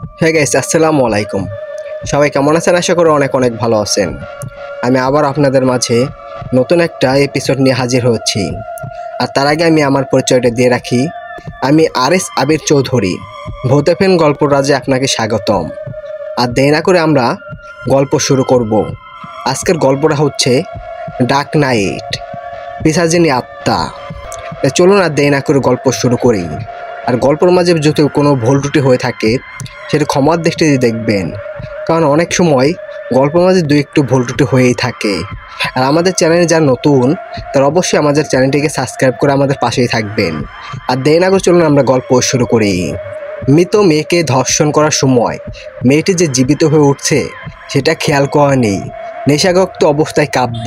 হ্যাঁ গাইস, আসসালামু আলাইকুম। সবাই কেমন আছেন? আশা করি অনেক অনেক ভালো আছেন। আমি আবার আপনাদের মাঝে নতুন একটা এপিসোড নিয়ে হাজির হচ্ছি। আর তার আগে আমি আমার পরিচয়টা দিয়ে রাখি। আমি আরএস আবির চৌধুরী, ভূতে ফেন গল্প রাজে আপনাকে স্বাগতম। আর দেরি না করে আমরা গল্প শুরু করব। আজকের গল্পটা হচ্ছে ডার্ক নাইট, পিশাচিনী আত্মা। চলুন আর দেরি না করে গল্প শুরু করি। আর গল্পের মাঝে যদি কোনো ভুল ত্রুটি হয়ে থাকে সেটা ক্ষমার দৃষ্টিতে দেখবেন, কারণ অনেক সময় গল্পের মাঝে দু একটু ভুল ত্রুটি হয়েই থাকে। আর আমাদের চ্যানেলে যারা নতুন তারা অবশ্যই আমাদের চ্যানেলটিকে সাবস্ক্রাইব করে আমাদের পাশেই থাকবেন। আর দেরি না করে চলুন আমরা গল্প শুরু করি। মৃত মেয়েকে ধর্ষণ করার সময় মেয়েটি যে জীবিত হয়ে উঠছে সেটা খেয়াল করা নেই। নেশাগ্রস্ত অবস্থায় কাব্য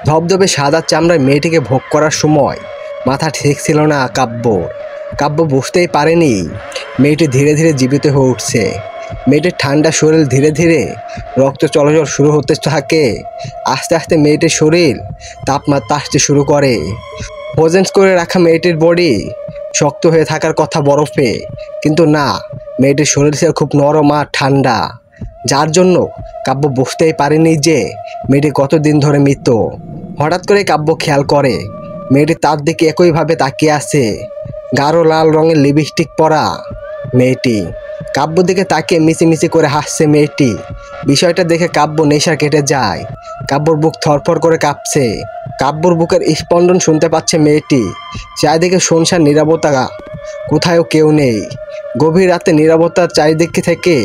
ধবধবে সাদা চামড়ায় মেয়েটিকে ভোগ করার সময় মাথা ঠিক ছিল না কাব্যর। কাব্য বুঝতেই পারেনি মেয়েটি ধীরে ধীরে জীবিত হয়ে উঠছে। মেয়েটির ঠান্ডা শরীর ধীরে ধীরে রক্ত চলাচল শুরু হতে থাকে। আস্তে আস্তে মেয়েটির শরীর তাপমাত্রা আসতে শুরু করে। ফ্রোজেন করে রাখা মেয়েটির বডি শক্ত হয়ে থাকার কথা বরফে, কিন্তু না, মেয়েটির শরীর ছিল খুব নরম আর ঠান্ডা, যার জন্য কাব্য বুঝতেই পারেনি যে মেয়েটি কতদিন ধরে মৃত। হঠাৎ করে কাব্য খেয়াল করে মেয়েটি তার দিকে একইভাবে তাকিয়ে আছে। গাঢ় লাল রঙের লিপস্টিক পরা মেয়েটি কাব্য দিকে তাকিয়ে মিচিমিচি করে হাসছে মেয়েটি। বিষয়টা দেখে কাব্য নেশা কেটে যায়। কাব্যর বুক থরফর করে কাঁপছে। কাব্যর বুকের স্পন্দন শুনতে পাচ্ছে মেয়েটি। চারিদিকে শুনশান নীরবতা, কোথাও কেউ নেই। গভীর রাতে নীরবতার চারিদিক থেকে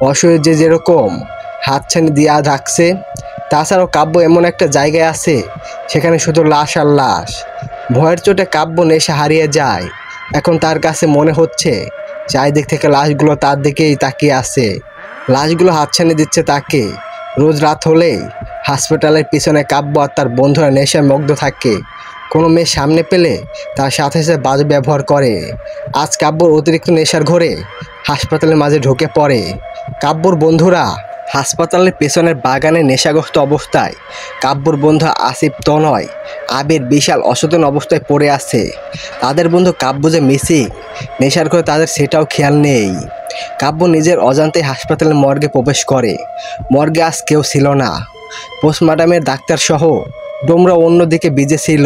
অসহায় যে যেরকম হাতছানি দিয়া রাখছে। তাছাড়াও কাব্য এমন একটা জায়গায় আছে সেখানে শুধু লাশ আর লাশ। ভয়ের চোটে কাব্য নেশা হারিয়ে যায়। এখন তার কাছে মনে হচ্ছে চারিদিক থেকে লাশগুলো তার দিকেই তাকিয়ে আছে। লাশগুলো হাতছানি দিচ্ছে তাকে। রোজ রাত হলেই হাসপাতালের পিছনে কাব্য আর তার বন্ধুরা নেশায় মগ্ন থাকে। কোনো মেয়ে সামনে পেলে তার সাথে সে বাজে ব্যবহার করে। আজ কাব্যর অতিরিক্ত নেশার ঘরে হাসপাতালের মাঝে ঢুকে পড়ে। কাব্যর বন্ধুরা হাসপাতালের পেছনের বাগানে নেশাগ্রস্ত অবস্থায় কাব্যর বন্ধু আসিফ, তনয়, আবির বিশাল অচেতন অবস্থায় পড়ে আছে। তাদের বন্ধু কাব্য যে মিসিং নেশার ঘরে তাদের সেটাও খেয়াল নেই। কাব্য নিজের অজান্তে হাসপাতালের মর্গে প্রবেশ করে। মর্গে আজ কেউ ছিল না। পোস্টমর্টমের ডাক্তার সহ ডোমরা অন্যদিকে বিজে ছিল।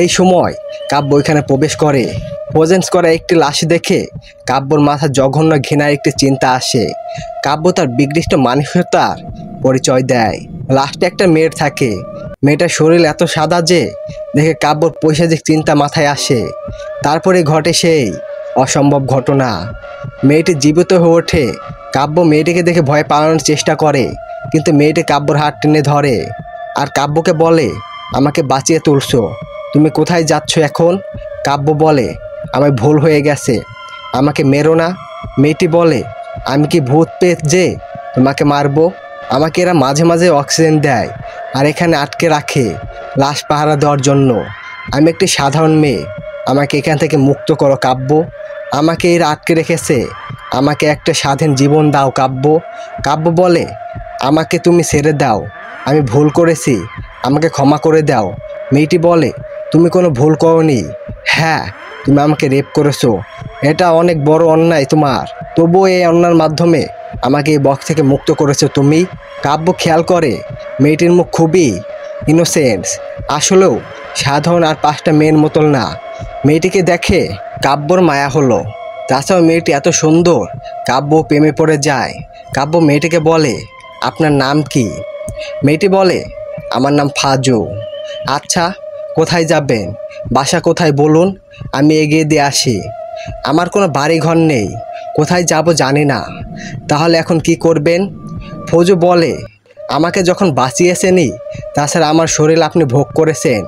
এই সময় কাব্য ওইখানে প্রবেশ করে। ফ্রোজেন করা একটি লাশ দেখে কাব্যর মাথা জঘন্য ঘৃণার একটি চিন্তা আসে। কাব্য তার বিকৃষ্ট মানসিকতার পরিচয় দেয়। লাস্টে একটা মেয়ের থাকে। মেয়েটার শরীর এত সাদা যে দেখে কাব্যর পৈশাচিক চিন্তা মাথায় আসে। তারপরে ঘটে সেই অসম্ভব ঘটনা। মেয়েটি জীবিত হয়ে ওঠে। কাব্য মেয়েটিকে দেখে ভয় পালানোর চেষ্টা করে, কিন্তু মেয়েটি কাব্যর হাত টেনে ধরে আর কাব্যকে বলে, আমাকে বাঁচিয়ে তুলছো, তুমি কোথায় যাচ্ছ এখন? কাব্য বলে, আমার ভুল হয়ে গেছে, আমাকে মেরো না। মেয়েটি বলে, আমি কি ভূত পেত যে তোমাকে মারবো? আমাকে এরা মাঝে মাঝে অক্সিজেন দেয় আর এখানে আটকে রাখে লাশ পাহারা দেওয়ার জন্য। আমি একটি সাধারণ মেয়ে, আমাকে এখান থেকে মুক্ত করো কাব্য। আমাকে এরা আটকে রেখেছে, আমাকে একটা স্বাধীন জীবন দাও কাব্য। কাব্য বলে, আমাকে তুমি ছেড়ে দাও, আমি ভুল করেছি, আমাকে ক্ষমা করে দাও। মেয়েটি বলে, তুমি কোনো ভুল করোনি। হ্যাঁ, তুমি আমাকে রেপ করেছো, এটা অনেক বড় অন্যায় তোমার, তবুও এই অন্যায়ের মাধ্যমে আমাকে এই বক্স থেকে মুক্ত করেছো তুমি। কাব্য খেয়াল করে মেয়েটির মুখ খুবই ইনোসেন্স, আসলেও সাধারণ আর পাঁচটা মেয়ের মতন না। মেয়েটিকে দেখে কাব্যর মায়া হলো। তাছাড়াও মেয়েটি এত সুন্দর, কাব্য প্রেমে পড়ে যায়। কাব্য মেয়েটিকে বলে, আপনার নাম কি? মেয়েটি বলে, আমার নাম ফাজু। আচ্ছা, কোথায় যাবেন? বাসা কোথায় বলুন, আমি এগিয়ে দিয়ে আসি। আমার কোনো বাড়ি ঘর নেই, কোথায় যাব জানি না। তাহলে এখন কি করবেন? ফজু বলে, আমাকে যখন বাঁচিয়েছেনই, তাছাড়া আমার শরীর আপনি ভোগ করেছেন,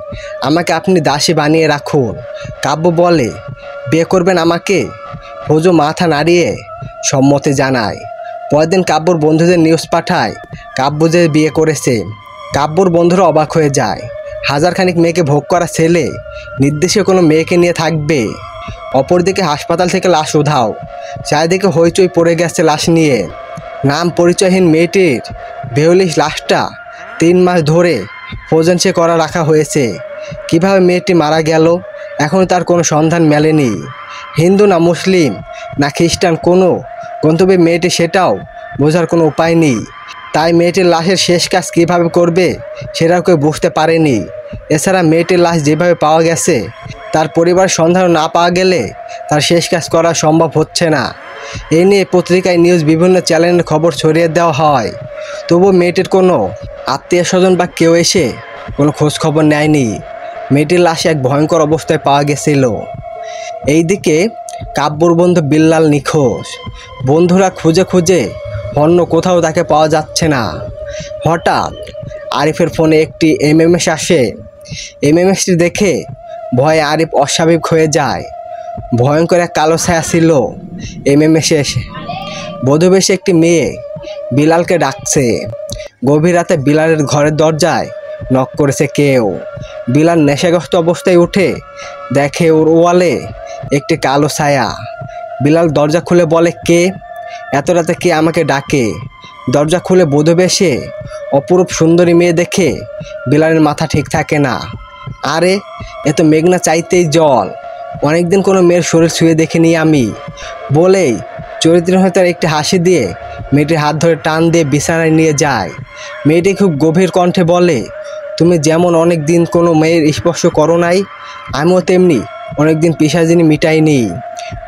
আমাকে আপনি দাসী বানিয়ে রাখুন। কাব্য বলে, বিয়ে করবেন আমাকে? ফজু মাথা নাড়িয়ে সম্মতি জানায়। পরের দিন কাব্যর বন্ধুদের নিউজ পাঠায় কাব্য যে বিয়ে করেছে। কাব্যর বন্ধুরা অবাক হয়ে যায়। হাজারখানিক মেয়েকে ভোগ করা ছেলে নির্দেশে কোনো মেয়েকে নিয়ে থাকবে। অপরদিকে হাসপাতাল থেকে লাশ উধাও। চারিদিকে হইচই পড়ে গেছে লাশ নিয়ে। নাম পরিচয়হীন মেয়েটির বেহুলিশ লাশটা 3 মাস ধরে ফ্রোজেন করা রাখা হয়েছে। কিভাবে মেয়েটি মারা গেল এখনও তার কোনো সন্ধান মেলেনি। হিন্দু না মুসলিম না খ্রিস্টান কোনো গন্তব্যে মেয়েটি সেটাও বোঝার কোনো উপায় নেই। তাই মেয়েটির লাশের শেষ কাজ কীভাবে করবে সেটাও কেউ বুঝতে পারেনি। এছাড়া মেয়েটির লাশ যেভাবে পাওয়া গেছে তার পরিবার সন্ধান না পাওয়া গেলে তার শেষ কাজ করা সম্ভব হচ্ছে না। এই নিয়ে পত্রিকায় নিউজ বিভিন্ন চ্যানেলের খবর ছড়িয়ে দেওয়া হয়, তবুও মেয়েটির কোনো আত্মীয় স্বজন বা কেউ এসে কোনো খোঁজ খবর নেয়নি। মেয়েটির লাশ এক ভয়ঙ্কর অবস্থায় পাওয়া গেছিল। এইদিকে কাব্যর বন্ধু বিল্লাল নিখোঁজ। বন্ধুরা খুঁজে খুঁজে অন্য কোথাও তাকে পাওয়া যাচ্ছে না। হঠাৎ আরিফের ফোনে একটি এমএমএস আসে। এমএমএসটি দেখে ভয়ে আরিফ অস্বাভাবিক হয়ে যায়। ভয়ঙ্কর এক কালো ছায়া ছিল এমএমএসে এসে। বধূবেশে একটি মেয়ে বিলালকে ডাকছে। গভীর রাতে বিলালের ঘরের দরজায় নক করেছে কেউ। বিলাল নেশাগ্রস্ত অবস্থায় উঠে দেখে ওর ওয়ালে একটি কালো ছায়া। বিলাল দরজা খুলে বলে, কে? এত রাতে কে আমাকে ডাকে? দরজা খুলে বধূবেশে অপরূপ সুন্দরী মেয়ে দেখে বিলালের মাথা ঠিক থাকে না। আরে এ তো মেঘনা চাইতেই জল, অনেকদিন কোনো মেয়ের শরীর ছুঁয়ে দেখিনি আমি বলেই চরিত্রহীনতার একটি হাসি দিয়ে মেয়েটির হাত ধরে টান দিয়ে বিছানায় নিয়ে যায়। মেয়েটি খুব গভীর কণ্ঠে বলে, তুমি যেমন অনেক দিন কোনো মেয়ের স্পর্শ করো নাই, আমিও তেমনি অনেকদিন পিশাচিনী মিটাইনি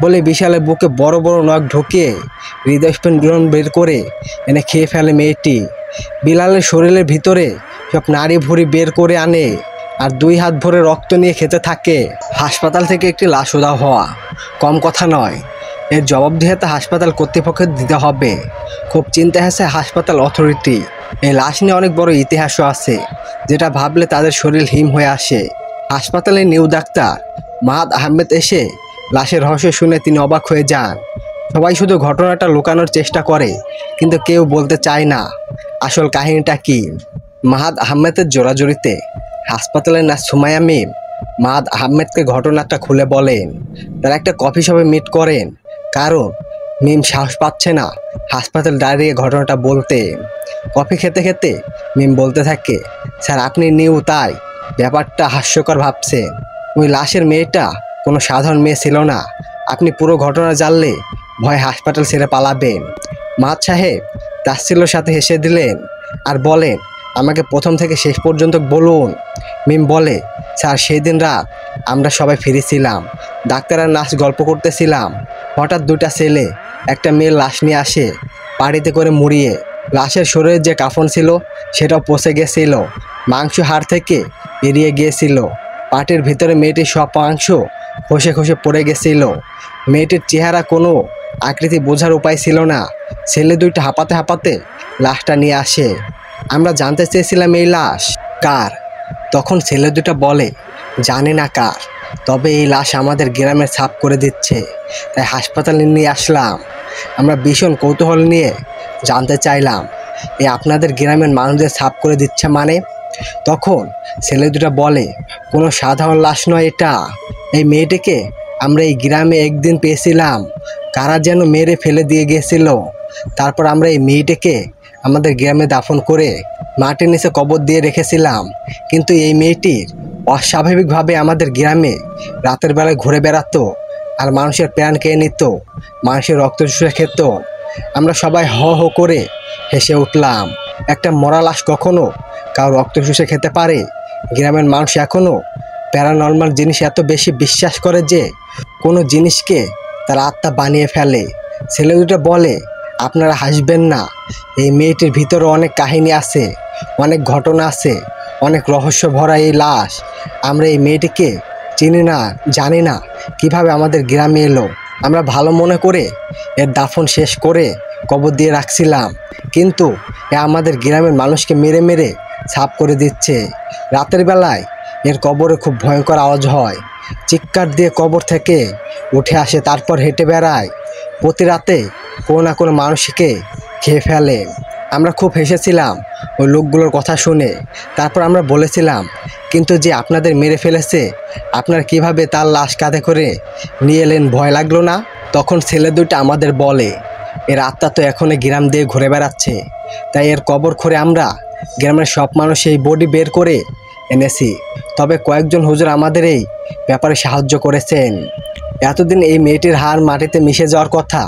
বলে বিশালের বুকে বড় বড় নখ ঢুকিয়ে হৃদয়স্পন্দন বের করে এনে খেয়ে ফেলে মেয়েটি। বিলালের শরীরের ভিতরে সব নাড়ি ভুঁড়ি বের করে আনে আর 2 হাত ভরে রক্ত নিয়ে খেতে থাকে। হাসপাতাল থেকে একটি লাশ উধাও হওয়া কম কথা নয়, এর জবাবদিহিতা হাসপাতাল কর্তৃপক্ষকে দিতে হবে। খুব চিন্তায় আছে হাসপাতাল অথরিটি। এই লাশ নিয়ে অনেক বড় ইতিহাসও আছে, যেটা ভাবলে তাদের শরীর হিম হয়ে আসে। হাসপাতালের নিউ ডাক্তার মাহাদ আহমেদ এসে লাশের রহস্য শুনে তিনি অবাক হয়ে যান। সবাই শুধু ঘটনাটা লুকানোর চেষ্টা করে, কিন্তু কেউ বলতে চায় না আসল কাহিনীটা কি। মাহাদ আহমেদের জোরাজুরিতে হাসপাতালের নার্স সুমাইয়া মিম মাহাদ আহমেদকে ঘটনাটা খুলে বলেন। তারা একটা কফি শপে মিট করেন, কারণ মিম সাহস পাচ্ছে না হাসপাতাল দাঁড়িয়ে ঘটনাটা বলতে। কফি খেতে খেতে মিম বলতে থাকে, স্যার আপনি নিউ তাই ব্যাপারটা হাস্যকর ভাবছেন। ওই লাশের মেয়েটা কোনো সাধারণ মেয়ে ছিল না। আপনি পুরো ঘটনা জানলে ভয় হাসপাতাল ছেড়ে পালাবেন। মাহাদ সাহেব তাচ্ছিল্যের সাথে হেসে দিলেন আর বলেন, আমাকে প্রথম থেকে শেষ পর্যন্ত বলুন। মিম বলে, স্যার সেই দিন রাত আমরা সবাই ফিরেছিলাম, ডাক্তার আর নার্স গল্প করতেছিলাম। হঠাৎ 2টা ছেলে একটা মেয়ের লাশ নিয়ে আসে বাড়িতে করে মুড়িয়ে। লাশের শরীরে যে কাফন ছিল সেটাও পচে গেছিল, মাংস হাড় থেকে বেরিয়ে গিয়েছিল। পাটির ভিতরে মেয়েটির সব মাংস খসে খসে পড়ে গেছিল। মেয়েটির চেহারা কোনো আকৃতি বোঝার উপায় ছিল না। ছেলে 2টা হাঁপাতে হাঁপাতে লাশটা নিয়ে আসে। আমরা জানতে চেয়েছিলাম এই লাশ কার। তখন ছেলে 2টা বলে, জানি না কার, তবে এই লাশ আমাদের গ্রামের ছাপ করে দিচ্ছে, তাই হাসপাতালে নিয়ে আসলাম। আমরা ভীষণ কৌতূহল নিয়ে জানতে চাইলাম, এই আপনাদের গ্রামের মানুষদের ছাপ করে দিচ্ছে মানে? তখন ছেলে 2টা বলে, কোনো সাধারণ লাশ নয় এটা। এই মেয়েটিকে আমরা এই গ্রামে একদিন পেয়েছিলাম, কারা যেন মেরে ফেলে দিয়ে গিয়েছিল। তারপর আমরা এই মেয়েটিকে আমাদের গ্রামে দাফন করে মাটির নিচে কবর দিয়ে রেখেছিলাম। কিন্তু এই মেয়েটির অস্বাভাবিকভাবে আমাদের গ্রামে রাতের বেলায় ঘুরে বেড়াতো আর মানুষের প্রাণ খেয়ে নিত, মানুষের রক্ত চুষে খেত। আমরা সবাই হ হ করে হেসে উঠলাম। একটা মরা লাশ কখনো কারো রক্ত চুষে খেতে পারে? গ্রামের মানুষ এখনও প্যারানর্মাল জিনিস এত বেশি বিশ্বাস করে যে কোনো জিনিসকে তার আত্মা বানিয়ে ফেলে। ছেলে 2টা বলে, আপনারা হাসবেন না, এই মেয়েটির ভিতরে অনেক কাহিনী আছে, অনেক ঘটনা আছে, অনেক রহস্য ভরা এই লাশ। আমরা এই মেয়েটিকে চিনি না, জানি না কিভাবে আমাদের গ্রামে এলো। আমরা ভালো মনে করে এর দাফন শেষ করে কবর দিয়ে রাখছিলাম, কিন্তু এ আমাদের গ্রামের মানুষকে মেরে মেরে ছাপ করে দিচ্ছে। রাতের বেলায় এর কবরে খুব ভয়ঙ্কর আওয়াজ হয়, চিৎকার দিয়ে কবর থেকে উঠে আসে, তারপর হেঁটে বেড়ায়। প্রতি রাতে কোনো না কোনো মানুষকে খেয়ে ফেলে। আমরা খুব হেসেছিলাম ওই লোকগুলোর কথা শুনে। তারপর আমরা বলেছিলাম, কিন্তু যে আপনাদের মেরে ফেলেছে আপনারা কিভাবে তার লাশ কাঁধে করে নিয়ে এলেন, ভয় লাগলো না? তখন ছেলে 2টা আমাদের বলে, এর আত্মা তো এখনই গ্রাম দিয়ে ঘুরে বেড়াচ্ছে, তাই এর কবর করে আমরা গ্রামের সব মানুষ এই বডি বের করে এনেছি। তবে কয়েকজন হুজুর আমাদের এই ব্যাপারে সাহায্য করেছেন। এতদিন এই মেয়েটির হাড় মাটিতে মিশে যাওয়ার কথা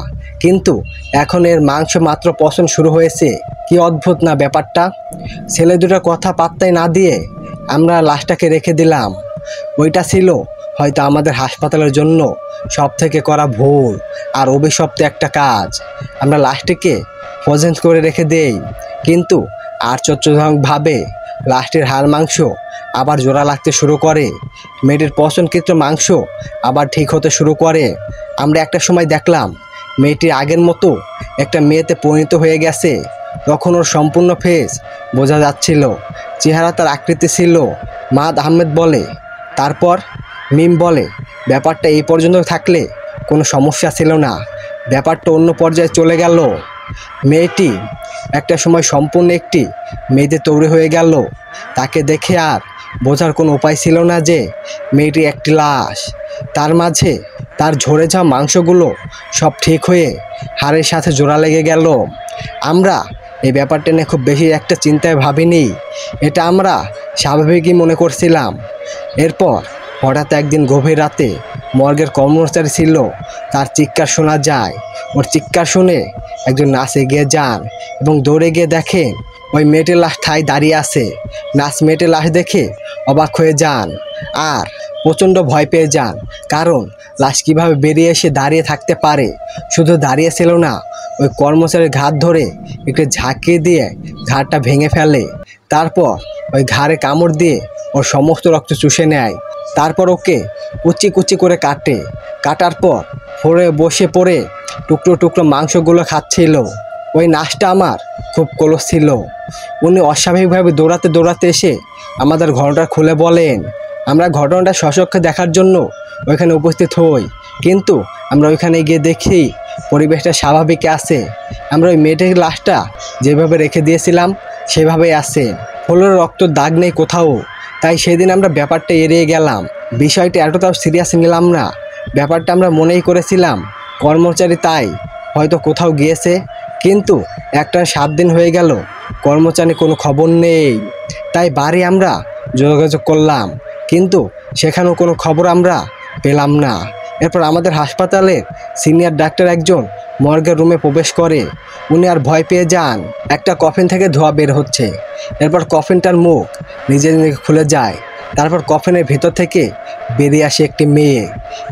কিন্তু এখন এর মাংস মাত্র পচন শুরু হয়েছে। কি অদ্ভুত না ব্যাপারটা। ছেলে দুটোর কথা পাত্তাই না দিয়ে আমরা লাশটাকে রেখে দিলাম। ওইটা ছিল হয়তো আমাদের হাসপাতালের জন্য সব থেকে করা ভুল আর অভিশপ্ত একটা কাজ। আমরা লাশটিকে ফ্রোজেন করে রেখে দেই, কিন্তু আশ্চর্যজনকভাবে লাশটির হাড় মাংস আবার জোড়া লাগতে শুরু করে। মেয়েটির পচনকৃত মাংস আবার ঠিক হতে শুরু করে। আমরা একটা সময় দেখলাম মেয়েটি আগের মতো একটা মেয়েতে পরিণত হয়ে গেছে। তখন ওর সম্পূর্ণ ফেস বোঝা যাচ্ছিল, চেহারা তার আকৃতি ছিল। মাদ আহমেদ বলে, তারপর মিম বলে, ব্যাপারটা এই পর্যন্ত থাকলে কোনো সমস্যা ছিল না, ব্যাপারটা অন্য পর্যায়ে চলে গেল। মেয়েটি একটা সময় সম্পূর্ণ একটি মেয়েতে তৈরি হয়ে গেল। তাকে দেখে আর বোঝার কোনো উপায় ছিল না যে মেয়েটি একটি লাশ। তার মাঝে তার ঝরে যাওয়া মাংসগুলো সব ঠিক হয়ে হাড়ের সাথে জোড়া লেগে গেল। আমরা এই ব্যাপারটা নিয়ে খুব বেশি একটা চিন্তায় ভাবিনি, এটা আমরা স্বাভাবিকই মনে করছিলাম। এরপর হঠাৎ একদিন গভীর রাতে মর্গের কর্মচারী ছিল, তার চিৎকার শোনা যায়। ওর চিৎকার শুনে একজন নার্স এগিয়ে যান এবং দৌড়ে গিয়ে দেখেন ওই মেয়েটির লাশ ঠায় দাঁড়িয়ে আছে। নার্স মেয়েটির লাশ দেখে অবাক হয়ে যান আর প্রচণ্ড ভয় পেয়ে যান, কারণ লাশ কীভাবে বেরিয়ে এসে দাঁড়িয়ে থাকতে পারে। শুধু দাঁড়িয়ে ছিল না, ওই কর্মচারীর ঘাট ধরে একটু ঝাঁকিয়ে দিয়ে ঘাড়টা ভেঙে ফেলে। তারপর ওই ঘাড়ে কামড় দিয়ে ওর সমস্ত রক্ত চুষে নেয়। তারপর ওকে কুচি কুচি করে কাটার পর ফোরে বসে পড়ে টুকরো টুকরো মাংসগুলো খাচ্ছিল। ওই নার্সটা আমার খুব ক্লোজ ছিল। উনি অস্বাভাবিকভাবে দৌড়াতে দৌড়াতে এসে আমাদের ঘটনাটা খুলে বলেন। আমরা ঘটনাটা সচক্ষে দেখার জন্য ওইখানে উপস্থিত হই, কিন্তু আমরা ওইখানে গিয়ে দেখি পরিবেশটা স্বাভাবিক আছে। আমরা ওই মেয়েটির লাশটা যেভাবে রেখে দিয়েছিলাম সেভাবেই আছে, ফলের রক্ত দাগ নেই কোথাও। তাই সেদিন আমরা ব্যাপারটা এড়িয়ে গেলাম, বিষয়টি এতটাও সিরিয়াস নিলাম না। ব্যাপারটা আমরা মনেই করেছিলাম কর্মচারী তাই হয়তো কোথাও গিয়েছে, কিন্তু একটা 7 দিন হয়ে গেল কর্মচারী কোনো খবর নেই। তাই বাড়ি আমরা যোগাযোগ করলাম, কিন্তু সেখানেও কোনো খবর আমরা পেলাম না। এরপর আমাদের হাসপাতালের সিনিয়র ডাক্তার একজন মর্গের রুমে প্রবেশ করে। উনি আর ভয় পেয়ে যান, একটা কফিন থেকে ধোঁয়া বের হচ্ছে। এরপর কফিনটার মুখ নিজে নিজে খুলে যায়। তারপর কফিনের ভিতর থেকে বেরিয়ে আসে একটি মেয়ে।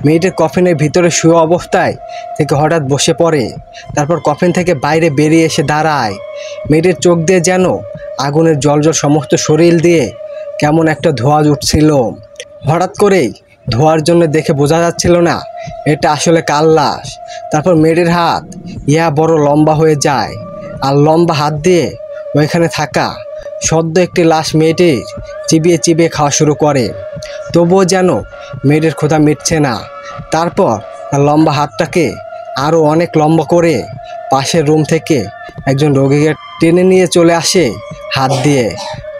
মেয়েটির কফিনের ভিতরে শুয়ে অবস্থায় থেকে হঠাৎ বসে পড়ে। তারপর কফিন থেকে বাইরে বেরিয়ে এসে দাঁড়ায়। মেয়েটির চোখ দিয়ে যেন আগুনের জ্বলজ্বল সমস্ত শরীর দিয়ে কেমন একটা ধোঁয়া উঠছিল। হঠাৎ করেই ধোঁয়ার জন্য দেখে বোঝা যাচ্ছিল না এটা আসলে কার লাশ। তারপর মেয়েটির হাত বড় লম্বা হয়ে যায়, আর লম্বা হাত দিয়ে ওইখানে থাকা সদ্য একটি লাশ মেয়েটির চিবিয়ে চিবিয়ে খাওয়া শুরু করে। তবুও যেন মেয়েটির ক্ষুধা মিটছে না। তারপর তার লম্বা হাতটাকে আরও অনেক লম্বা করে পাশের রুম থেকে একজন রোগীকে টেনে নিয়ে চলে আসে হাত দিয়ে।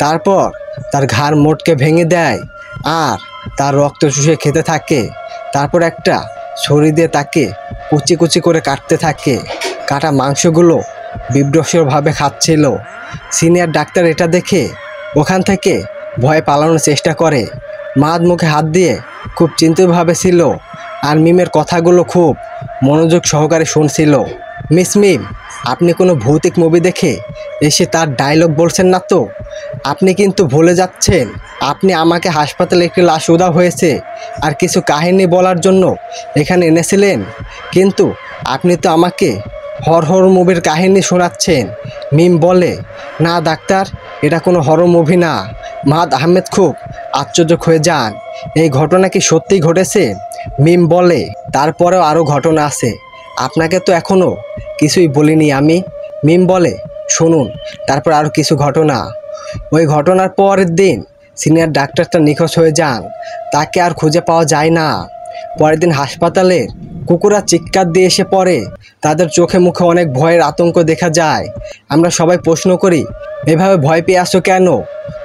তারপর তার ঘাড় মোটকে ভেঙে দেয় আর তার রক্ত চুষে খেতে থাকে। তারপর একটা ছুরি দিয়ে তাকে কুচি কুচি করে কাটতে থাকে। কাটা মাংসগুলো বিভ্রসভাবে খাচ্ছিল। সিনিয়র ডাক্তার এটা দেখে ওখান থেকে ভয়ে পালানোর চেষ্টা করে। মাদ মুখে হাত দিয়ে খুব চিন্তিতভাবে ছিল আর মিমের কথাগুলো খুব মনোযোগ সহকারে শুনছিল। মিস মিম, আপনি কোনো ভৌতিক মুভি দেখে এসে তার ডায়লগ বলছেন না তো? আপনি কিন্তু ভুলে যাচ্ছেন আপনি আমাকে হাসপাতালে একটি লাশ উধাও হয়েছে আর কিছু কাহিনী বলার জন্য এখানে এনেছিলেন, কিন্তু আপনি তো আমাকে হরর মুভির কাহিনী শোনাচ্ছেন। মিম বলে, না ডাক্তার, এটা কোনো হরর মুভি না। মাদ আহমেদ খুব আশ্চর্য হয়ে যান, এই ঘটনা কি সত্যিই ঘটেছে? মিম বলে, তারপরেও আরও ঘটনা আছে, আপনাকে তো এখনও কিছুই বলিনি আমি। মিম বলে, শুনুন তারপর আরও কিছু ঘটনা। ওই ঘটনার পরের দিন সিনিয়র ডাক্তারটা নিখোঁজ হয়ে যান, তাকে আর খুঁজে পাওয়া যায় না। পরের দিন হাসপাতালের কুকুরা চিৎকার দিয়ে এসে পড়ে, তাদের চোখে মুখে অনেক ভয়ের আতঙ্ক দেখা যায়। আমরা সবাই প্রশ্ন করি, এভাবে ভয় পেয়ে আসো কেন?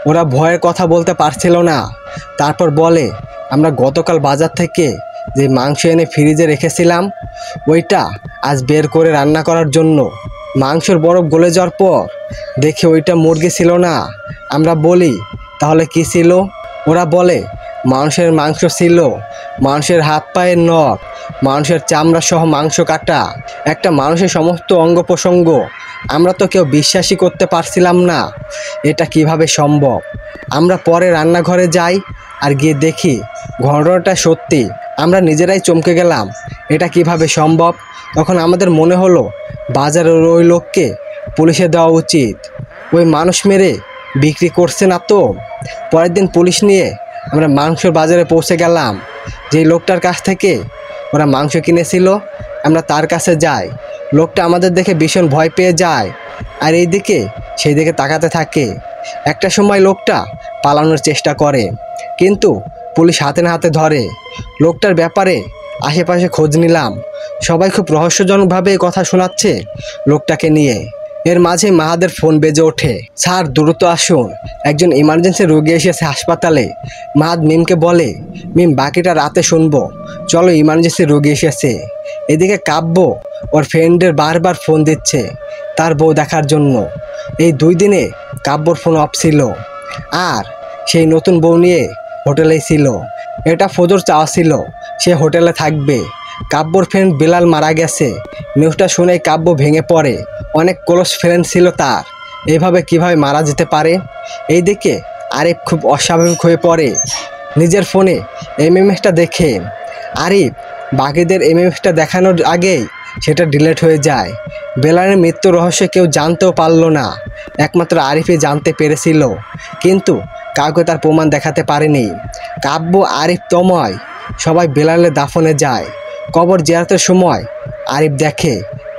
ওরা ভয়ের কথা বলতে পারছিল না। তারপর বলে, আমরা গতকাল বাজার থেকে যে মাংস এনে ফ্রিজে রেখেছিলাম ওইটা আজ বের করে রান্না করার জন্য। মাংসের বরফ গলে যাওয়ার পর দেখে ওইটা মুরগি ছিল না। আমরা বলি, তাহলে কি ছিল? ওরা বলে, মানুষের মাংস ছিল, মানুষের হাত পায়ের নখ মানুষের চামড়া সহ মাংস কাটা, একটা মানুষের সমস্ত অঙ্গ প্রত্যঙ্গ। আমরা তো কেউ বিশ্বাসই করতে পারছিলাম না এটা কিভাবে সম্ভব। আমরা পরে রান্নাঘরে যাই আর গিয়ে দেখি ঘটনাটা সত্যি। আমরা নিজেরাই চমকে গেলাম, এটা কিভাবে সম্ভব। তখন আমাদের মনে হলো বাজারের ওই লোককে পুলিশে দেওয়া উচিত, ওই মানুষ মেরে বিক্রি করছে না তো। পরের দিন পুলিশ নিয়ে আমরা মাংসর বাজারে পৌঁছে গেলাম। যেই লোকটার কাছ থেকে ওরা মাংস কিনেছিল আমরা তার কাছে যাই। লোকটা আমাদের দেখে ভীষণ ভয় পেয়ে যায় আর এইদিকে সেই দিকে তাকাতে থাকে। একটা সময় লোকটা পালানোর চেষ্টা করে, কিন্তু পুলিশ হাতে না হাতে ধরে। লোকটার ব্যাপারে আশেপাশে খোঁজ নিলাম, সবাই খুব রহস্যজনকভাবে কথা শোনাচ্ছে লোকটাকে নিয়ে। এর মাঝে মাহাদের ফোন বেজে ওঠে। স্যার দ্রুত আসুন, একজন ইমার্জেন্সি রোগী এসেছে হাসপাতালে। মাহাদ মিমকে বলে, মিম বাকিটা রাতে শুনবো, চলো ইমার্জেন্সি রোগী এসেছে। এদিকে কাব্য ওর ফ্রেন্ডের বারবার ফোন দিচ্ছে তার বউ দেখার জন্য। এই 2 দিনে কাব্যর ফোন অফ ছিল আর সেই নতুন বউ নিয়ে হোটেলেই ছিল। এটা ফজর চাওয়া ছিল সে হোটেলে থাকবে। কাব্যর ফ্রেন্ড বেলাল মারা গেছে, নিউজটা শুনেই কাব্য ভেঙে পড়ে। অনেক ক্লোজ ফ্রেন্ড ছিল তার, এইভাবে কিভাবে মারা যেতে পারে। এইদিকে আরিফ খুব অস্বাভাবিক হয়ে পড়ে নিজের ফোনে এমএমএসটা দেখে। আরিফ বাকিদের এমএমএসটা দেখানোর আগেই সেটা ডিলিট হয়ে যায়। বেলালের মৃত্যু রহস্য কেউ জানতেও পারল না, একমাত্র আরিফই জানতে পেরেছিল, কিন্তু কাউকে তার প্রমাণ দেখাতে পারেনি। কাব্য, আরিফ, তময় সবাই বেলালের দাফনে যায়। কবর জিয়ারতের সময় আরিফ দেখে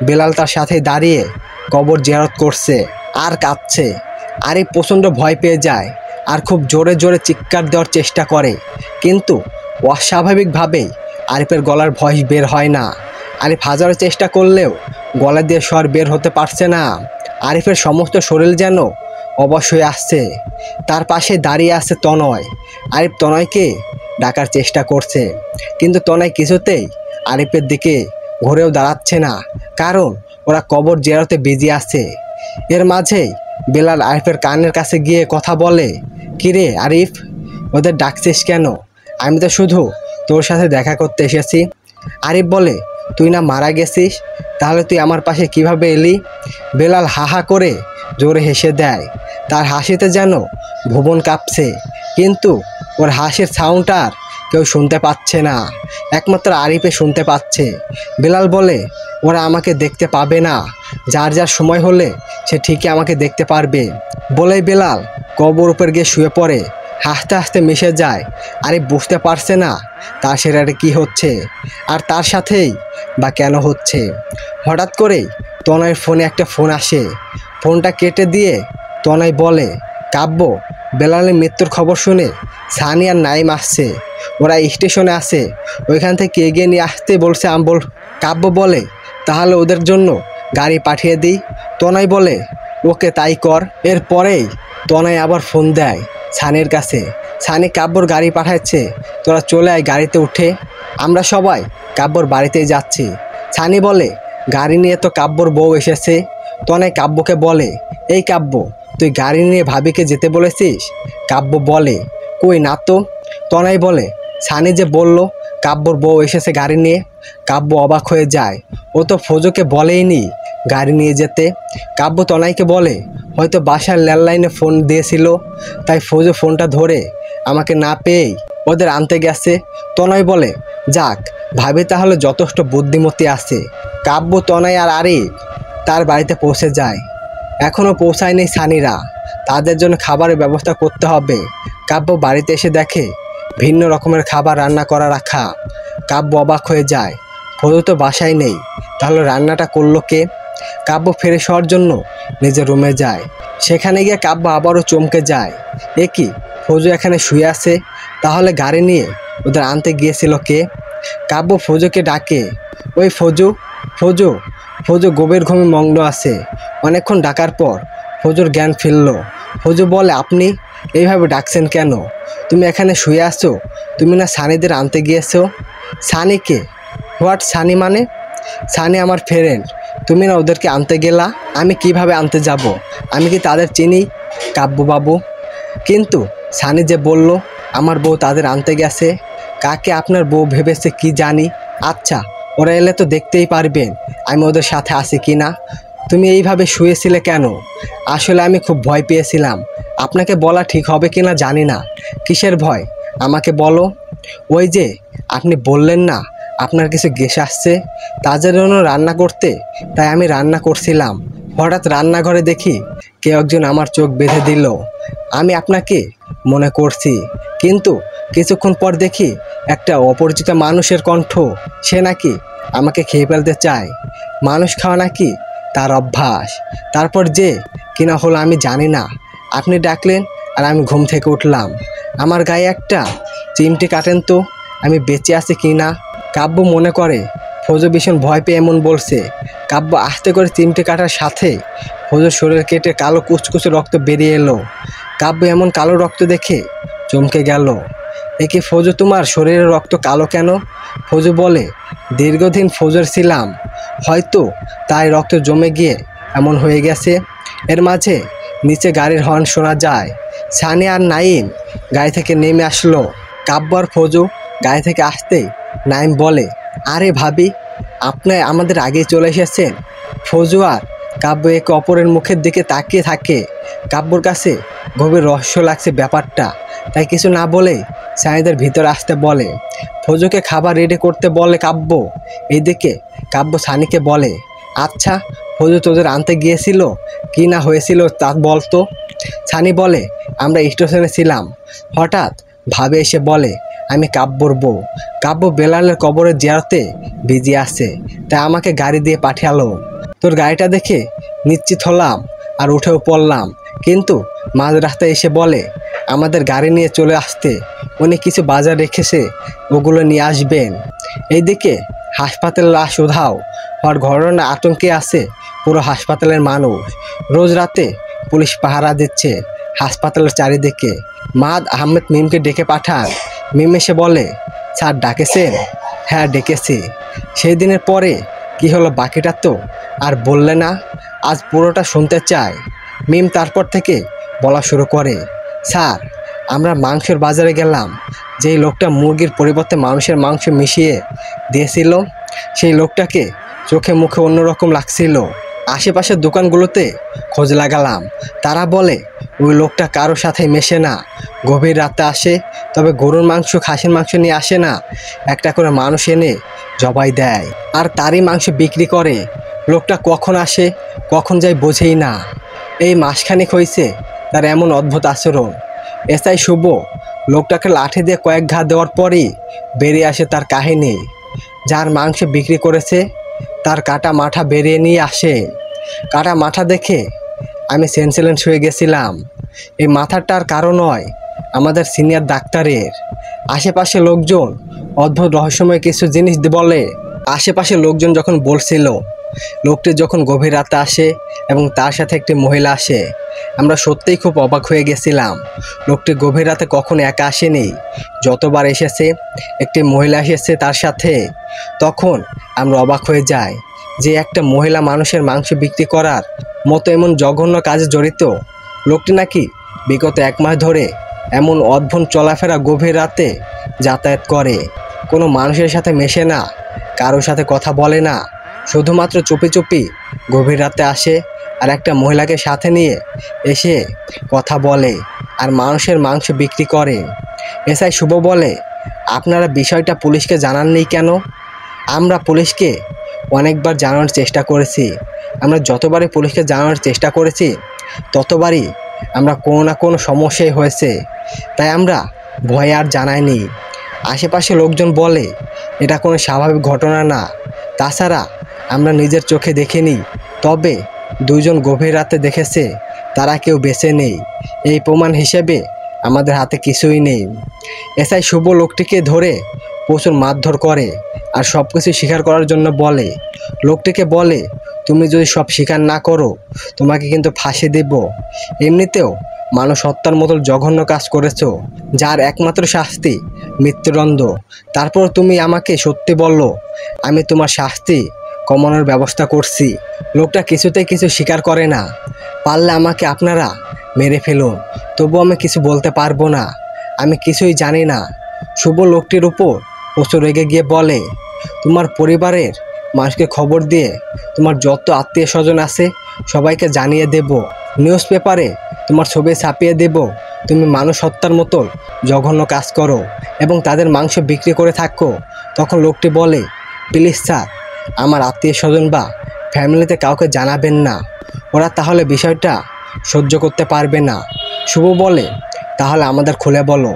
বেলাল তার সাথে দাঁড়িয়ে কবর জিয়ারত করছে আর কাঁদছে। আরিফ প্রচণ্ড ভয় পেয়ে যায় আর খুব জোরে জোরে চিৎকার দেওয়ার চেষ্টা করে, কিন্তু অস্বাভাবিকভাবেই আরিফের গলার ভয়েস বের হয় না। আরিফ হাজারো চেষ্টা করলেও গলা দিয়ে স্বর বের হতে পারছে না। আরিফের সমস্ত শরীর যেন অবশ হয়ে আসছে। তার পাশে দাঁড়িয়ে আছে তনয়। আরিফ তনয়কে ডাকার চেষ্টা করছে, কিন্তু তনয় কিছুতেই আরিফের দিকে ঘুরেও দাঁড়াচ্ছে না, কারণ ওরা কবর জিয়ারতে বিজি আছে। এর মাঝেই বেলাল আরিফের কানের কাছে গিয়ে কথা বলে, কিরে আরিফ, ওদের ডাকছিস কেন? আমি তো শুধু তোর সাথে দেখা করতে এসেছি। আরিফ বলে, তুই না মারা গেছিস, তাহলে তুই আমার পাশে কিভাবে এলি? বেলাল হাহা করে জোরে হেসে দেয়। তার হাসিতে যেন ভুবন কাঁপছে, কিন্তু ওর হাসির সাউন্ড আর কেউ শুনতে পাচ্ছে না, একমাত্র আরিফে শুনতে পাচ্ছে। বেলাল বলে, ওরা আমাকে দেখতে পাবে না, যার যার সময় হলে সে ঠিকই আমাকে দেখতে পারবে। বলেই বেলাল কবর উপর গিয়ে শুয়ে পড়ে, হাসতে হাসতে মিশে যায়। আরিফ বুঝতে পারছে না তার সেরাটা কী হচ্ছে আর তার সাথেই বা কেন হচ্ছে। হঠাৎ করেই তনয়ের ফোনে একটা ফোন আসে। ফোনটা কেটে দিয়ে তনয় বলে, কাব্য, বেলালের মৃত্যুর খবর শুনে সানি আর নাইম আসছে, ওরা স্টেশনে আছে, ওইখান থেকে এগিয়ে নিয়ে আসতে বলছে। কাব্য বলে, তাহলে ওদের জন্য গাড়ি পাঠিয়ে দিই। তনয় বলে, ওকে তাই কর। এরপরেই তনয় আবার ফোন দেয় সানির কাছে। সানি কাব্যর গাড়ি পাঠাচ্ছে, তোরা চলে আয় গাড়িতে উঠে। আমরা সবাই কাব্যর বাড়িতেই যাচ্ছি। সানি বলে, গাড়ি নিয়ে তো কাব্যর বউ এসেছে। তনয় কাব্যকে বলে, এই কাব্য, তুই গাড়ি নিয়ে ভাবিকে যেতে বলেছিস? কাব্য বলে, কই না তো। তনয় বলে, সানি যে বলল কাব্যর বউ এসেছে গাড়ি নিয়ে। কাব্য অবাক হয়ে যায়, ও তো ফজুকে বলেইনি গাড়ি নিয়ে যেতে। কাব্য তনয়কে বলে, হয়তো বাসার ল্যান্ডলাইনে ফোন দিয়েছিল, তাই ফজু ফোনটা ধরে আমাকে না পেয়েই ওদের আনতে গেছে। তনয় বলে, যাক, ভাবি তাহলে যথেষ্ট বুদ্ধিমতী আছে। কাব্য, তনয় আর আরিফ তার বাড়িতে পৌঁছে যায়। এখনও পৌঁছায়নি সানিরা, তাদের জন্য খাবারের ব্যবস্থা করতে হবে। কাব্য বাড়িতে এসে দেখে ভিন্ন রকমের খাবার রান্না করা রাখা। কাব্য অবাক হয়ে যায়, ফজু তো বাসায় নেই, তাহলে রান্নাটা করলো কে? কাব্য ফ্রেশ হওয়ার জন্য নিজের রুমে যায়। সেখানে গিয়ে কাব্য আবারও চমকে যায়, এ কি, ফজু এখানে শুয়ে আছে, তাহলে গাড়ি নিয়ে ওদের আনতে গিয়েছিল কে? কাব্য ফজুকে ডাকে, ওই ফজু, ফজু। ফজু গভীর ঘুমে মগ্ন আছে। অনেকক্ষণ ডাকার পর ফজুর জ্ঞান ফিরল। ফজু বলে, আপনি এইভাবে ডাকছেন কেন? তুমি এখানে শুয়ে আছো, তুমি না সানিদের আনতে গিয়েছো? সানিকে? হোয়াট সানি মানে? সানি আমার ফ্রেন্ড, তুমি না ওদেরকে আনতে গেলা। আমি কিভাবে আনতে যাব? আমি কি তাদের চিনি কাব্যবাবু? কিন্তু সানি যে বলল আমার বউ তাদের আনতে গেছে, কাকে আপনার বউ ভেবেছে কি জানি। আচ্ছা, ওরা এলে তো দেখতেই পারবেন আমি ওদের সাথে আছি কি না। তুমি এইভাবে শুয়েছিলে কেন? আসলে আমি খুব ভয় পেয়েছিলাম। আপনাকে বলা ঠিক হবে কি না জানি না। কিসের ভয়? আমাকে বলো। ওই যে আপনি বললেন না আপনার কিছু গেস্ট আসছে, তাদের জন্য রান্না করতে, তাই আমি রান্না করছিলাম। হঠাৎ রান্নাঘরে দেখি কেউ একজন আমার চোখ বেঁধে দিল। আমি আপনাকে মনে করছি, কিন্তু কিছুক্ষণ পর দেখি একটা অপরিচিত মানুষের কণ্ঠ। সে নাকি আমাকে খেয়ে ফেলতে চায়। মানুষ খাওয়া নাকি তার অভ্যাস। তারপর যে কিনা হলো আমি জানি না। আপনি ডাকলেন আর আমি ঘুম থেকে উঠলাম। আমার গায়ে একটা চিমটি কাটেন তো আমি বেঁচে আছি কি না। কাব্য মনে করে ফজু ভীষণ ভয় পেয়ে এমন বলছে। কাব্য আস্তে করে চিমটি কাটার সাথে ফজুর শরীর কেটে কালো কুচকুচে রক্ত বেরিয়ে এলো। কাব্য এমন কালো রক্ত দেখে চমকে গেল। এ কি ফজু, তোমার শরীরের রক্ত কালো কেন? ফজু বলে, দীর্ঘদিন ফজুর ছিলাম, হয়তো তাই রক্ত জমে গিয়ে এমন হয়ে গেছে। এর মাঝে নিচে গাড়ির হর্ন শোনা যায়। সানি আর নাইম গাড়ি থেকে নেমে আসলো। কাব্য আর ফজু গাড়ি থেকে আসতেই নাইম বলে, আরে ভাবি, আপনি আমাদের আগেই চলে এসেছেন। ফজু আর কাব্য একে অপরের মুখের দিকে তাকিয়ে থাকে। কাব্যর কাছে গভীর রহস্য লাগছে ব্যাপারটা, তাই কিছু না বলেই সানিদের ভিতরে আসতে বলে। ফজুকে খাবার রেডি করতে বলে কাব্য। এইদিকে কাব্য সানিকে বলে, আচ্ছা ফজু তোদের আনতে গিয়েছিল, কি না হয়েছিল তা বলতো। সানি বলে, আমরা স্টেশনে ছিলাম, হঠাৎ ভাবে এসে বলে আমি কাব্যর বউ। কাব্য বেলালের কবরের জিয়ারতে বিজি আছে, তাই আমাকে গাড়ি দিয়ে পাঠালো। তোর গাড়িটা দেখে নিশ্চিত হলাম আর উঠেও পড়লাম, কিন্তু মাঝ রাস্তায় এসে বলে আমাদের গাড়ি নিয়ে চলে আসতে। উনি কিছু বাজার রেখেছে, ওগুলো নিয়ে আসবেন। এইদিকে হাসপাতালের লাশ উধাও হওয়ার ঘটনা আতঙ্কে আছে পুরো হাসপাতালের মানুষ। রোজ রাতে পুলিশ পাহারা দিচ্ছে হাসপাতালের চারিদিকে। মাদ আহমেদ মিমকে ডেকে পাঠান। মিম এসে বলে, স্যার ডাকেছেন? হ্যাঁ ডেকেছি। সেই দিনের পরে কি হলো বাকিটা তো আর বললে না, আজ পুরোটা শুনতে চাই। মিম তারপর থেকে বলা শুরু করে, স্যার আমরা মাংসের বাজারে গেলাম, যেই লোকটা মুরগির পরিবর্তে মানুষের মাংস মিশিয়ে দিয়েছিল, সেই লোকটাকে চোখে মুখে অন্যরকম লাগছিল। আশেপাশের দোকানগুলোতে খোঁজ লাগালাম, তারা বলে ওই লোকটা কারো সাথে মেশে না, গভীর রাতে আসে, তবে গরুর মাংস খাসির মাংস নিয়ে আসে না, একটা করে মানুষ এনে জবাই দেয় আর তারই মাংস বিক্রি করে। লোকটা কখন আসে কখন যায় বোঝেই না। এই মাসখানেক হয়েছে তার এমন অদ্ভুত আচরণ। এসআই শুভ লোকটাকে লাঠি দিয়ে কয়েক ঘা দেওয়ার পরই বেরিয়ে আসে তার কাহিনী। যার মাংস বিক্রি করেছে তার কাটা মাথা বেরিয়ে নিয়ে আসে। কাটা মাথা দেখে আমি সেন্সিলেন্স হয়ে গেছিলাম। এই মাথাটার কারণ নয় আমাদের সিনিয়র ডাক্তারের। আশেপাশে লোকজন অদ্ভুত রহস্যময় কিছু জিনিস বলে। আশেপাশে লোকজন যখন বলছিল লোকটি যখন গভীর রাতে আসে এবং তার সাথে একটি মহিলা আসে, আমরা সত্যিই খুব অবাক হয়ে গেছিলাম। লোকটি গভীর রাতে কখনো একা আসেনি, যতবার এসেছে একটি মহিলা এসেছে তার সাথে। তখন আমরা অবাক হয়ে যাই যে একটা মহিলা মানুষের মাংস বিক্রি করার মতো এমন জঘন্য কাজে জড়িত। লোকটি নাকি বিগত 1 মাস ধরে এমন অদ্ভুত চলাফেরা গভীর রাতে যাতায়াত করে। কোনো মানুষের সাথে মেশে না, কারোর সাথে কথা বলে না, শুধুমাত্র চুপি চুপি গভীর রাতে আসে আর একটা মহিলাকে সাথে নিয়ে এসে কথা বলে আর মানুষের মাংস বিক্রি করে। এসআই শুভ বলে, আপনারা বিষয়টা পুলিশকে জানাননি কেন? আমরা পুলিশকে অনেকবার জানানোর চেষ্টা করেছি। আমরা যতবারই পুলিশকে জানানোর চেষ্টা করেছি ততবারই আমরা কোনো না কোনো সমস্যাই হয়েছে, তাই আমরা ভয়ে আর জানাইনি। আশেপাশে লোকজন বলে এটা কোনো স্বাভাবিক ঘটনা না। তাছাড়া আমরা নিজের চোখে দেখিনি, তবে 2 জন গভীর রাতে দেখেছে, তারা কেউ বেঁচে নেই। এই প্রমাণ হিসেবে আমাদের হাতে কিছুই নেই। এসআই শুভ লোকটিকে ধরে প্রচুর মারধর করে আর সব কিছু স্বীকার করার জন্য বলে। লোকটিকে বলে, তুমি যদি সব স্বীকার না করো তোমাকে কিন্তু ফাঁসি দেব। এমনিতেও মানুষ হত্যার মতো জঘন্য কাজ করেছো, যার একমাত্র শাস্তি মৃত্যুদণ্ড। তারপর তুমি আমাকে সত্যি বললো, আমি তোমার শাস্তি কমানোর ব্যবস্থা করছি। লোকটা কিছুতেই কিছু স্বীকার করে না। পারলে আমাকে আপনারা মেরে ফেলুন, তবু আমি কিছু বলতে পারবো না, আমি কিছুই জানি না। শুভ লোকটির উপর প্রচুর রেগে গিয়ে বলে, তোমার পরিবারের মানুষকে খবর দিয়ে তোমার যত আত্মীয় স্বজন আছে সবাইকে জানিয়ে দেব। নিউজ পেপারে তোমার ছবি ছাপিয়ে দেব তুমি মানুষ হত্যার মতো জঘন্য কাজ করো এবং তাদের মাংস বিক্রি করে থাকো। তখন লোকটি বলে, প্লিজ স্যার, আমার আত্মীয় স্বজন বা ফ্যামিলিতে কাউকে জানাবেন না, ওরা তাহলে বিষয়টা সহ্য করতে পারবে না। শুভ বলে, তাহলে আমাদের খুলে বলো,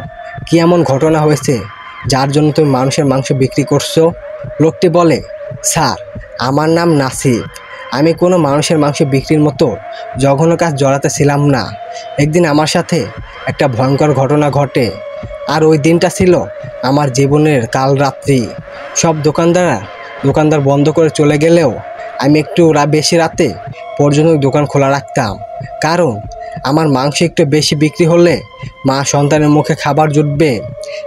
কি এমন ঘটনা হয়েছে যার জন্য তুমি মানুষের মাংস বিক্রি করছো? লোকটি বলে, স্যার, আমার নাম নাসিব, আমি কোনো মানুষের মাংস বিক্রির মতো জঘন্য কাজ জড়াতে ছিলাম না। একদিন আমার সাথে একটা ভয়ঙ্কর ঘটনা ঘটে, আর ওই দিনটা ছিল আমার জীবনের কাল রাত্রি। সব দোকানদার বন্ধ করে চলে গেলেও আমি একটু বেশি রাতে পর্যন্ত দোকান খোলা রাখতাম, কারণ আমার মাংস একটু বেশি বিক্রি হলে মা সন্তানের মুখে খাবার জুটবে,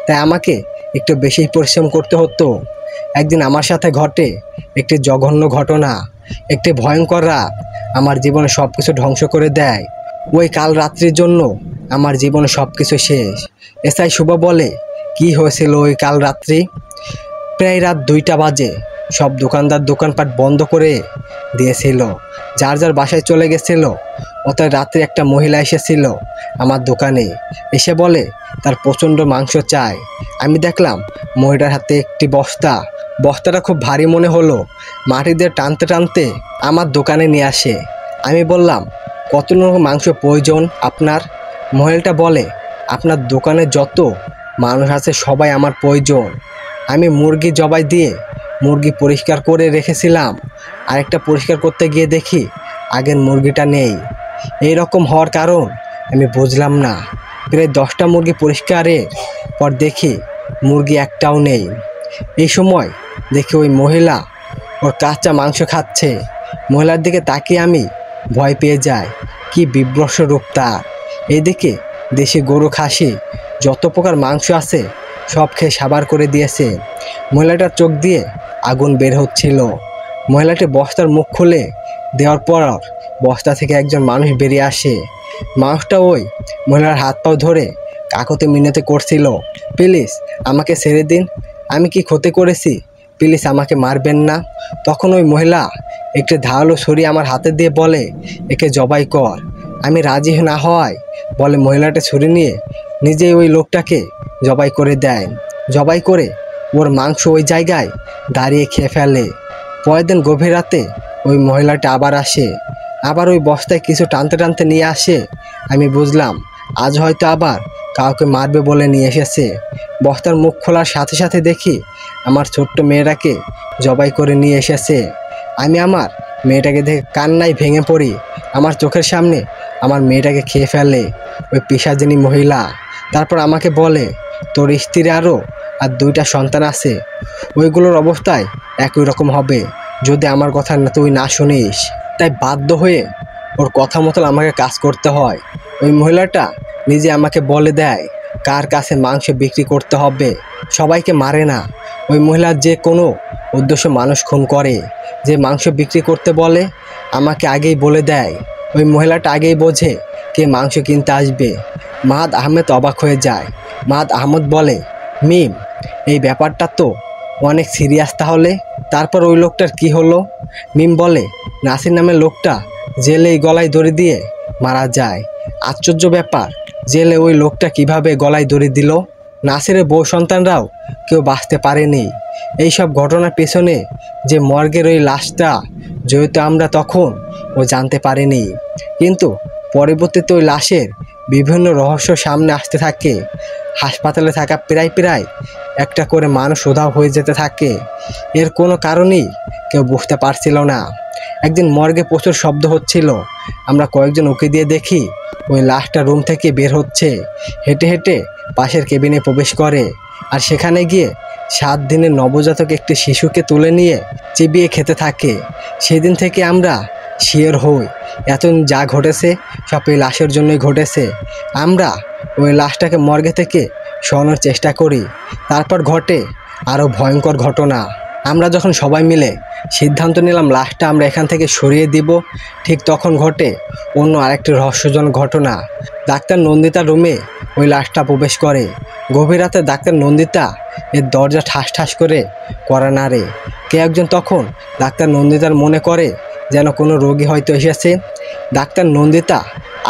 তাই আমাকে একটু বেশি পরিশ্রম করতে হতো। একদিন আমার সাথে ঘটে একটি জঘন্য ঘটনা, একটি ভয়ঙ্কর রাত আমার জীবনে সব কিছু ধ্বংস করে দেয়। ওই কাল রাত্রির জন্য আমার জীবনে সব কিছু শেষ। এসআই শুভ বলে, কি হয়েছিল ওই কাল রাত্রি? প্রায় রাত 2টা বাজে। সব দোকানদার দোকানপাট বন্ধ করে দিয়েছিল, যার যার বাসায় চলে গেছিল। অতএব রাত্রে একটা মহিলা এসেছিল আমার দোকানে, এসে বলে তার প্রচণ্ড মাংস চাই। আমি দেখলাম মহিলার হাতে একটি বস্তাটা খুব ভারী মনে হলো। মাটি দিয়ে টানতে টানতে আমার দোকানে নিয়ে আসে। আমি বললাম, কত মাংস প্রয়োজন আপনার? মহিলাটা বলে, আপনার দোকানে যত মানুষ আছে সবাই আমার প্রয়োজন। আমি মুরগি জবাই দিয়ে মুরগি পরিষ্কার করে রেখেছিলাম, আরেকটা পরিষ্কার করতে গিয়ে দেখি আগের মুরগিটা নেই। এই রকম হওয়ার কারণ আমি বুঝলাম না। প্রায় 10টা মুরগি পরিষ্কারের পর দেখি মুরগি একটাও নেই। এই সময় দেখি ওই মহিলা ওর কাঁচা মাংস খাচ্ছে। মহিলার দিকে তাকিয়ে আমি ভয় পেয়ে যাই, কি বিভৎস রূপ তার। এদিকে দেশি গরু, খাসি যত প্রকার মাংস আছে সব খেয়ে সাবার করে দিয়েছে। মহিলাটার চোখ দিয়ে আগুন বের হচ্ছিল। মহিলাটি বস্তার মুখ খুলে দেওয়ার পর বস্তা থেকে একজন মানুষ বেরিয়ে আসে। মানুষটা ওই মহিলার হাত পাও ধরে কাকুতি মিনতি করছিল, প্লিজ আমাকে ছেড়ে দিন, আমি কি ক্ষতি করেছি, প্লিজ আমাকে মারবেন না। তখন ওই মহিলা একটি ধারালো ছুরি আমার হাতে দিয়ে বলে, একে জবাই কর। আমি রাজি না হওয়ায় বলে মহিলাটা ছুরি নিয়ে নিজেই ওই লোকটাকে জবাই করে দেয়। জবাই করে ওর মাংস ওই জায়গায় দাঁড়িয়ে খেয়ে ফেলে। পরের দিন গভীর রাতে ওই মহিলাটা আবার আসে, আবার ওই বস্তায় কিছু টানতে টানতে নিয়ে আসে। আমি বুঝলাম আজ হয়তো আবার কাউকে মারবে বলে নিয়ে এসেছে। বস্তার মুখ খোলার সাথে সাথে দেখি আমার ছোট্ট মেয়েটাকে জবাই করে নিয়ে এসেছে। আমি আমার মেয়েটাকে দেখে কান্নায় ভেঙে পড়ি। আমার চোখের সামনে আমার মেয়েটাকে খেয়ে ফেলে ওই পিশাচিনী মহিলা। তারপর আমাকে বলে, তোর স্ত্রী আর 2টা সন্তান আছে, ওইগুলোর অবস্থায় একই রকম হবে যদি আমার কথা তুই না শুনিস। তাই বাধ্য হয়ে ওর কথা মতো আমাকে কাজ করতে হয়। ওই মহিলাটা নিজে আমাকে বলে দেয় কার কাছে মাংস বিক্রি করতে হবে, সবাইকে মারে না। ওই মহিলা যে কোনো উদ্দেশ্য মানুষ খুন করে, যে মাংস বিক্রি করতে বলে আমাকে আগেই বলে দেয়। ওই মহিলাটা আগেই বোঝে কে মাংস কিনতে আসবে। মাহাদ আহমেদ অবাক হয়ে যায়। মাহাদ আহমেদ বলে, মিম, এই ব্যাপারটা তো অনেক সিরিয়াস, তাহলে তারপর ওই লোকটার কি হলো? মিম বলে, নাসির নামের লোকটা জেলে গলায় দড়ি দিয়ে মারা যায়। আশ্চর্য ব্যাপার, জেলে ওই লোকটা কিভাবে গলায় দড়ি দিল? নাসিরের বউ সন্তানরাও কেউ বাঁচতে পারেনি। এইসব ঘটনার পেছনে যে মর্গের ওই লাশটা জড়িত আমরা তখন ও জানতে পারিনি, কিন্তু পরবর্তীতে ওই লাশের বিভিন্ন রহস্য সামনে আসতে থাকে। হাসপাতালে থাকা প্রায় একটা করে মানুষ উধাও হয়ে যেতে থাকে। এর কোনো কারণই কেউ বুঝতে পারছিল না। একদিন মর্গে প্রচুর শব্দ হচ্ছিল। আমরা কয়েকজন উকি দিয়ে দেখি ওই লাশটা রুম থেকে বের হচ্ছে, হেঁটে হেঁটে পাশের কেবিনে প্রবেশ করে, আর সেখানে গিয়ে 7 দিনের নবজাতক একটি শিশুকে তুলে নিয়ে চিবিয়ে খেতে থাকে। সেদিন থেকে আমরা শিওর হই এতদিন যা ঘটেছে সব এই লাশের জন্যই ঘটেছে। আমরা ওই লাশটাকে মর্গে থেকে সরানোর চেষ্টা করি। তারপর ঘটে আরও ভয়ঙ্কর ঘটনা। আমরা যখন সবাই মিলে সিদ্ধান্ত নিলাম লাশটা আমরা এখান থেকে সরিয়ে দিব, ঠিক তখন ঘটে অন্য আরেকটি রহস্যজনক ঘটনা। ডাক্তার নন্দিতার রুমে ওই লাশটা প্রবেশ করে। গভীর রাতে ডাক্তার নন্দিতা এর দরজা ঠাস ঠাস করে করা নাড়ে। কে একজন তখন ডাক্তার নন্দিতার মনে করে যেন কোনো রোগী হয়তো এসেছে। ডাক্তার নন্দিতা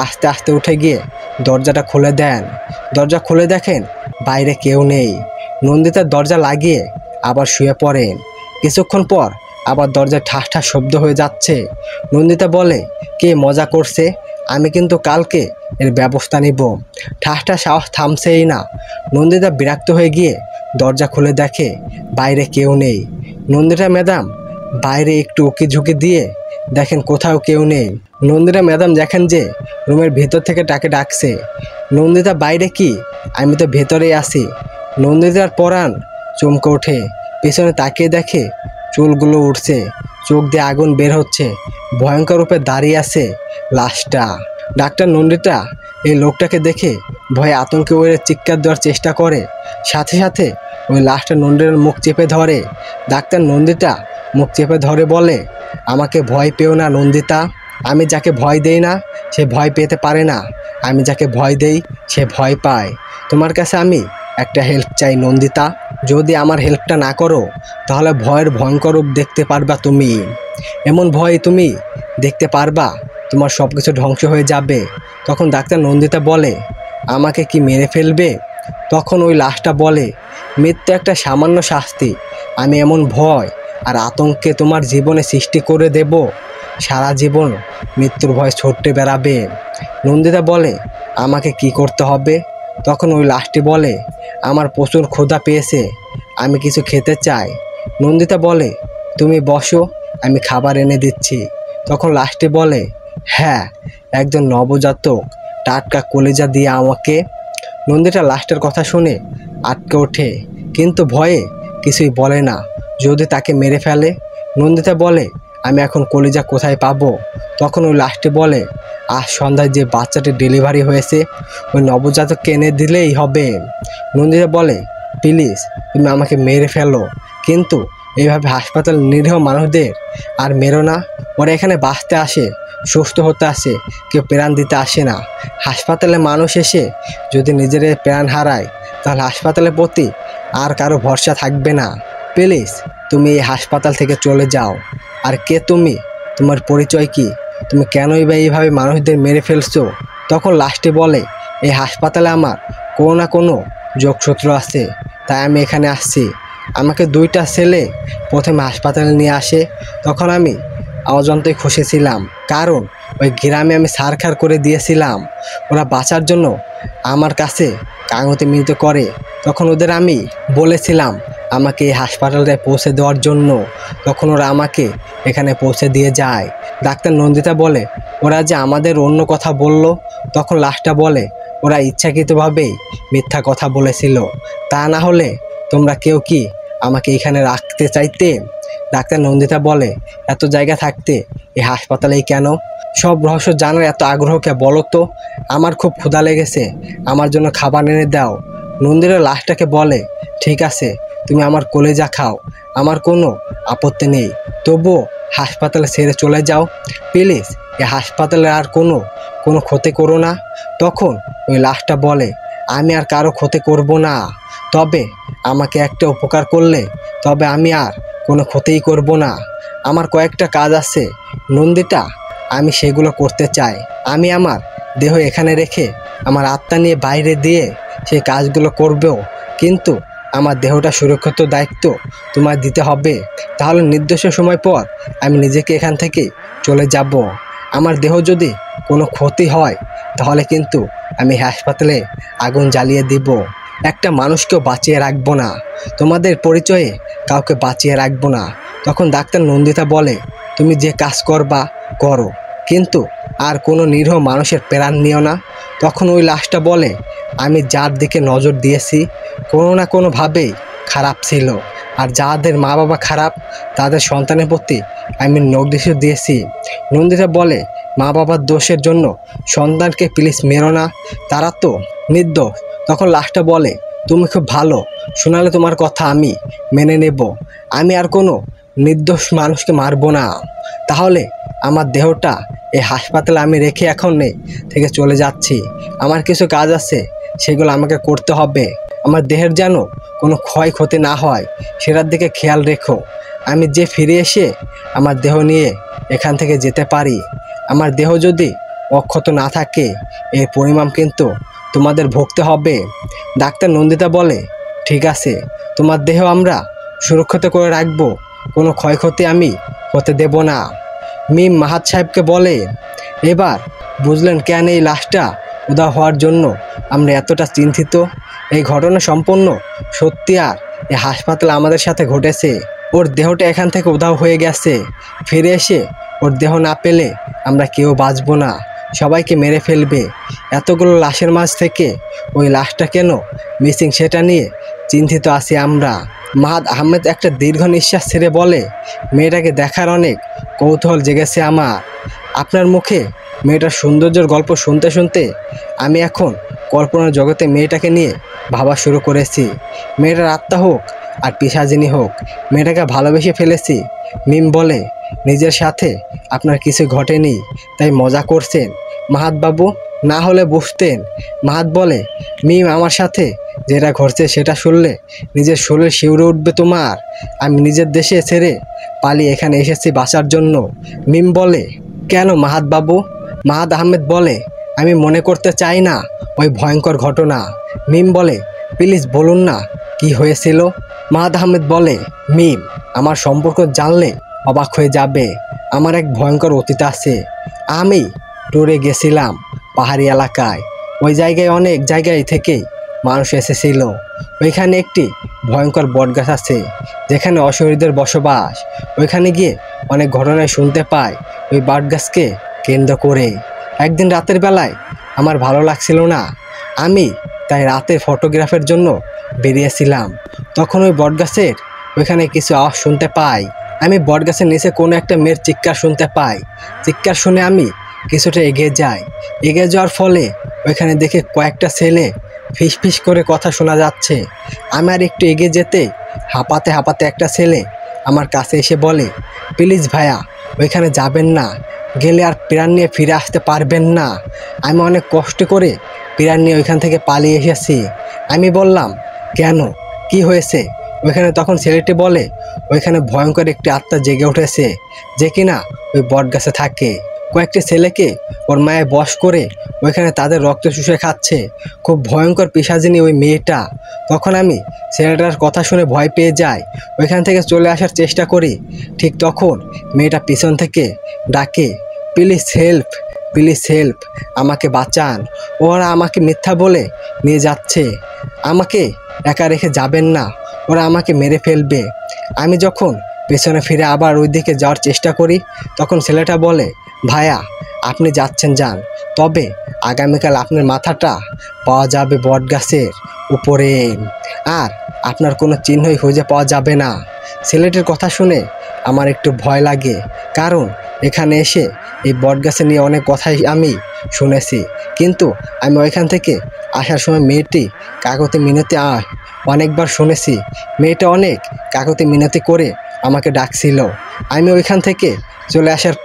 আস্তে আস্তে উঠে গিয়ে দরজাটা খুলে দেন। দরজা খুলে দেখেন বাইরে কেউ নেই। নন্দিতার দরজা লাগিয়ে আবার শুয়ে পড়েন। কিছুক্ষণ পর আবার দরজায় ঠাস ঠাস শব্দ হয়ে যাচ্ছে। নন্দিতা বলে, কে মজা করছে? আমি কিন্তু কালকে এর ব্যবস্থা নিব। ঠাস ঠাস সাহস থামছেই না। নন্দিতা বিরক্ত হয়ে গিয়ে দরজা খুলে দেখে বাইরে কেউ নেই। নন্দিতা ম্যাডাম বাইরে একটু উকি ঝুঁকি দিয়ে দেখেন কোথাও কেউ নেই। নন্দিতা ম্যাডাম দেখেন যে রুমের ভিতর থেকে তাকে ডাকছে। নন্দিতা বাইরে কি? আমি তো ভেতরেই আছি। নন্দিতার পরাণ চমকে ওঠে। পেছনে তাকিয়ে দেখে চুলগুলো উঠছে, চোখ দিয়ে আগুন বের হচ্ছে। ভয়ঙ্কর রূপে দাঁড়িয়ে আছে লাশটা। ডাক্তার নন্দিতা এই লোকটাকে দেখে ভয়ে আতঙ্কে ওই চিৎকার দেওয়ার চেষ্টা করে। সাথে সাথে ওই লাশটা নন্দিতার মুখ চেপে ধরে। ডাক্তার নন্দিতা মুখ চেপে ধরে বলে, আমাকে ভয় পেও না নন্দিতা। আমি যাকে ভয় দেই না সে ভয় পেতে পারে না। আমি যাকে ভয় দেই সে ভয় পায়। তোমার কাছে আমি একটা হেল্প চাই নন্দিতা। যদি আমার হেল্পটা না করো তাহলে ভয়ের ভয়ঙ্কর রূপ দেখতে পারবা তুমি। এমন ভয় তুমি দেখতে পারবা তোমার সব কিছু ধ্বংস হয়ে যাবে। তখন ডাক্তার নন্দিতা বলে, আমাকে কি মেরে ফেলবে? তখন ওই লাশটা বলে, মৃত্যু একটা সামান্য শাস্তি। আমি এমন ভয় আর আতঙ্কে তোমার জীবনে সৃষ্টি করে দেব, সারা জীবন মৃত্যুর ভয় ছুটে বেড়াবে। নন্দিতা বলে, আমাকে কি করতে হবে? তখন ওই লাশটি বলে, আমার প্রচুর ক্ষুধা পেয়েছে, আমি কিছু খেতে চাই। নন্দিতা বলে, তুমি বসো, আমি খাবার এনে দিচ্ছি। তখন লাশটি বলে, হ্যাঁ, একজন নবজাতক টাটকা কলিজা দিয়ে আমাকে। নন্দিতা লাশটার কথা শুনে আটকে ওঠে, কিন্তু ভয়ে কিছুই বলে না। যদি তাকে মেরে ফেলে? নন্দিতা বলে, আমি এখন কলিজা কোথায় পাবো? তখন ওই লাশটি বলে, আজ সন্ধ্যায় যে বাচ্চাটি ডেলিভারি হয়েছে ওই নবজাতককে এনে দিলেই হবে। নন্দিতা বলে, প্লিজ তুমি আমাকে মেরে ফেলো, কিন্তু এইভাবে হাসপাতাল নিরীহ মানুষদের আর মেরো না। ওরা এখানে বাঁচতে আসে, সুস্থ হতে আসে, কেউ প্রাণ দিতে আসে না। হাসপাতালে মানুষ এসে যদি নিজের প্রাণ হারায় তাহলে হাসপাতালের প্রতি আর কারো ভরসা থাকবে না। প্লিজ তুমি এই হাসপাতাল থেকে চলে যাও। আর কে তুমি? তোমার পরিচয় কি? তুমি কেনই বা এইভাবে মানুষদের মেরে ফেলছো? তখন লাস্টে বলে, এই হাসপাতালে আমার কোনো না কোনো যোগসূত্র আছে, তাই আমি এখানে আসছি। আমাকে দুইটা ছেলে প্রথমে হাসপাতালে নিয়ে আসে, তখন আমি অজান্তেই খুশি ছিলাম, কারণ ওই গ্রামে আমি সারখার করে দিয়েছিলাম। ওরা বাঁচার জন্য আমার কাছে কাগজে মিনতি করে। তখন ওদের আমি বলেছিলাম আমাকে এই হাসপাতালে পৌঁছে দেওয়ার জন্য। তখন ওরা আমাকে এখানে পৌঁছে দিয়ে যায়। ডাক্তার নন্দিতা বলে, ওরা যে আমাদের অন্য কথা বলল। তখন লাশটা বলে, ওরা ইচ্ছাকৃতভাবেই মিথ্যা কথা বলেছিল, তা না হলে তোমরা কেউ কি আমাকে এখানে রাখতে চাইতে? ডাক্তার নন্দিতা বলে, এত জায়গা থাকতে এই হাসপাতালেই কেন? সব রহস্য জানার এত আগ্রহ কে বলো তো? আমার খুব ক্ষুধা লেগেছে, আমার জন্য খাবার এনে দাও। নন্দিতা লাশটাকে বলে, ঠিক আছে, তুমি আমার কলেজা খাও, আমার কোনো আপত্তি নেই, তবুও হাসপাতালে ছেড়ে চলে যাও প্লিজ। এই হাসপাতালে আর কোনো ক্ষতি করো না। তখন ওই লাশটা বলে, আমি আর কারো ক্ষতি করব না, তবে আমাকে একটা উপকার করলে তবে আমি আর কোনো ক্ষতিই করব না। আমার কয়েকটা কাজ আছে নন্দিতা, আমি সেগুলো করতে চাই। আমি আমার দেহ এখানে রেখে আমার আত্মা নিয়ে বাইরে দিয়ে সেই কাজগুলো করবেও, কিন্তু আমার দেহটা সুরক্ষিত দায়িত্ব তোমার দিতে হবে। তাহলে নির্দিষ্ট সময় পর আমি নিজেকে এখান থেকে চলে যাব। আমার দেহ যদি কোনো ক্ষতি হয় তাহলে কিন্তু আমি হাসপাতালে আগুন জ্বালিয়ে দিব। একটা মানুষকেও বাঁচিয়ে রাখবো না, তোমাদের পরিচয়ে কাউকে বাঁচিয়ে রাখবো না। তখন ডাক্তার নন্দিতা বলে, তুমি যে কাজ করবা করো, কিন্তু আর কোনো নিরীহ মানুষের প্রাণ নিও না। তখন ওই লাশটা বলে, আমি যার দিকে নজর দিয়েছি কোনো না কোনোভাবেই খারাপ ছিল, আর যাদের মা বাবা খারাপ তাদের সন্তানের প্রতি আমি নোটিশ দিয়েছি। নন্দিতা বলে, মা বাবার দোষের জন্য সন্তানকে প্লিজ মেরো না, তারা তো নির্দোষ। তখন লাশটা বলে, তুমি খুব ভালো, শোনালে তোমার কথা আমি মেনে নেব। আমি আর কোনো নির্দোষ মানুষকে মারবো না। তাহলে আমার দেহটা এই হাসপাতালে আমি রেখে এখন থেকে চলে যাচ্ছি। আমার কিছু কাজ আছে, সেগুলো আমাকে করতে হবে। আমার দেহের যেন কোনো ক্ষয়ক্ষতি না হয় সেটার দিকে খেয়াল রেখো। আমি যে ফিরে এসে আমার দেহ নিয়ে এখান থেকে যেতে পারি। আমার দেহ যদি অক্ষত না থাকে এর পরিমাণ কিন্তু তোমাদের ভুগতে হবে। ডাক্তার নন্দিতা বলে, ঠিক আছে, তোমার দেহ আমরা সুরক্ষিত করে রাখবো, কোনো ক্ষয়ক্ষতি আমি হতে দেব না। মিম মাহাত সাহেবকে বলে, এবার বুঝলেন কেন এই লাশটা উধাও হওয়ার জন্য আমরা এতটা চিন্তিত। এই ঘটনা সম্পূর্ণ সত্যি, আর এই হাসপাতালে আমাদের সাথে ঘটেছে। ওর দেহটা এখান থেকে উধাও হয়ে গেছে। ফিরে এসে ওর দেহ না পেলে আমরা কেউ বাঁচবো না, সবাইকে মেরে ফেলবে। এতগুলো লাশের মাঝ থেকে ওই লাশটা কেন মিসিং সেটা নিয়ে চিন্তিত আছি আমরা। মাহাত আহমেদ একটা দীর্ঘ নিঃশ্বাস ছেড়ে বলে, মেয়েটাকে দেখার অনেক কৌতূহল জেগেছে আমার। আপনার মুখে মেয়েটার সৌন্দর্যের গল্প শুনতে শুনতে আমি এখন কল্পনার জগতে মেয়েটাকে নিয়ে ভাবা শুরু করেছি। মেয়েটার আত্মা হোক আর পিশাচিনী হোক, মেয়েটাকে ভালোবেসে ফেলেছি। মিম বলে, নিজের সাথে আপনার কিছু ঘটেনি তাই মজা করছেন মাহাত বাবু, না হলে বুঝতেন। মাহাত বলে, মিম আমার সাথে যেটা ঘটছে সেটা শুনলে নিজের শরীর শিউরে উঠবে তোমার। আমি নিজের দেশে ছেড়ে পালিয়ে এখানে এসেছি বাঁচার জন্য। মিম বলে, কেন মাহাত বাবু? মাহাত আহমেদ বলে, আমি মনে করতে চাই না ওই ভয়ঙ্কর ঘটনা। মিম বলে, প্লিজ বলুন না কি হয়েছিল। মাহাত আহমেদ বলে, মিম আমার সম্পর্ক জানলে অবাক হয়ে যাবে। আমার এক ভয়ঙ্কর অতীত আছে। আমি ট্যুরে গেছিলাম পাহাড়ি এলাকায়। ওই জায়গায় অনেক জায়গায় থেকেই মানুষ এসেছিল। ওইখানে একটি ভয়ঙ্কর বটগাছ আছে যেখানে অশরীরদের বসবাস। ওইখানে গিয়ে অনেক ঘটনায় শুনতে পাই ওই বটগাছকে কেন্দ্র করে। একদিন রাতের বেলায় আমার ভালো লাগছিল না, আমি তাই রাতে ফটোগ্রাফের জন্য বেরিয়েছিলাম। তখন ওই বটগাছের ওইখানে কিছু আওয়াজ শুনতে পাই। আমি বটগাছের নিচে কোনো একটা মেয়ের চিৎকার শুনতে পাই। চিৎকার শুনে আমি কিছুটা এগিয়ে যাই। এগিয়ে যাওয়ার ফলে ওইখানে দেখে কয়েকটা ছেলে ফিস ফিস করে কথা শোনা যাচ্ছে। আমার একটু এগিয়ে যেতে হাঁপাতে হাঁপাতে একটা ছেলে আমার কাছে এসে বলে, প্লিজ ভাইয়া ওইখানে যাবেন না, গেলে আর প্রাণ নিয়ে ফিরে আসতে পারবেন না। আমি অনেক কষ্ট করে প্রাণ নিয়ে ওইখান থেকে পালিয়ে এসেছি। আমি বললাম, কেন, কি হয়েছে? ওইখানে তখন ছেলেটি বলে, ওইখানে ভয়ঙ্কর একটি আত্মা জেগে উঠেছে যে কিনা ওই বটগাছে থাকে। কয়েকটি ছেলেকে ওর মায়ের বশ করে ওইখানে তাদের রক্ত শুষে খাচ্ছে। খুব ভয়ঙ্কর পিশাচিনী ওই মেয়েটা। তখন আমি ছেলেটার কথা শুনে ভয় পেয়ে যাই, ওইখান থেকে চলে আসার চেষ্টা করি। ঠিক তখন মেয়েটা পিছন থেকে ডাকে, প্লিজ হেল্প, প্লিজ হেল্প, আমাকে বাঁচান, ওরা আমাকে মিথ্যা বলে নিয়ে যাচ্ছে, আমাকে একা রেখে যাবেন না, ওরা আমাকে মেরে ফেলবে। আমি যখন পেছনে ফিরে আবার ওই দিকে যাওয়ার চেষ্টা করি তখন ছেলেটা বলে, ভাইয়া আপনি যাচ্ছেন যান, তবে আগামীকাল আপনার মাথাটা পাওয়া যাবে বটগাছের উপরে, আর আপনার কোনো চিহ্নই খুঁজে পাওয়া যাবে না। ছেলেটির কথা শুনে আমার একটু ভয় লাগে, কারণ এখানে এসে এই বটগাছে নিয়ে অনেক কথাই আমি শুনেছি, কিন্তু আমি ওইখান থেকে আসার সময় মেয়েটি কাকতি মিনতি অনেকবার শুনেছি। মেয়েটা অনেক কাকতি মিনতি করে আমাকে ডাকছিল। আমি ওইখান থেকে চলে আসার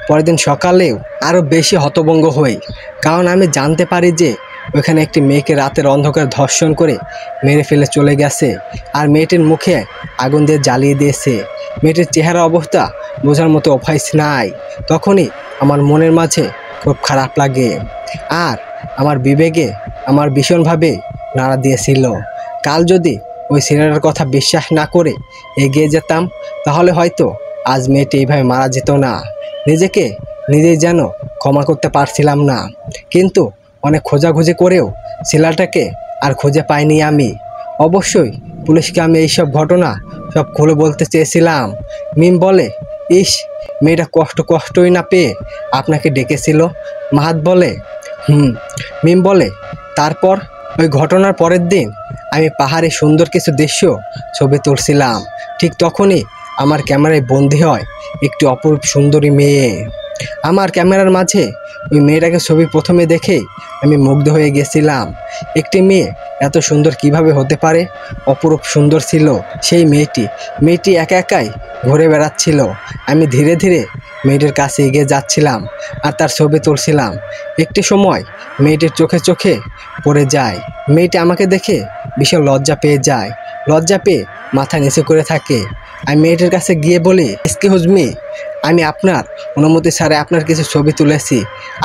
পরের দিন সকালেও আরও বেশি হতভম্ব হই, কারণ আমি জানতে পারি যে ওইখানে একটি মেয়েকে রাতের অন্ধকার ধর্ষণ করে মেরে ফেলে চলে গেছে, আর মেয়েটির মুখে আগুন দিয়ে জ্বালিয়ে দিয়েছে। মেয়েটির চেহারা অবস্থা বোঝার মতো অভ্যাস নাই। তখনই আমার মনের মাঝে খুব খারাপ লাগে, আর আমার বিবেকে আমার ভীষণভাবে নাড়া দিয়েছিল। কাল যদি ওই ছেলেটার কথা বিশ্বাস না করে এগিয়ে যেতাম তাহলে হয়তো আজ মেয়েটি এইভাবে মারা যেত না। নিজেকে নিজেই যেন ক্ষমা করতে পারছিলাম না, কিন্তু অনেক খোঁজাখুঁজি করেও ছেলেটাকে আর খুঁজে পাইনি আমি। অবশ্যই পুলিশকে আমি এইসব ঘটনা সব খুলে বলতে চেয়েছিলাম। মিম বলে, ইস, মেয়েটা কষ্টই না পেয়ে আপনাকে ডেকেছিল। মাহাত বলে, মিম বলে, তারপর ওই ঘটনার পরের দিন আমি পাহাড়ে সুন্দর কিছু দৃশ্য ছবি তুলছিলাম। ঠিক তখনই আমার ক্যামেরায় বন্দী হয় একটি অপরূপ সুন্দরী মেয়ে। আমার ক্যামেরার মাঝে ওই মেয়েটাকে ছবি প্রথমে দেখে আমি মুগ্ধ হয়ে গেছিলাম। একটি মেয়ে এত সুন্দর কিভাবে হতে পারে? অপরূপ সুন্দর ছিল সেই মেয়েটি একা একাই ঘুরে বেড়াচ্ছিল। আমি ধীরে ধীরে মেয়েটির কাছে এগিয়ে যাচ্ছিলাম আর তার ছবি তুলছিলাম। একটি সময় মেয়েটির চোখে চোখে পড়ে যায়। মেয়েটি আমাকে দেখে ভীষণ লজ্জা পেয়ে যায়। লজ্জা পেয়ে মাথা নিচু করে থাকে। আমি মেয়েটির কাছে গিয়ে বলি, এক্সকিউজ মি, আমি আপনার অনুমতি ছাড়া আপনার কিছু ছবি তুলেছি,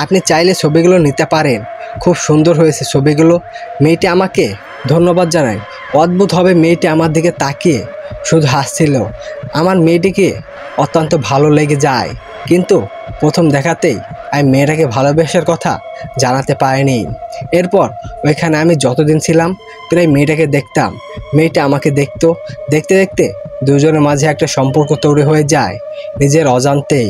আপনি চাইলে ছবিগুলো নিতে পারেন, খুব সুন্দর হয়েছে ছবিগুলো। মেয়েটি আমাকে ধন্যবাদ জানায়। অদ্ভুতভাবে মেয়েটি আমার দিকে তাকিয়ে শুধু হাসছিল। আমার মেয়েটিকে অত্যন্ত ভালো লেগে যায়, কিন্তু প্রথম দেখাতেই আমি মেয়েটাকে ভালোবাসার কথা জানাতে পারিনি। এরপর ওইখানে আমি যতদিন ছিলাম প্রায় মেয়েটাকে দেখতাম, মেয়েটা আমাকে দেখতো। দেখতে দেখতে দুজনের মাঝে একটা সম্পর্ক তৈরি হয়ে যায় নিজের অজান্তেই।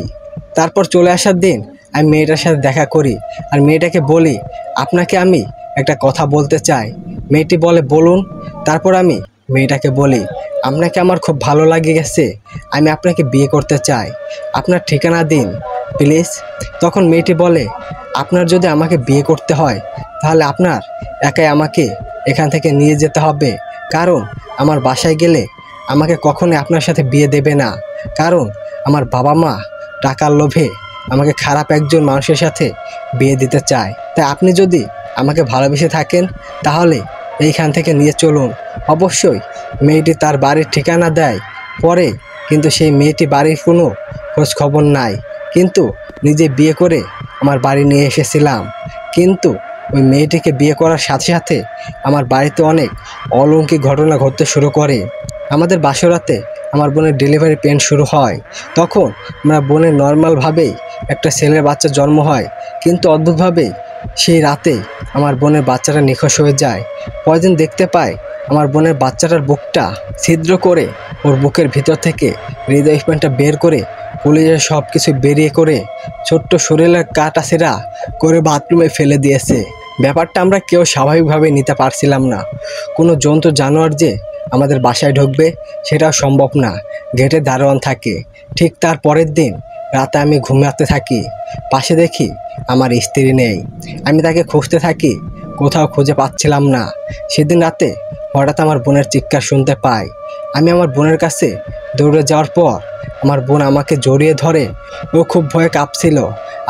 তারপর চলে আসার দিন আমি মেয়েটার সাথে দেখা করি আর মেয়েটাকে বলি, আপনাকে আমি একটা কথা বলতে চাই। মেয়েটি বলে, বলুন। তারপর আমি মেয়েটাকে বলি, আপনাকে আমার খুব ভালো লাগে গেছে, আমি আপনাকে বিয়ে করতে চাই, আপনার ঠিকানা দিন প্লিজ। তখন মেয়েটি বলে, আপনার যদি আমাকে বিয়ে করতে হয় তাহলে আপনার একাই আমাকে এখান থেকে নিয়ে যেতে হবে, কারণ আমার বাসায় গেলে আমাকে কখনোই আপনার সাথে বিয়ে দেবে না, কারণ আমার বাবা মা টাকার লোভে আমাকে খারাপ একজন মানুষের সাথে বিয়ে দিতে চায়। তাই আপনি যদি আমাকে ভালোবেসে থাকেন তাহলে এইখান থেকে নিয়ে চলুন। অবশ্যই মেয়েটি তার বাড়ির ঠিকানা দেয়। পরে কিন্তু সেই মেয়েটি বাড়ির কোনো খোঁজ খবর নাই, কিন্তু নিজে বিয়ে করে আমার বাড়ি নিয়ে এসেছিলাম। কিন্তু ওই মেয়েটিকে বিয়ে করার সাথে সাথে আমার বাড়িতে অনেক অলৌকিক ঘটনা ঘটতে শুরু করে। আমাদের বাসরাতে আমার বোনের ডেলিভারি পেন শুরু হয়। তখন আমরা বোনের নর্মালভাবেই একটা ছেলের বাচ্চা জন্ম হয়, কিন্তু অদ্ভুতভাবে সেই রাতে আমার বোনের বাচ্চাটা নিখোঁজ হয়ে যায়। পরের দিন দেখতে পাই আমার বোনের বাচ্চাটার বুকটা ছিদ্র করে ওর বুকের ভিতর থেকে হৃদয় স্পেনটা বের করে পুলিশের সব কিছু বেরিয়ে করে ছোট্ট শরীরের কাটা ছেঁড়া করে বাথরুমে ফেলে দিয়েছে। ব্যাপারটা আমরা কেউ স্বাভাবিকভাবে নিতে পারছিলাম না। কোনো জন্তু জানোয়ার যে আমাদের বাসায় ঢুকবে সেটাও সম্ভব না, গেটে দারোয়ান থাকে। ঠিক তার পরের দিন রাতে আমি ঘুমাতে থাকি, পাশে দেখি আমার স্ত্রী নেই। আমি তাকে খুঁজতে থাকি, কোথাও খুঁজে পাচ্ছিলাম না। সেদিন রাতে হঠাৎ আমার বোনের চিৎকার শুনতে পাই। আমি আমার বোনের কাছে দৌড়ে যাওয়ার পর আমার বোন আমাকে জড়িয়ে ধরে, ও খুব ভয়ে কাঁপছিল।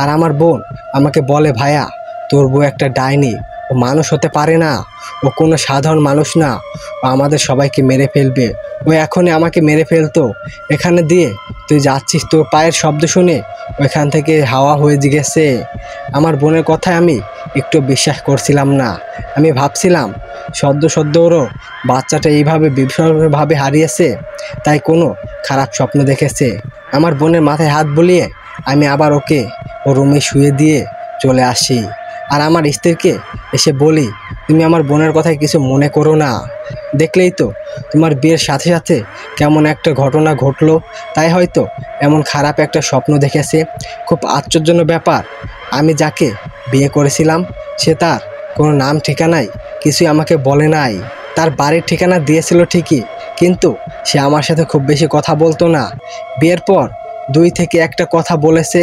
আর আমার বোন আমাকে বলে, ভাইয়া তোর বউ একটা ডাইনি, ও মানুষ হতে পারে না, ও কোনো সাধারণ মানুষ না, ও আমাদের সবাইকে মেরে ফেলবে, ও এখনই আমাকে মেরে ফেলতো। এখানে দিয়ে তুই যাচ্ছিস, তোর পায়ের শব্দ শুনে ওইখান থেকে হাওয়া হয়ে গেছে। আমার বোনের কথায় আমি একটু বিশ্বাস করছিলাম না। আমি ভাবছিলাম সদ্য ওরও বাচ্চাটা এইভাবে বিভিন্নভাবে হারিয়েছে, তাই কোনো খারাপ স্বপ্ন দেখেছে। আমার বোনের মাথায় হাত বুলিয়ে আমি আবার ওকে ও রুমে শুয়ে দিয়ে চলে আসি। আর আমার স্ত্রীকে এসে বলি, তুমি আমার বোনের কথায় কিছু মনে করো না, দেখলেই তো তোমার বিয়ের সাথে সাথে কেমন একটা ঘটনা ঘটলো, তাই হয়তো এমন খারাপ একটা স্বপ্ন দেখেছে। খুব আশ্চর্যজনক ব্যাপার, আমি যাকে বিয়ে করেছিলাম সে তার কোনো নাম ঠিকানাই কিছুই আমাকে বলে নাই। তার বাড়ির ঠিকানা দিয়েছিল ঠিকই, কিন্তু সে আমার সাথে খুব বেশি কথা বলতো না। বিয়ের পর 2 থেকে 1টা কথা বলেছে,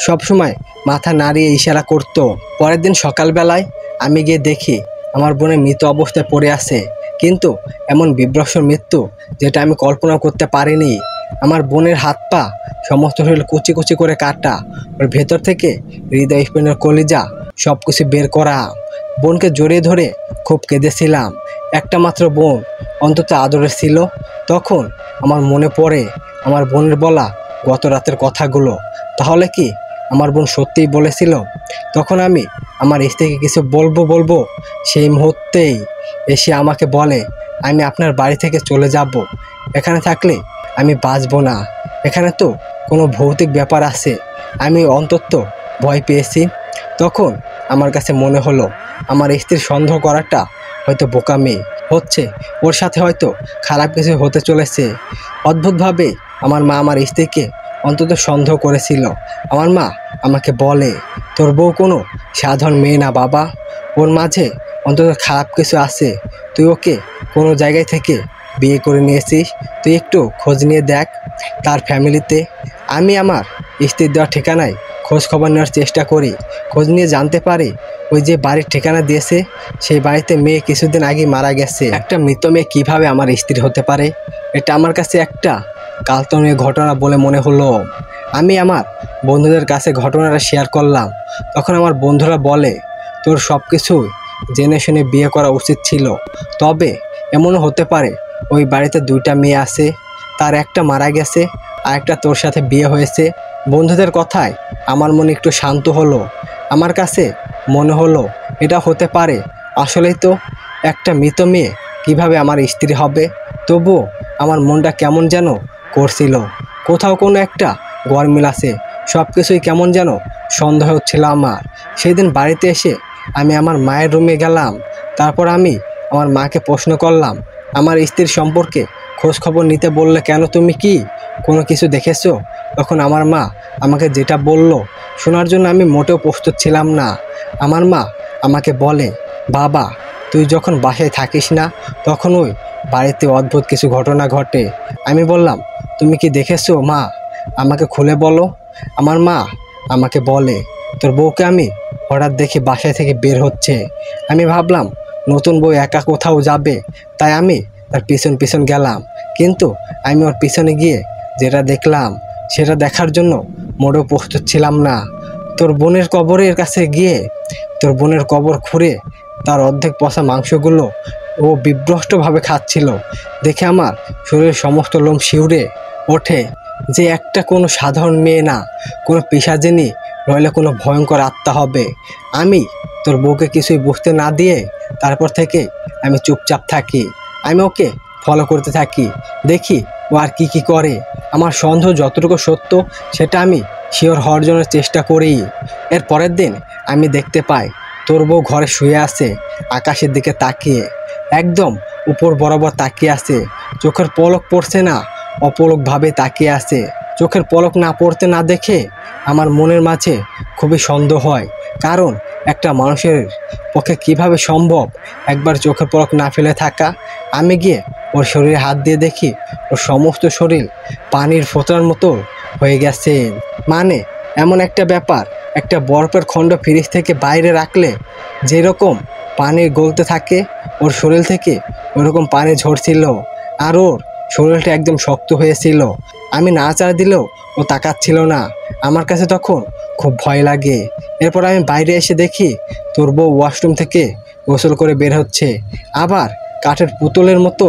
সবসময় মাথা নাড়িয়ে ইশারা করত। পরের দিন সকালবেলায় আমি গিয়ে দেখি আমার বোনের মৃত অবস্থায় পড়ে আছে, কিন্তু এমন বিভৎস মৃত্যু যেটা আমি কল্পনা করতে পারিনি। আমার বোনের হাত পা সমস্ত শরীর কুচি কুচি করে কাটা, ওর ভেতর থেকে হৃদয় স্পেনের কলিজা সব কিছু বের করা। বোনকে জড়িয়ে ধরে খুব কেঁদেছিলাম। একটা মাত্র বোন অন্তত আদরের ছিল। তখন আমার মনে পড়ে আমার বোনের বলা গত রাতের কথাগুলো। তাহলে কি আমার বোন সত্যিই বলেছিল? তখন আমি আমার স্ত্রীকে কিছু বলবো সেই মুহূর্তেই এসে আমাকে বলে, আমি আপনার বাড়ি থেকে চলে যাব, এখানে থাকলে আমি বাঁচব না, এখানে তো কোনো ভৌতিক ব্যাপার আছে। আমি অন্তত ভয় পেয়েছি। তখন আমার কাছে মনে হলো আমার স্ত্রীর সন্দেহ করাটা হয়তো বোকামি হচ্ছে, ওর সাথে হয়তো খারাপ কিছু হতে চলেছে। অদ্ভুতভাবে আমার মা আমার স্ত্রীকে অন্তত সন্দেহ করেছিল। আমার মা আমাকে বলে, তোর বউ কোনো সাধারণ মেয়ে না বাবা, ওর মাঝে অন্তত খারাপ কিছু আছে, তুই ওকে কোনো জায়গায় থেকে বিয়ে করে নিয়েছিস, তুই একটু খোঁজ নিয়ে দেখ তার ফ্যামিলিতে। আমি আমার স্ত্রীর দেওয়ার ঠিকানায় খোঁজ খবর নেওয়ার চেষ্টা করি, খোঁজ নিয়ে জানতে পারি ওই যে বাড়ির ঠিকানা দিয়েছে সেই বাড়িতে মেয়ে কিছুদিন আগে মারা গেছে। একটা মৃত মেয়ে কীভাবে আমার স্ত্রী হতে পারে? এটা আমার কাছে একটা কাল্পনিক ঘটনা বলে মনে হলো। আমি আমার বন্ধুদের কাছে ঘটনাটা শেয়ার করলাম। তখন আমার বন্ধুরা বলে, তোর সব কিছুই জেনে শুনে বিয়ে করা উচিত ছিল, তবে এমনও হতে পারে ওই বাড়িতে 2টা মেয়ে আছে, তার একটা মারা গেছে আর একটা তোর সাথে বিয়ে হয়েছে। বন্ধুদের কথায় আমার মনে একটু শান্ত হলো। আমার কাছে মনে হলো এটা হতে পারে। আসলেই তো একটা মৃত মেয়ে কিভাবে আমার স্ত্রী হবে। তবুও আমার মনটা কেমন যেন করছিল, কোথাও কোনো একটা গরমিল আছে। সব কিছুই কেমন যেন সন্দেহ হচ্ছিল আমার। সেই দিন বাড়িতে এসে আমি আমার মায়ের রুমে গেলাম। তারপর আমি আমার মাকে প্রশ্ন করলাম, আমার স্ত্রীর সম্পর্কে খোঁজ খবর নিতে বললে কেন? তুমি কি কোনো কিছু দেখেছো? তখন আমার মা আমাকে যেটা বলল শোনার জন্য আমি মোটেও প্রস্তুত ছিলাম না। আমার মা আমাকে বলে, বাবা তুই যখন বাসায় থাকিস না তখন ওই বাড়িতে অদ্ভুত কিছু ঘটনা ঘটে। আমি বললাম, তুমি কি দেখেছো মা? আমাকে খুলে বলো। আমার মা আমাকে বলে, তোর বউকে আমি হঠাৎ দেখি বাসায় থেকে বের হচ্ছে। আমি ভাবলাম নতুন বউ একা কোথাও যাবে, তাই আমি তার পিছন পিছন গেলাম। কিন্তু আমি ওর পিছনে গিয়ে যেটা দেখলাম সেটা দেখার জন্য মোটেও প্রস্তুত ছিলাম না। তোর বোনের কবরের কাছে গিয়ে তোর বোনের কবর খুঁড়ে তার অর্ধেক পচা মাংসগুলো ও বিভ্রষ্টভাবে খাচ্ছিল। দেখে আমার শরীরের সমস্ত লোম শিউরে ওঠে। যে একটা কোনো সাধারণ মেয়ে না, কোনো পিশাচিনী নইলে কোনো ভয়ঙ্কর আত্মা হবে। আমি তোর বউকে কিছুই বুঝতে না দিয়ে তারপর থেকে আমি চুপচাপ থাকি। আমি ওকে ফলো করতে থাকি, দেখি ও আর কি করে। আমার সন্দেহ যতটুকু সত্য সেটা আমি শিওর হওয়ার জন্য চেষ্টা করি। এর পরের দিন আমি দেখতে পাই তোর বউ ঘরে শুয়ে আছে, আকাশের দিকে তাকিয়ে, একদম উপর বরাবর তাকিয়ে আছে। চোখের পলক পড়ছে না, অপলকভাবে তাকিয়ে আছে। চোখের পলক না পড়তে না দেখে আমার মনের মাঝে খুবই সন্দেহ হয়। কারণ একটা মানুষের পক্ষে কিভাবে সম্ভব একবার চোখের পলক না ফেলে থাকা। আমি গিয়ে ওর শরীরে হাত দিয়ে দেখি ওর সমস্ত শরীর পানির ফোঁটার মতো হয়ে গেছে। মানে এমন একটা ব্যাপার, একটা বরফের খণ্ড ফ্রিজ থেকে বাইরে রাখলে যেরকম পানি গলতে থাকে ওর শরীর থেকে ওরকম পানি ঝরছিল। আর ওর শরীরটা একদম শক্ত হয়েছিল। আমি নাড়াচাড়া দিলেও ও তাকাচ্ছিল না। আমার কাছে তখন খুব ভয় লাগে। এরপর আমি বাইরে এসে দেখি তোর বউ ওয়াশরুম থেকে গোসল করে বের হচ্ছে। আবার কাঠের পুতুলের মতো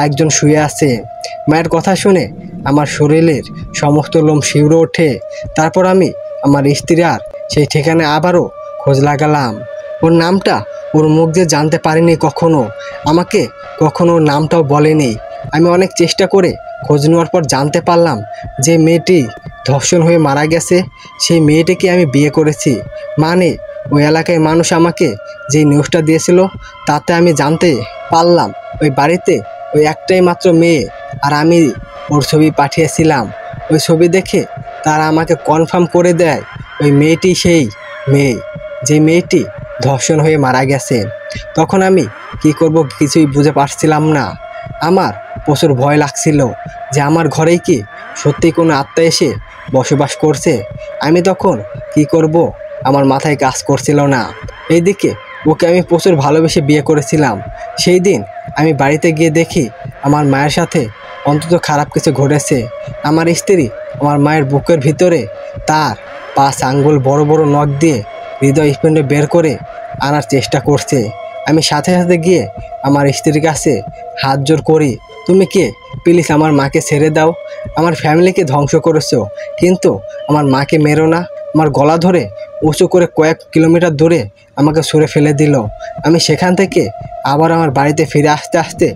একজন শুয়ে আছে। মায়ের কথা শুনে আমার শরীরের সমস্ত লোম শিউরে ওঠে। তারপর আমি আমার স্ত্রী আর সেই ঠিকানায় আবারও খোঁজ লাগালাম। ওর নামটা ওর মুখ দিয়ে জানতে পারিনি কখনো, আমাকে কখনো ওর নামটাও বলেনি। আমি অনেক চেষ্টা করে খোঁজ নেওয়ার পর জানতে পারলাম যে মেয়েটি ধর্ষণ হয়ে মারা গেছে সেই মেয়েটিকে আমি বিয়ে করেছি। মানে ওই এলাকায় মানুষ আমাকে যে নিউজটা দিয়েছিল তাতে আমি জানতে পারলাম ওই বাড়িতে ওই একটাই মাত্র মেয়ে, আর আমি ওর ছবি পাঠিয়েছিলাম। ওই ছবি দেখে তারা আমাকে কনফার্ম করে দেয় ওই মেয়েটি সেই মেয়ে, যে মেয়েটি ধর্ষণ হয়ে মারা গেছে। তখন আমি কি করব কিছুই বুঝে পারছিলাম না। আমার প্রচুর ভয় লাগছিল যে আমার ঘরেই কি সত্যি কোনো আত্মা এসে বসবাস করছে। আমি তখন কি করব আমার মাথায় কাজ করছিল না। এইদিকে ওকে আমি প্রচুর ভালোবেসে বিয়ে করেছিলাম। সেই দিন আমি বাড়িতে গিয়ে দেখি আমার মায়ের সাথে অন্তত খারাপ কিছু ঘটেছে। আমার স্ত্রী আমার মায়ের বুকের ভিতরে তার 5 আঙ্গুল বড় বড় নখ দিয়ে হৃদয় স্পন্দে বের করে আনার চেষ্টা করছে। আমি সাথে সাথে গিয়ে আমার স্ত্রীর কাছে হাত জোর করি, তুমি কে? প্লিজ আমার মাকে ছেড়ে দাও। আমার ফ্যামিলিকে ধ্বংস করেছো, কিন্তু আমার মাকে মেরো না। আমার গলা ধরে উঁচু করে কয়েক কিলোমিটার দূরে আমাকে ছুঁড়ে ফেলে দিল। আমি সেখান থেকে আবার আমার বাড়িতে ফিরে আসতে আসতে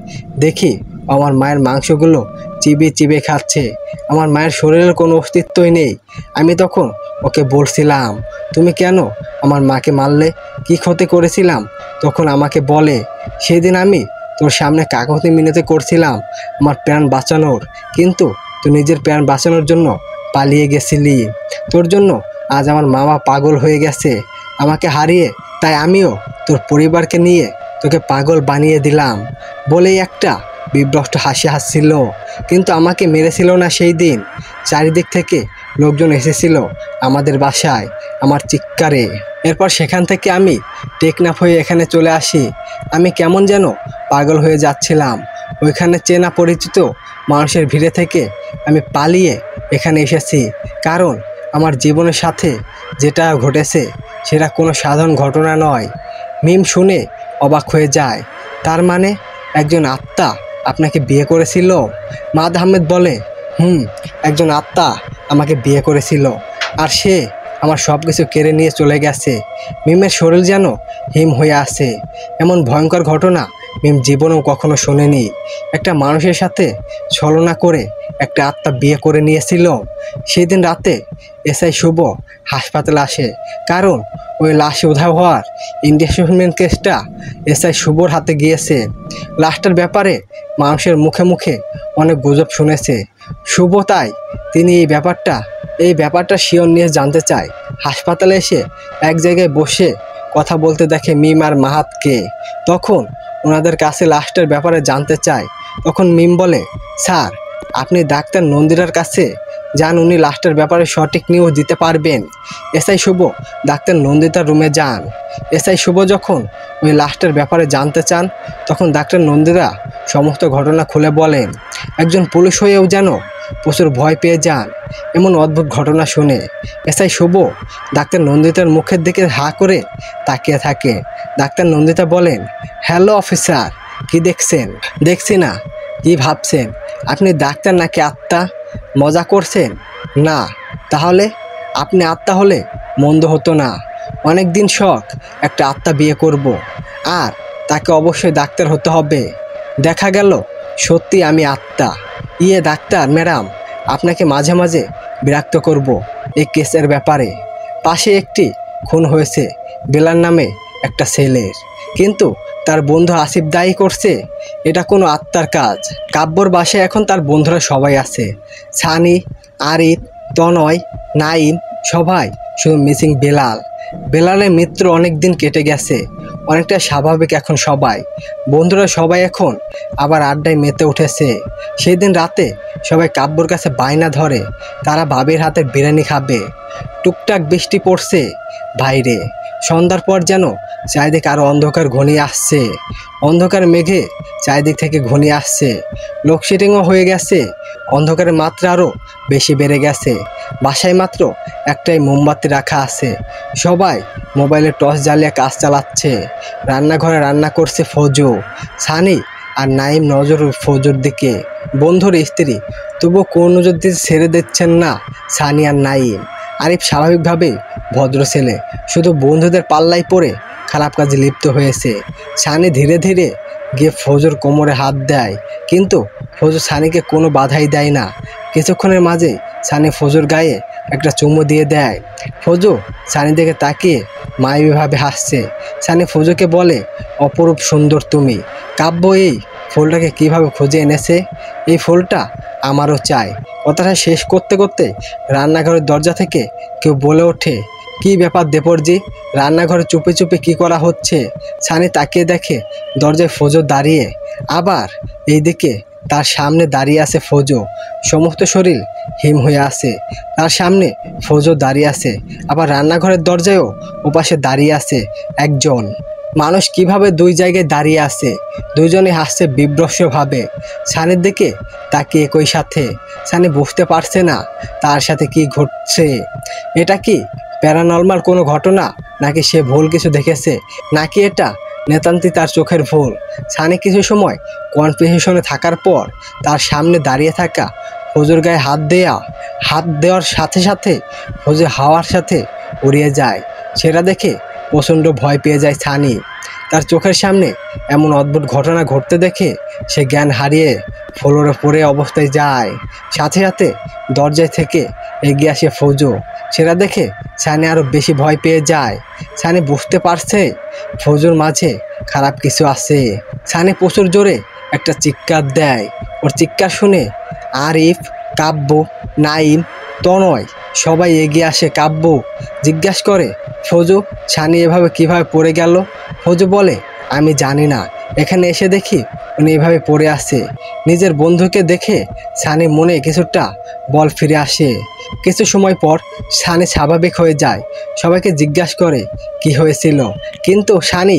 দেখি আমার মায়ের মাংসগুলো চিবিয়ে চিবিয়ে খাচ্ছে। আমার মায়ের শরীরের কোনো অস্তিত্বই নেই। আমি তখন ওকে বলছিলাম, তুমি কেন আমার মাকে মারলে? কি ক্ষতি করেছিলাম? তখন আমাকে বলে, সেদিন আমি তোর সামনে কাগজে মিনতি করছিলাম আমার প্রাণ বাঁচানোর, কিন্তু তুই নিজের প্রাণ বাঁচানোর জন্য পালিয়ে গেছিলি। তোর জন্য আজ আমার মামা পাগল হয়ে গেছে আমাকে হারিয়ে, তাই আমিও তোর পরিবারকে নিয়ে তোকে পাগল বানিয়ে দিলাম। বলেই একটা বিভ্রষ্ট হাসি হাসছিল, কিন্তু আমাকে মেরেছিল না। সেই দিন চারিদিক থেকে লোকজন এসেছিল আমাদের বাসায় আমার চিৎকারে। এরপর সেখান থেকে আমি টেকনাফ হয়ে এখানে চলে আসি। আমি কেমন যেন পাগল হয়ে যাচ্ছিলাম। ওইখানে চেনা পরিচিত মানুষের ভিড়ে থেকে আমি পালিয়ে এখানে এসেছি, কারণ আমার জীবনের সাথে যেটা ঘটেছে সেটা কোনো সাধারণ ঘটনা নয়। মিম শুনে অবাক হয়ে যায়, তার মানে একজন আত্মা আপনাকে বিয়ে করেছিল? মাদ আহমেদ বলে, একজন আত্মা আমাকে বিয়ে করেছিল, আর সে আমার সব কিছু কেড়ে নিয়ে চলে গেছে। মিমের শরীর যেন হিম হয়ে আছে। এমন ভয়ঙ্কর ঘটনা মিম জীবনেও কখনো শোনেনি। একটা মানুষের সাথে ছলনা করে একটা আত্মা বিয়ে করে নিয়েছিল। সেই দিন রাতে এসআই শুভ হাসপাতালে আসে, কারণ ওই লাশ উধাও হওয়ার ইনভেস্টিগেশন কেসটা এসআই শুভর হাতে গিয়েছে। লাশটার ব্যাপারে মানুষের মুখে মুখে অনেক গুজব শুনেছে। শুভ তাই তিনি এই ব্যাপারটা শিওর নিয়ে জানতে চায়। হাসপাতালে এসে এক জায়গায় বসে কথা বলতে দেখে মিম আর মাহাতকে। তখন ওনাদের কাছে লাশটার ব্যাপারে জানতে চায়। তখন মিম বলে, স্যার আপনি ডাক্তার নন্দিতার কাছে যান, উনি লাশটার ব্যাপারে সঠিক নিউজ দিতে পারবেন। এসআই শুভ ডাক্তার নন্দিতার রুমে যান। এসআই শুভ যখন ওই লাশটার ব্যাপারে জানতে চান, তখন ডাক্তার নন্দিতা সমস্ত ঘটনা খুলে বলেন। একজন পুলিশ হয়েও যেন প্রচুর ভয় পেয়ে যান এমন অদ্ভুত ঘটনা শুনে। এসআই শুভ ডাক্তার নন্দিতার মুখের দিকে হা করে তাকিয়ে থাকে। ডাক্তার নন্দিতা বলেন, হ্যালো অফিসার, কি দেখছেন? দেখছি না। কি ভাবছেন? আপনি ডাক্তার নাকি আত্মা? মজা করছেন? না। তাহলে আপনি আত্মা হলে মন্দ হতো না। অনেক দিন শখ একটা আত্মা বিয়ে করব, আর তাকে অবশ্যই ডাক্তার হতে হবে। দেখা গেল সত্যি আমি আত্মা। ডাক্তার ম্যাডাম, আপনাকে মাঝে মাঝে বিরক্ত করব এই কেসের ব্যাপারে। পাশে একটি খুন হয়েছে বেলাল নামে একটা ছেলের, কিন্তু তার বন্ধু আসিফ দায়ী করছে এটা কোনো আত্মার কাজ। কাব্যর বাসায় এখন তার বন্ধুরা সবাই আছে, সানি, আরিফ, তনয়, নাইম, সবাই। শুধু মিসিং বেলাল। বেলালের মৃত্যু অনেক দিন কেটে গেছে, অনেকটা স্বাভাবিক এখন সবাই। বন্ধুরা সবাই এখন আবার আড্ডায় মেতে উঠেছে। সেই দিন রাতে সবাই কাব্যর কাছে বায়না ধরে তারা ভাবির হাতে বিরিয়ানি খাবে। টুকটাক বৃষ্টি পড়ছে বাইরে। সন্ধ্যার পর যেন চারিদিক আরও অন্ধকার ঘনিয়ে আসছে। অন্ধকার মেঘে চারিদিক থেকে ঘনিয়ে আসছে। লোডশেডিংও হয়ে গেছে। অন্ধকারের মাত্রা আরও বেশি বেড়ে গেছে। বাসায় মাত্র একটাই মোমবাতি রাখা আছে। সবাই মোবাইলে টর্চ জ্বালিয়ে কাজ চালাচ্ছে। রান্নাঘরে রান্না করছে ফজু। সানি আর নাইম নজর ফজুর দিকে, বন্ধুর স্ত্রী, তবু কোন নজর দিয়ে ছেড়ে দিচ্ছেন না সানি আর নাইম। আরিফ স্বাভাবিকভাবেই ভদ্র ছেলে, শুধু বন্ধুদের পাল্লাই পড়ে খারাপ কাজে লিপ্ত হয়েছে। সানি ধীরে ধীরে গিয়ে ফজুর কোমরে হাত দেয়, কিন্তু ফজু সানিকে কোনো বাধাই দেয় না। কিছুক্ষণের মাঝে সানি ফজুর গায়ে একটা চুমু দিয়ে দেয়। ফজু সানি দিকে তাকিয়ে মায়াবীভাবে হাসছে। সানি ফজুকে বলে, অপরূপ সুন্দর তুমি। কাব্য এই ফুলটাকে কিভাবে খুঁজে এনেছে? এই ফুলটা আমারও চাই। কথাটা শেষ করতে করতে রান্নাঘরের দরজা থেকে কেউ বলে ওঠে, কি ব্যাপার দেপরজি, রান্নাঘরে চুপে চুপে কি করা হচ্ছে? সানি তাকিয়ে দেখে দরজায় ফজু দাঁড়িয়ে। আবার এইদিকে তার সামনে দাঁড়িয়ে আছে ফজু, সমস্ত শরীর হিম হয়ে আছে। তার সামনে ফজু দাঁড়িয়ে আছে, আবার রান্নাঘরের দরজায়ও ওপাশে দাঁড়িয়ে আছে একজন মানুষ। কিভাবে দুই জায়গায় দাঁড়িয়ে আছে? দুজনে হাসছে বিভ্রস্যভাবে সানির দিকে তাকিয়ে একই সাথে। সানি বুঝতে পারছে না তার সাথে কি ঘটছে। এটা কি প্যারানর্মাল কোনো ঘটনা, নাকি সে ভুল কিছু দেখেছে, নাকি এটা নেতান্তি তার চোখের ভুল? সানি কিছু সময় কনফিউশনে থাকার পর তার সামনে দাঁড়িয়ে থাকা ফজুর গায়ে হাত দেওয়ার সাথে সাথে ফজু হাওয়ার সাথে উড়িয়ে যায়। সেটা দেখে প্রচণ্ড ভয় পেয়ে যায় সানি। তার চোখের সামনে এমন অদ্ভুত ঘটনা ঘটতে দেখে সে জ্ঞান হারিয়ে ফ্লোরে পড়ে অবস্থায় যায়। সাথে সাথে দরজায় থেকে এগিয়ে আসে ফজু। সেটা দেখে সানি আরও বেশি ভয় পেয়ে যায়। সানি বুঝতে পারছে ফজুর মাঝে খারাপ কিছু আছে। সানি প্রচুর জোরে একটা চিৎকার দেয়। ওর চিৎকার শুনে আরিফ, কাব্য, নাইম, তনয় সবাই এগিয়ে আসে। কাব্য জিজ্ঞাসা করে, ফজু সানি এভাবে কিভাবে পড়ে গেল? ফজু বলে, আমি জানি না, এখানে এসে দেখি উনি এভাবে পড়ে আছে। নিজের বন্ধুকে দেখে সানি মনে কিছুটা বল ফিরে আসে। কিছু সময় পর সানি স্বাভাবিক হয়ে যায়। সবাইকে জিজ্ঞাসা করে কি হয়েছিল, কিন্তু সানি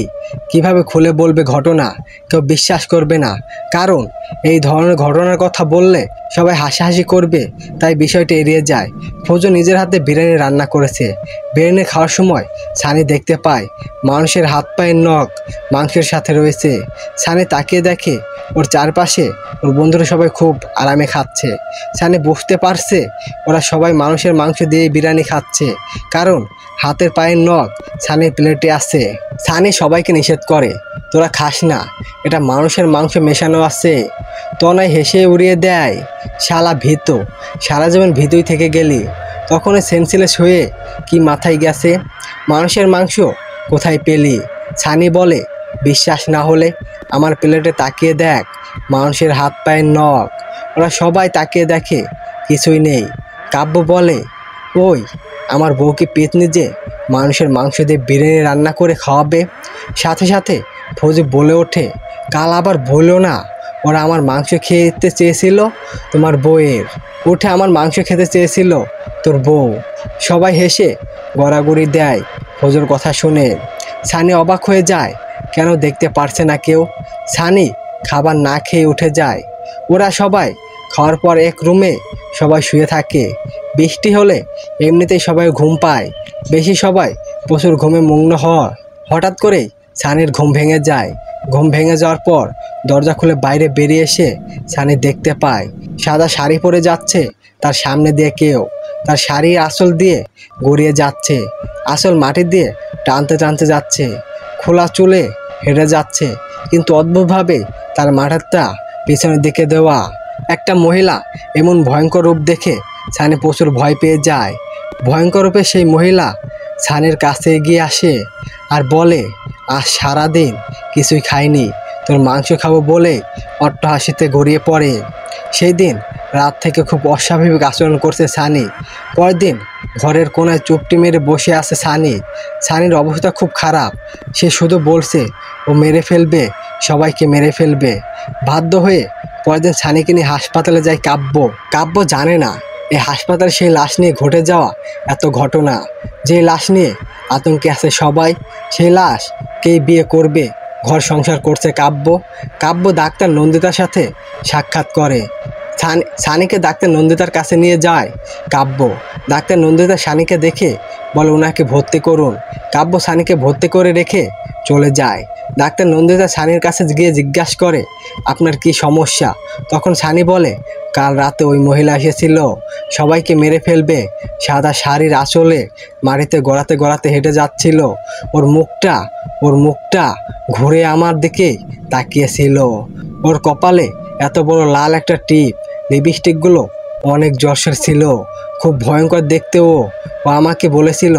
কিভাবে খুলে বলবে ঘটনা? কেউ বিশ্বাস করবে না, কারণ এই ধরনের ঘটনার কথা বললে সবাই হাসাহাসি করবে, তাই বিষয়টি এড়িয়ে যায়। ফজু নিজের হাতে বিরিয়ানি রান্না করেছে। বিরিয়ানি খাওয়ার সময় সানি দেখতে পায় মানুষের হাত পায়ের নখ মাংসের সাথে রয়েছে। সানি তাকিয়ে দেখে ওর চারপাশে ওর বন্ধুরা সবাই খুব আরামে খাচ্ছে। সানি বুঝতে পারছে ওরা সবাই মানুষের মাংস দিয়ে বিরিয়ানি খাচ্ছে, কারণ হাতের পায়ের নখ সানির প্লেটে আছে। সানি সবাইকে নিষেধ করে, তোরা খাস না, এটা মানুষের মাংস মেশানো আছে। তনয় হেসে উড়িয়ে দেয়, শালা ভীত, সারা জীবন ভীতুই থেকে গেলি। তখন সেন্সলেস হয়ে কি মাথায় গেছে, মানুষের মাংস কোথায় পেলি? সানি বলে, বিশ্বাস না হলে আমার প্লেটে তাকিয়ে দেখ, মানুষের হাত পায়ের নখ। ওরা সবাই তাকিয়ে দেখে, কিছুই নেই। কাব্য বলে, ওই আমার বউকে পেতনি যে মানুষের মাংস দিয়ে বিরিয়ানি রান্না করে খাওয়াবে। সাথে সাথে ফজু বলে ওঠে, কাল আবার বললো না ওরা আমার মাংস খেতে চেয়েছিল তোমার বউয়ের, উঠে আমার মাংস খেতে চেয়েছিল তোর বউ। সবাই হেসে গড়াগড়ি দেয় ফজুর কথা শুনে। সানি অবাক হয়ে যায়, কেন দেখতে পারছে না কেউ। সানি খাবার না খেয়ে উঠে যায়। ওরা সবাই খাওয়ার পর এক রুমে সবাই শুয়ে থাকে। বৃষ্টি হলে এমনিতেই সবাই ঘুম পায়, বেশি সবাই প্রচুর ঘুমে মগ্ন হয়। হঠাৎ করেই সানির ঘুম ভেঙে যায়। ঘুম ভেঙে যাওয়ার পর দরজা খুলে বাইরে বেরিয়ে এসে সানি দেখতে পায় সাদা শাড়ি পরে যাচ্ছে তার সামনে দিয়ে কেউ। তার শাড়ির আঁচল দিয়ে গড়িয়ে যাচ্ছে, আঁচল মাটি দিয়ে টানতে টানতে যাচ্ছে, খোলা চুলে হেঁটে যাচ্ছে, কিন্তু অদ্ভুতভাবে তার মাথাটা পিছনের দিকে দেওয়া। একটা মহিলা এমন ভয়ঙ্কর রূপ দেখে সানি প্রচুর ভয় পেয়ে যায়। ভয়ঙ্কর রূপে সেই মহিলা সানির কাছে এগিয়ে আসে আর বলে, আজ সারাদিন কিছুই খাইনি, তোর মাংস খাবো বলে অট্টহাসিতে গড়িয়ে পড়ে। সেই দিন রাত থেকে খুব অস্বাভাবিক আচরণ করছে সানি। পরের দিন ঘরের কোনায় চুপটি মেরে বসে আছে সানি। সানির অবস্থা খুব খারাপ। সে শুধু বলছে ও মেরে ফেলবে, সবাইকে মেরে ফেলবে। বাধ্য হয়ে পরের দিন সানিকে নিয়ে হাসপাতালে যায় কাব্য। কাব্য জানে না এই হাসপাতালে সেই লাশ নিয়ে ঘটে যাওয়া এত ঘটনা। যে লাশ নিয়ে আতঙ্কে আছে সবাই, সেই লাশ কে বিয়ে করবে, ঘর সংসার করছে কাব্য। কাব্য ডাক্তার নন্দিতার সাথে সাক্ষাৎ করে। সানিকে ডাক্তার নন্দিতার কাছে নিয়ে যায় কাব্য। ডাক্তার নন্দিতা সানিকে দেখে বলে ওনাকে ভর্তি করুন। কাব্য সানিকে ভর্তি করে রেখে চলে যায়। ডাক্তার নন্দিতা সানির কাছে গিয়ে জিজ্ঞাসা করে, আপনার কি সমস্যা? তখন সানি বলে, কাল রাতে ওই মহিলা এসেছিল, সবাইকে মেরে ফেলবে। সাদা শাড়ির আঁচলে মাটিতে গড়াতে গড়াতে হেঁটে যাচ্ছিল। ওর মুখটা ঘুরে আমার দিকে তাকিয়েছিল। ওর কপালে এত বড় লাল একটা টিপ, লিপস্টিকগুলো অনেক জর্জের ছিল, খুব ভয়ঙ্কর দেখতে। ও আমাকে বলেছিল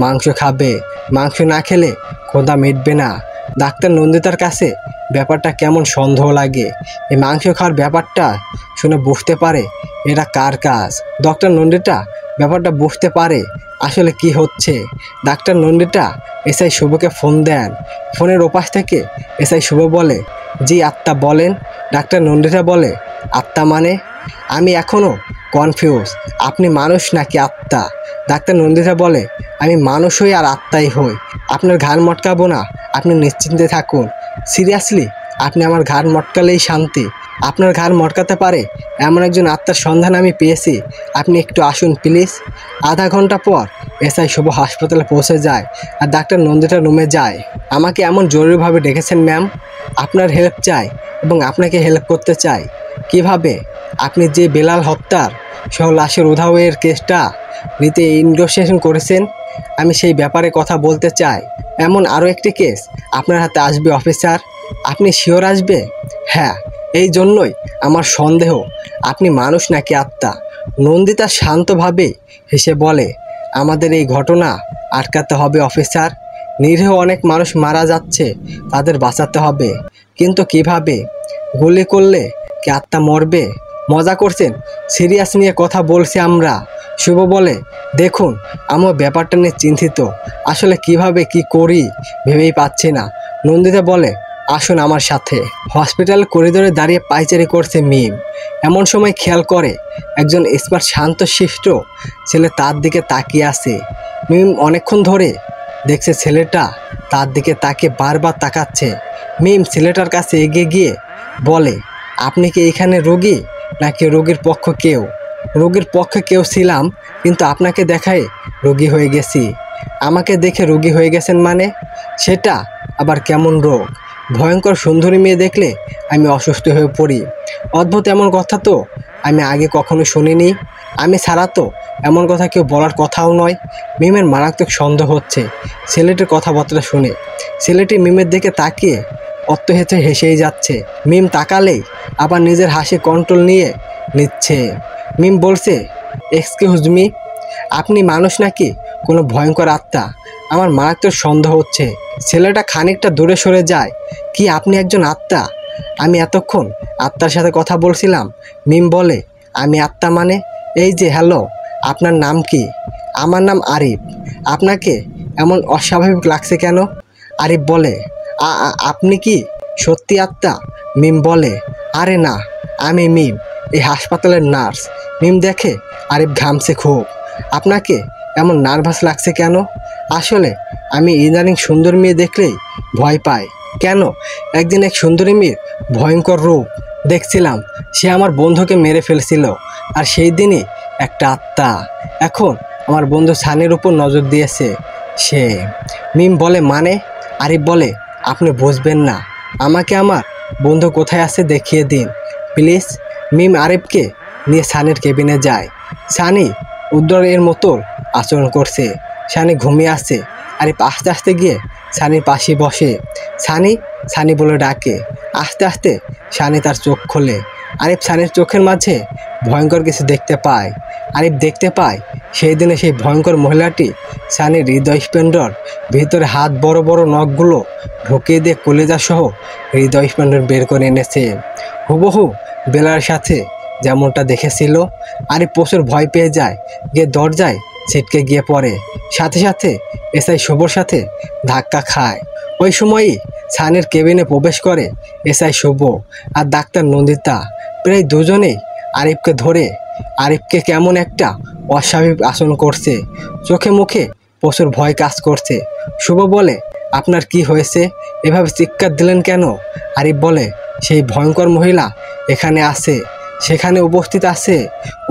মাংস খাবে, মাংস না খেলে ক্ষুধা মিটবে না। ডাক্তার নন্দিতার কাছে ব্যাপারটা কেমন সন্দেহ লাগে। এই মাংস খাওয়ার ব্যাপারটা শুনে বুঝতে পারে এটা কার কাজ। ডক্টর নন্দিতা ব্যাপারটা বুঝতে পারে আসলে কি হচ্ছে। ডাক্তার নন্দিতা এসআই শুভকে ফোন দেন। ফোনের ওপাশ থেকে এসআই শুভ বলে, জি আত্মা বলেন। ডাক্তার নন্দিতা বলে, আত্মা মানে? আমি এখনও কনফিউজ, আপনি মানুষ নাকি আত্মা? ডাক্তার নন্দিতা বলে, আমি মানুষ হই আর আত্মাই হই, আপনার ঘাড় মটকাবো না, আপনি নিশ্চিন্তে থাকুন। সিরিয়াসলি আপনি আমার ঘাড় মটকালেই শান্তি। আপনার ঘাড় মটকাতে পারে এমন একজন আত্মার সন্ধান আমি পেয়েছি, আপনি একটু আসুন প্লিজ। আধা ঘন্টা পর এসআই শুভ হাসপাতালে পৌঁছে যায় আর ডাক্তার নন্দিতা রুমে যায়। আমাকে এমন জরুরিভাবে ডেকেছেন ম্যাম? আপনার হেল্প চাই এবং আপনাকে হেল্প করতে চাই। কিভাবে? আপনি যে বেলাল হত্যার সহ লাশের উধাওয়ের কেসটা নিতে ইনভেস্টিগেশন করেছেন, আমি সেই ব্যাপারে কথা বলতে চাই। এমন আরও একটি কেস আপনার হাতে আসবে অফিসার, আপনি শিওর আসবে? হ্যাঁ, এই জন্যই আমার সন্দেহ আপনি মানুষ নাকি আত্মা। নন্দিতা শান্তভাবে হেসে বলে, আমাদের এই ঘটনা আটকাতে হবে অফিসার। নিরীহ অনেক মানুষ মারা যাচ্ছে, তাদের বাঁচাতে হবে, কিন্তু কিভাবে? গুলি করলে কি আত্মা মরবে? মজা করছেন? সিরিয়াস নিয়ে কথা বলছি আমরা। শুভ বলে, দেখুন আমার ব্যাপারটা নিয়ে চিন্তিত, আসলে কিভাবে কি করি ভেবেই পাচ্ছি না। নন্দিতা বলে, আসুন আমার সাথে। হসপিটাল করিডোরে দাঁড়িয়ে পায়চারি করছে মিম। এমন সময় খেয়াল করে একজন স্মার্ট শান্তশিষ্ট ছেলে তার দিকে তাকিয়ে আছে। মিম অনেকক্ষণ ধরে দেখছে ছেলেটা তার দিকে তাকিয়ে বারবার তাকাচ্ছে। মিম ছেলেটার কাছে এগিয়ে গিয়ে বলে, আপনি কি এখানে রোগী নাকি রোগীর পক্ষ কেউ? রোগীর পক্ষে কেউ ছিলাম, কিন্তু আপনাকে দেখায় রোগী হয়ে গেছি। আমাকে দেখে রোগী হয়ে গেছেন মানে? সেটা আবার কেমন রোগ? ভয়ঙ্কর সুন্দরী মেয়ে দেখলে আমি অসুস্থ হয়ে পড়ি। অদ্ভুত এমন কথা তো আমি আগে কখনো শুনিনি। আমি ছাড়া তো এমন কথা কেউ বলার কথাও নয়। মিমের মারাত্মক সন্দেহ হচ্ছে ছেলেটির কথাবার্তা শুনে। ছেলেটি মিমের দিকে তাকিয়ে অত্য হেসে হেসেই যাচ্ছে। মিম তাকালেই আবার নিজের হাসি কন্ট্রোল নিয়ে নিচ্ছে। মিম বলছে, এক্সকিউজ মি, আপনি মানুষ নাকি কোনো ভয়ঙ্কর আত্মা? আমার মারাত্মক সন্দেহ হচ্ছে। ছেলেটা খানিকটা দূরে সরে যায়। কি আপনি একজন আত্মা? আমি এতক্ষণ আত্মার সাথে কথা বলছিলাম। মিম বলে, আমি আত্মা মানে? এই যে হ্যালো, আপনার নাম কি? আমার নাম আরিফ। আপনাকে এমন অস্বাভাবিক লাগছে কেন? আরিফ বলে, আপনি কি সত্যি আত্মা? মিম বলে, আরে না, আমি মিম, এই হাসপাতালের নার্স। মিম দেখে আরিফ ঘামছে খুব। আপনাকে এমন নার্ভাস লাগছে কেন? আসলে আমি ইদানিং সুন্দর মেয়ে দেখলেই ভয় পাই। কেন? একদিন এক সুন্দরী মেয়ের ভয়ঙ্কর রূপ দেখছিলাম। সে আমার বন্ধুকে মেরে ফেলছিল। আর সেই দিনই একটা আত্মা এখন আমার বন্ধু সানির উপর নজর দিয়েছে। সে মিম বলে, মানে? আরিফ বলে, আপনি বুঝবেন না। আমাকে আমার বন্ধু কোথায় আছে দেখিয়ে দিন প্লিজ। মিম আরিফকে নিয়ে সানির কেবিনে যায়। সানি উদ্দরের মতো আচরণ করছে। সানি ঘুমিয়ে আসছে। আরিফ আস্তে আস্তে গিয়ে সানির পাশে বসে। সানি, সানি বলে ডাকে। আস্তে আস্তে সানি তার চোখ খোলে। আরিফ সানির চোখের মাঝে ভয়ঙ্কর কিছু দেখতে পায়। আরিফ দেখতে পায় সেই দিনে সেই ভয়ঙ্কর মহিলাটি সানির হৃদয়স্পন্দর ভিতরে হাত বড় বড় নখগুলো ঢুকিয়ে দিয়ে কলিজা সহ হৃদয়স্পন্দর বের করে এনেছে। হুবহু বেলার সাথে যেমনটা দেখেছিল। আরিফ প্রচুর ভয় পেয়ে যায়, গিয়ে দরজায় ছিটকে গিয়ে পড়ে। সাথে সাথে এসআই শুভর সাথে ধাক্কা খায়। ওই সময়ই সানির কেবিনে প্রবেশ করে এসআই শুভ আর ডাক্তার নন্দিতা। প্রায় দুজনেই আরিফকে ধরে আরিফকে কেমন একটা অস্বাভাবিক আচরণ করছে। চোখে মুখে প্রচুর ভয় কাজ করছে। শুভ বলে, আপনার কি হয়েছে? এভাবে চিৎকার দিলেন কেন? আরিফ বলে, সেই ভয়ঙ্কর মহিলা এখানে আছে, সেখানে উপস্থিত আছে।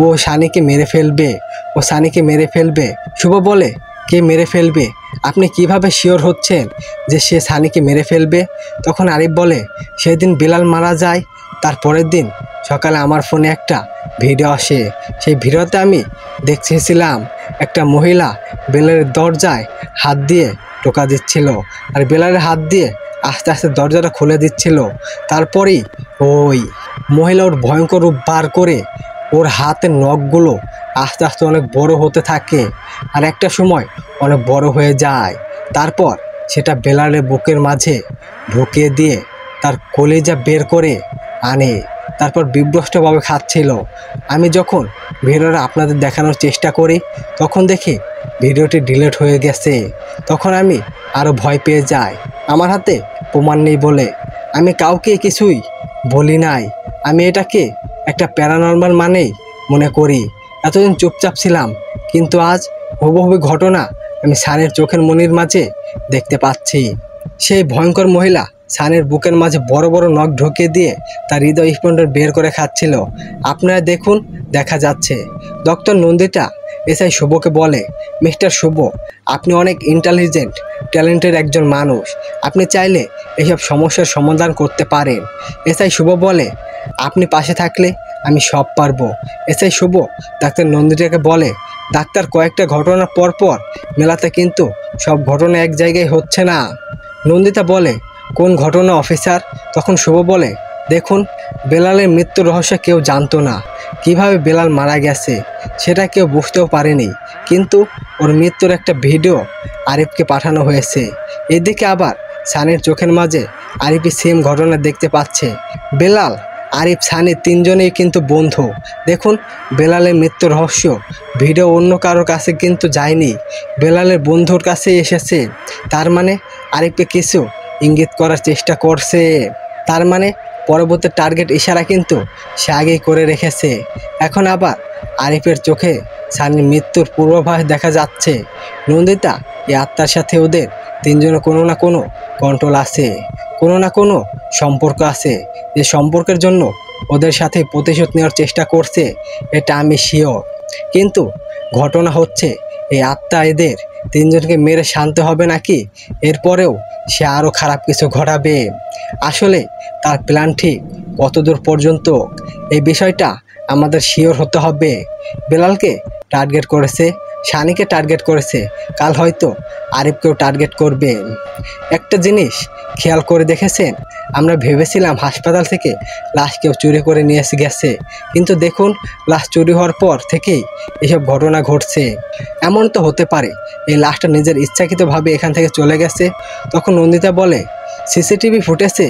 ও সানিকে মেরে ফেলবে, ও সানিকে মেরে ফেলবে। শুভ বলে, কে মেরে ফেলবে? আপনি কিভাবে শিওর হচ্ছেন যে সে সানিকে মেরে ফেলবে? তখন আরিফ বলে, সেদিন বিলাল মারা যায়, তার পরের দিন সকালে আমার ফোনে একটা ভিডিও আসে। সেই ভিডিওতে আমি দেখছিলাম একটা মহিলা বেলালের দরজায় হাত দিয়ে টোকা দিচ্ছিল, আর বেলালের হাত দিয়ে আস্তে আস্তে দরজাটা খুলে দিচ্ছিল। তারপরেই ওই মহিলা ওর ভয়ঙ্কর রূপ বার করে ওর হাতের নখগুলো আস্তে আস্তে অনেক বড় হতে থাকে, আর একটা সময় অনেক বড় হয়ে যায়। তারপর সেটা বেলালের বুকের মাঝে ঢুকিয়ে দিয়ে তার কলিজা বের করে আনে। তারপর বিভ্রষ্টভাবে খাচ্ছিল। আমি যখন ভিডিওটা আপনাদের দেখানোর চেষ্টা করি তখন দেখি ভিডিওটি ডিলিট হয়ে গেছে। তখন আমি আরও ভয় পেয়ে যাই। আমার হাতে প্রমাণ নেই বলে আমি কাউকে কিছুই বলি নাই। আমি এটাকে একটা প্যারানর্মাল মানেই মনে করি। এতদিন চুপচাপ ছিলাম, কিন্তু আজ হুবহু ঘটনা আমি সানের চোখের মনির মাঝে দেখতে পাচ্ছি। সেই ভয়ঙ্কর মহিলা সানের বুকের মাঝে বড় বড় নখ ঢুকিয়ে দিয়ে তার হৃদয় স্পন্দন বের করে খাচ্ছিল। আপনারা দেখুন, দেখা যাচ্ছে। ডক্টর নন্দিতা এসআই শুভকে বলে, মিস্টার শুভ, আপনি অনেক ইন্টেলিজেন্ট ট্যালেন্টেড একজন মানুষ। আপনি চাইলে এইসব সমস্যার সমাধান করতে পারেন। এসআই শুভ বলে, আপনি পাশে থাকলে আমি সব পারবো। এসআই শুভ ডাক্তার নন্দিতাকে বলে, ডাক্তার, কয়েকটা ঘটনার পর মেলাতে কিন্তু সব ঘটনা এক জায়গায় হচ্ছে না। নন্দিতা বলে, কোন ঘটনা অফিসার? তখন শুভ বলে, দেখুন, বেলালের মৃত্যুর রহস্য কেউ জানতো না। কিভাবে বেলাল মারা গেছে সেটা কেউ বুঝতেও পারেনি, কিন্তু ওর মৃত্যুর একটা ভিডিও আরিফকে পাঠানো হয়েছে। এদিকে আবার সানির চোখের মাঝে আরিফই সেম ঘটনা দেখতে পাচ্ছে। বেলাল, আরিফ, সানি তিনজনেই কিন্তু বন্ধু। দেখুন, বেলালের মৃত্যুর রহস্য ভিডিও অন্য কারোর কাছে কিন্তু যায়নি, বেলালের বন্ধুর কাছে এসেছে। তার মানে আরিফকে কিছু ইঙ্গিত করার চেষ্টা করছে। তার মানে পরবর্তী টার্গেট ইশারা কিন্তু সে আগেই করে রেখেছে। এখন আবার আরিফের চোখে সানির মৃত্যুর পূর্বাভাস দেখা যাচ্ছে। নন্দিতা এই আত্মার সাথে ওদের তিনজনের কোনো না কোনো কন্ট্রোল আছে, কোনো না কোনো সম্পর্ক আছে, যে সম্পর্কের জন্য ওদের সাথে প্রতিশোধ নেওয়ার চেষ্টা করছে, এটা আমি শিওর। কিন্তু ঘটনা হচ্ছে এই আত্মা এদের তিনজনকে মেরে শান্ত হবে নাকি এরপরেও সে আরও খারাপ কিছু ঘটাবে। আসলে তার প্ল্যান ঠিক কতদূর পর্যন্ত, এই বিষয়টা আমাদের শিওর হতে হবে। বেলালকে টার্গেট করেছে, শানিকে টার্গেট করেছে, কাল হয়তো আরিফকেও টার্গেট করবে। একটা জিনিস খেয়াল করে দেখেছেন, আমরা ভেবেছিলাম হাসপাতাল থেকে লাশ কেউ চুরি করে নিয়ে এসে গেছে, কিন্তু দেখুন লাশ চুরি হওয়ার পর থেকেই এসব ঘটনা ঘটছে। এমন তো হতে পারে এই লাশটা নিজের ইচ্ছাকৃতভাবে এখান থেকে চলে গেছে। তখন নন্দিতা বলে, সিসিটিভি ফুটেজে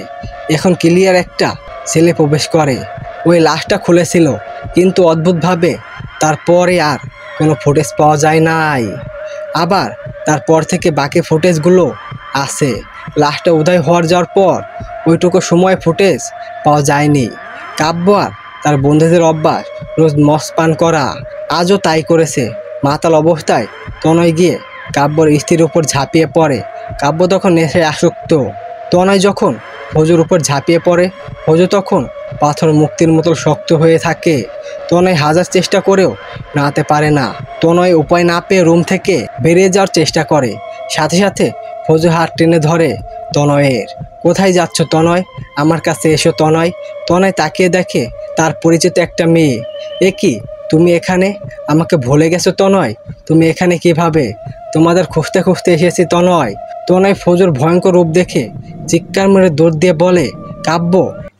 এখন ক্লিয়ার একটা ছেলে প্রবেশ করে, ওই লাশটা খুলেছিল, কিন্তু অদ্ভুতভাবে তারপরে আর কোনো ফুটেজ পাওয়া যায় নাই। আবার তারপর থেকে বাকি ফুটেজগুলো আছে, লাশটা উদয় হওয়ার যাওয়ার পর ওইটুকু সময় ফুটেজ পাওয়া যায়নি। কাব্য আর তার বন্ধুদের অভ্যাস রোজ মদ পান করা, আজও তাই করেছে। মাতাল অবস্থায় তনয় গিয়ে কাব্যর স্ত্রীর উপর ঝাঁপিয়ে পড়ে। কাব্য তখন নেশায় আসক্ত। তনয় যখন ফজুর উপর ঝাঁপিয়ে পড়ে, ফজু তখন পাথর মুক্তির মতো শক্ত হয়ে থাকে। তনয় হাজার চেষ্টা করেও নাতে পারে না। তনয় উপায় না পেয়ে রুম থেকে বেরিয়ে যাওয়ার চেষ্টা করে, সাথে সাথে ফজু হাত টেনে ধরে তনয়ের। কোথায় যাচ্ছ তনয়, আমার কাছে এসো তনয়। তনয় তাকিয়ে দেখে তার পরিচিত একটা মেয়ে। এ কি, তুমি এখানে? আমাকে ভুলে গেছো তনয়? তুমি এখানে কিভাবে? তোমাদের খুঁজতে খুঁজতে এসেছি তনয়। তনয় ফজুর ভয়ঙ্কর রূপ দেখে চিৎকার মেরে দৌড় দিয়ে বলে, কাব্য,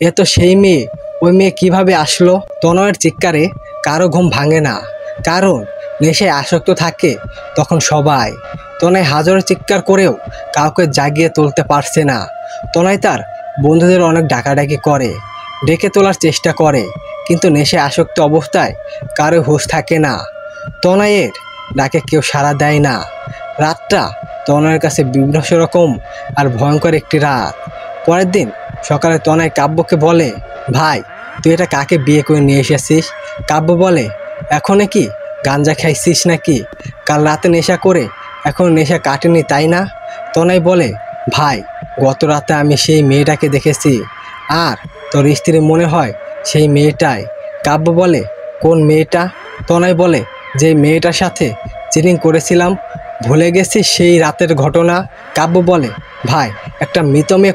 এ তো সেই মেয়ে, ওই মেয়ে কিভাবে আসলো? তনয়ের চিৎকারে কারো ঘুম ভাঙে না, কারণ নেশায় আসক্ত থাকে তখন সবাই। তনয় হাজারো চিৎকার করেও কাউকে জাগিয়ে তুলতে পারছে না। তনয় তার বন্ধুদের অনেক ডাকাডাকি করে, ডেকে তোলার চেষ্টা করে, কিন্তু নেশায় আসক্ত অবস্থায় কারো হুঁশ থাকে না। তনয়ের ডাকে কেউ সাড়া দেয় না। রাতটা তনয়ের কাছে বিভ্রস রকম আর ভয়ঙ্কর একটি রাত। পরের দিন সকালে তনয় কাব্যকে বলে, ভাই, তুই এটা কাকে বিয়ে করে নিয়ে এসেছিস? কাব্য বলে, এখনো কি গাঞ্জা খাইছিস নাকি? কাল রাতে নেশা করে এখন নেশা কাটেনি তাই না? তনয় বলে, ভাই, গত রাতে আমি সেই মেয়েটাকে দেখেছি, আর তোর স্ত্রী মনে হয় সেই মেয়েটাই। কাব্য বলে, কোন মেয়েটা? তনয় বলে, যে মেয়েটার সাথে চিটিং করেছিলাম, ভুলে গেছি সেই রাতের ঘটনা। কাব্য বলে, ভাই, একটা মৃত মেয়ে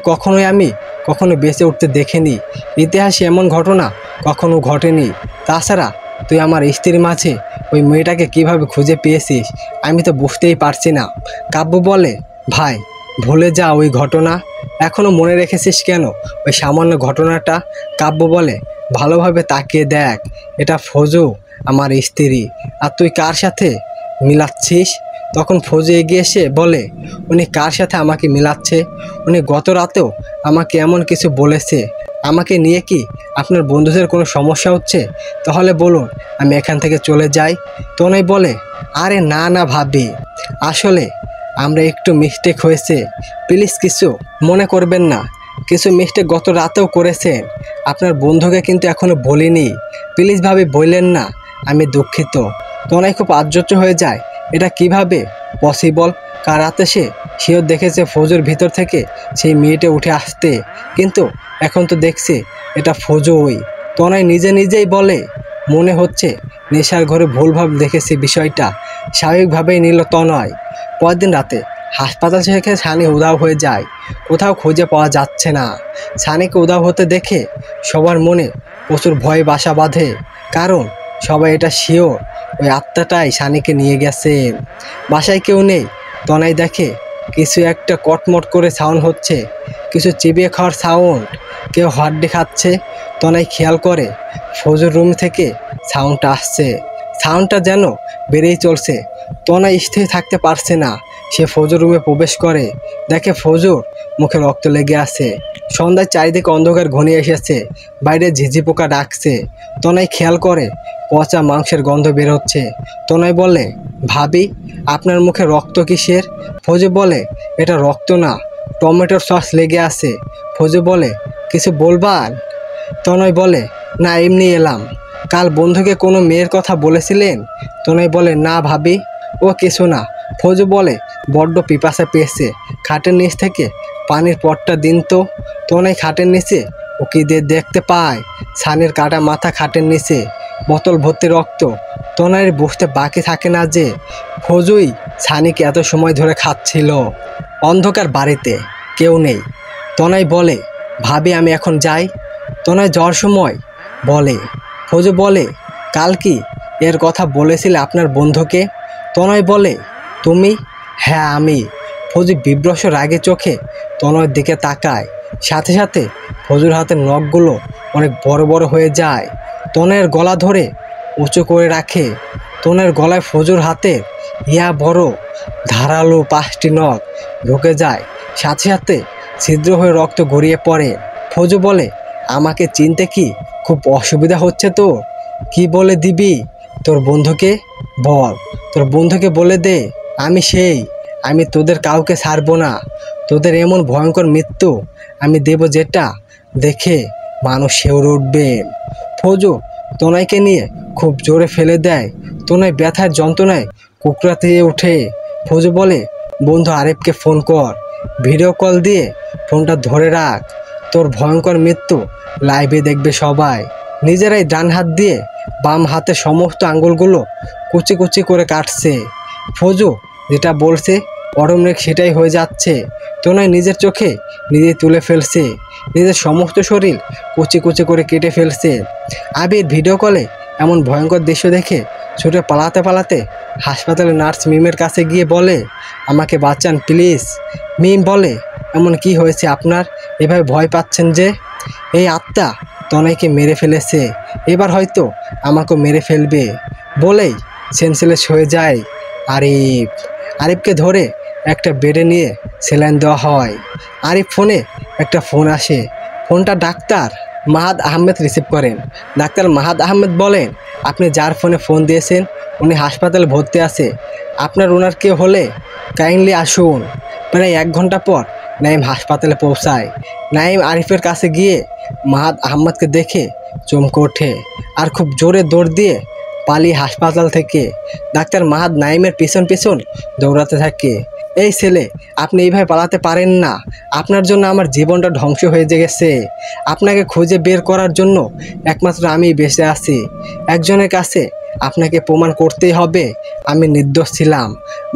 কখনো বেঁচে উঠতে দেখিনি। ইতিহাসে এমন ঘটনা কখনো ঘটেনি। তাছাড়া তুই আমার স্ত্রীর মাঝে ওই মেয়েটাকে কিভাবে খুঁজে পেয়েছিস আমি তো বুঝতেই পারছি না। কাব্য বলে, ভাই, ভুলে যা ওই ঘটনা, এখনও মনে রেখেছিস কেন ওই সামান্য ঘটনাটা? কাব্য বলে, ভালোভাবে তাকিয়ে দেখ, এটা ফজু আমার স্ত্রী, আর তুই কার সাথে মিলাচ্ছিস? তখন ফজু এগিয়ে এসে বলে, উনি কার সাথে আমাকে মিলাচ্ছে? উনি গত রাতেও আমাকে এমন কিছু বলেছে। আমাকে নিয়ে কি আপনার বন্ধুদের কোনো সমস্যা হচ্ছে? তাহলে বলুন, আমি এখান থেকে চলে যাই। তনয় বলে, আরে না না ভাবি, আসলে আমরা একটু মিস্টেক হয়েছে, প্লিজ কিছু মনে করবেন না। কিছু মিস্টেক গত রাতেও করেছেন, আপনার বন্ধুকে কিন্তু এখনও বলিনি, প্লিজ ভাবি বললেন না, আমি দুঃখিত। তনয় খুব আশ্চর্য হয়ে যায়, এটা কিভাবে পসিবল? কার রাতে সেও দেখেছে ফজুর ভিতর থেকে সেই মেয়েটা উঠে আসতে, কিন্তু এখন তো দেখছে এটা ফজুই। তনয় নিজেই বলে, মনে হচ্ছে নেশার ঘরে ভুলভাবে দেখেছি বিষয়টা, স্বাভাবিকভাবেই নিল তনয়। পরের দিন রাতে হাসপাতাল থেকে সানি উধাও হয়ে যায়, কোথাও খুঁজে পাওয়া যাচ্ছে না। সানিকে উধাও হতে দেখে সবার মনে প্রচুর ভয় বাসা বাঁধে, কারণ সবাই এটা শিওর ওই আত্মাটাই সানিকে নিয়ে গেছে। বাসায় কেউ নেই। তনয় দেখে কিছু একটা কটমট করে সাউন্ড হচ্ছে, কিছু চিবিয়ে খাওয়ার সাউন্ড, কেউ হাড্ডি খাচ্ছে। তনয় খেয়াল করে ফজুর রুম থেকে সাউন্ডটা আসছে, সাউন্ডটা যেন বেড়েই চলছে। তনয় স্থির থাকতে পারছে না, সে ফজুর রুমে প্রবেশ করে, দেখে ফজুর মুখে রক্ত লেগে আছে। সন্ধ্যায় চারিদিকে অন্ধকার ঘনিয়ে এসেছে, বাইরে ঝিঝি পোকা ডাকছে। তনয় খেয়াল করে পচা মাংসের গন্ধ বের হচ্ছে। তনয় বলে, ভাবি, আপনার মুখে রক্ত কিসের? ফজু বলে, এটা রক্ত না, টমেটোর সস লেগে আছে। ফজু বলে, কিছু বলবার? তনয় বলে, না, এমনি এলাম। কাল বন্ধুকে কোনো মেয়ের কথা বলেছিলেন? তনয় বলে, না ভাবি, ও কিছু না। ফজু বলে, বড্ড পিপাসা পেয়েছে, খাটের নিচ থেকে পানির পটটা দিন তো। তনয় খাটের নিচে উকি দিয়ে দেখতে পায় সানির কাটা মাথা খাটের নিচে, বোতল ভর্তি রক্ত। তনয়ের বুঝতে বাকি থাকে না যে ফজুই সানিকে এত সময় ধরে খাচ্ছিল। অন্ধকার বাড়িতে কেউ নেই। তনয় বলে, ভাবি আমি এখন যাই। তনয় যাওয়ার সময় বলে, ফজু বলে, কাল কি এর কথা বলেছিলে আপনার বন্ধুকে? তনয় বলে, তুমি? হ্যাঁ আমি। ফজু বিব্রত রাগে চোখে তনয়ের দিকে তাকায়। সাথে সাথে ফজুর হাতের নখগুলো অনেক বড় বড় হয়ে যায়। তনয়ের গলা ধরে উঁচু করে রাখে। তনয়ের গলায় ফজুর হাতে ইয়া বড় ধারালো 5টি নখ ঢুকে যায়। সাথে সাথে ছিদ্র হয়ে রক্ত গড়িয়ে পড়ে। ফজু বলে, আমাকে চিনতে কি খুব অসুবিধা হচ্ছে তো? কি বলে দিবি তোর বন্ধুকে? বল, তোর বন্ধুকে বলে দে আমি সেই। আমি তোদের কাউকে ছাড়বো না। তোদের এমন ভয়ঙ্কর মৃত্যু আমি দেব যেটা দেখে মানুষ শিউরে উঠবে। ফজু তনয়কে নিয়ে খুব জোরে ফেলে দেয়। তনয় ব্যথার যন্ত্রণায় কুকড়াতে ওঠে। ফজু বলে, বন্ধু আরিফকে ফোন কর, ভিডিও কল দিয়ে ফোনটা ধরে রাখ। তোর ভয়ঙ্কর মৃত্যু লাইভে দেখবে সবাই। নিজেরাই ডান হাত দিয়ে বাম হাতের সমস্ত আঙ্গুলগুলো কুচি কুচি করে কাটছে। ফজু যেটা বলছে অটোমেটিক সেটাই হয়ে যাচ্ছে। তনয় নিজের চোখে নিজে তুলে ফেলছে। নিজের সমস্ত শরীর কুচি কুচি করে কেটে ফেলছে। আবির ভিডিও কলে এমন ভয়ঙ্কর দৃশ্য দেখে ছুটে পালাতে পালাতে হাসপাতালে নার্স মিমের কাছে গিয়ে বলে, আমাকে বাঁচান প্লিজ। মিম বলে, এমন কি হয়েছে আপনার, এভাবে ভয় পাচ্ছেন যে? এই আত্মা তনয়কে মেরে ফেলেছে, এবার হয়তো আমাকেও মেরে ফেলবে বলেই সেন্সলেস হয়ে যায় আরিফ। আরিফকে ধরে একটা বেডে নিয়ে স্যালাইন দেওয়া হয়। আরিফ ফোনে একটা ফোন আসে। ফোনটা ডাক্তার মাহাদ আহমেদ রিসিভ করেন। ডাক্তার মাহাদ আহমেদ বলেন, আপনি যার ফোনে ফোন দিয়েছেন উনি হাসপাতালে ভর্তি আছে। আপনার ওনার কেউ হলে কাইন্ডলি আসুন। প্রায় 1 ঘন্টা পর নাইম হাসপাতালে পৌঁছায়। নাইম আরিফের কাছে গিয়ে মাহাদ আহমেদকে দেখে চমকে ওঠে আর খুব জোরে দৌড় দিয়ে পালিয়ে হাসপাতাল থেকে। ডাক্তার মাহাদ নাইমের পিছন পিছন দৌড়াতে থাকে। এই ছেলে, আপনি এইভাবে পালাতে পারেন না। আপনার জন্য আমার জীবনটা ধ্বংস হয়ে গেছে। আপনাকে খুঁজে বের করার জন্য একমাত্র আমি বেঁচে আছি। একজনের কাছে আপনাকে প্রমাণ করতেই হবে আমি নির্দোষ ছিলাম।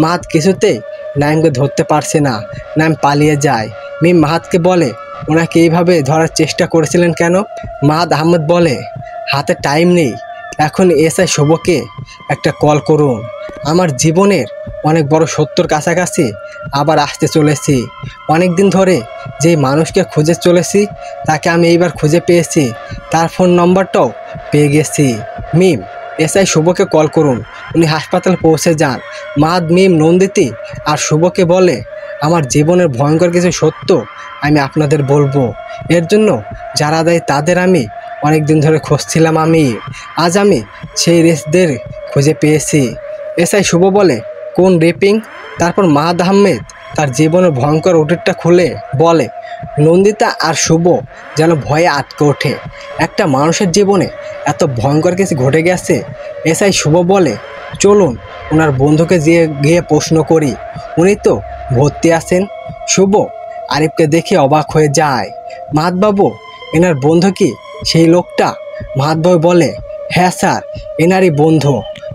মাহাদ কিছুতেই নাইমকে ধরতে পারছে না। নাইম পালিয়ে যায়। মিম মাহাদকে বলে, ওনাকে এইভাবে ধরার চেষ্টা করেছিলেন কেন? মাহাদ আহমেদ বলে, হাতে টাইম নেই, এখন এসআই শুভকে একটা কল করুন। আমার জীবনের অনেক বড় সত্যর কাছাকাছি আবার আসতে চলেছি। অনেক দিন ধরে যে মানুষকে খুঁজে চলেছি তাকে আমি এইবার খুঁজে পেয়েছি। তার ফোন নম্বরটাও পেয়ে গেছি। মিম, এসআই শুভকে কল করুন। উনি হাসপাতালে পৌঁছে যান। মাহাদ, মিম, নন্দিতি আর শুভকে বলে, আমার জীবনের ভয়ঙ্কর কিছু সত্য আমি আপনাদের বলবো। এর জন্য যারা দেয় তাদের আমি অনেক দিন ধরে খুঁজছিলাম। আজ আমি সেই রেসদের খুঁজে পেয়েছি। এসআই শুভ বলে, কোন রেপিং? তারপর মাহাদ আহমেদ তার জীবনের ভয়ঙ্কর ওটিরটা খুলে বলে। নন্দিতা আর শুভ যেন ভয়ে আটকে ওঠে। একটা মানুষের জীবনে এত ভয়ঙ্কর কিছু ঘটে গেছে। এসআই শুভ বলে, চলুন ওনার বন্ধুকে গিয়ে প্রশ্ন করি, উনি তো ভর্তি আছেন। শুভ আরিফকে দেখে অবাক হয়ে যায়। মাহাতবাবু, এনার বন্ধু কি সেই লোকটা? মাহাতবাবু বলে, হ্যাঁ স্যার, এনারই বন্ধু।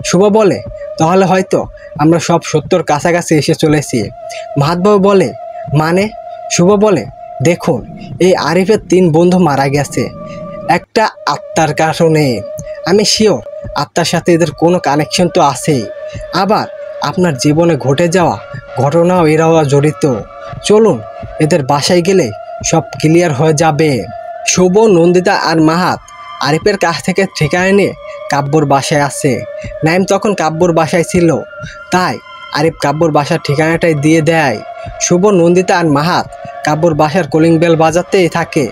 শুভ বলে, তাহলে হয়তো আমরা সব সত্যর কাছাকাছি এসে চলেছি। মাহাতবাবু বলে, মানে? শুভ বলে, দেখুন, এই আরিফের 3 বন্ধু মারা গেছে একটা আত্মার কারণে। আমি শিওর আত্মার সাথে এদের কোনো কানেকশন তো আছেই। আবার আপনার জীবনে ঘটে যাওয়া ঘটনাও এরাও জড়িত। চলুন এদের বাসায় গেলে সব ক্লিয়ার হয়ে যাবে। শুভ, নন্দিতা আর মাহাত আরিফের কাছ থেকে ঠিকানা নিয়ে কাব্যর বাসায় আসে। নাইম তখন কাব্যর বাসায় ছিল, তাই আরিফ কাব্যর বাসার ঠিকানাটাই দিয়ে দেয়। শুভ, নন্দিতা আর মাহাত কাব্যর বাসার কলিং বেল বাজাতেই থাকে।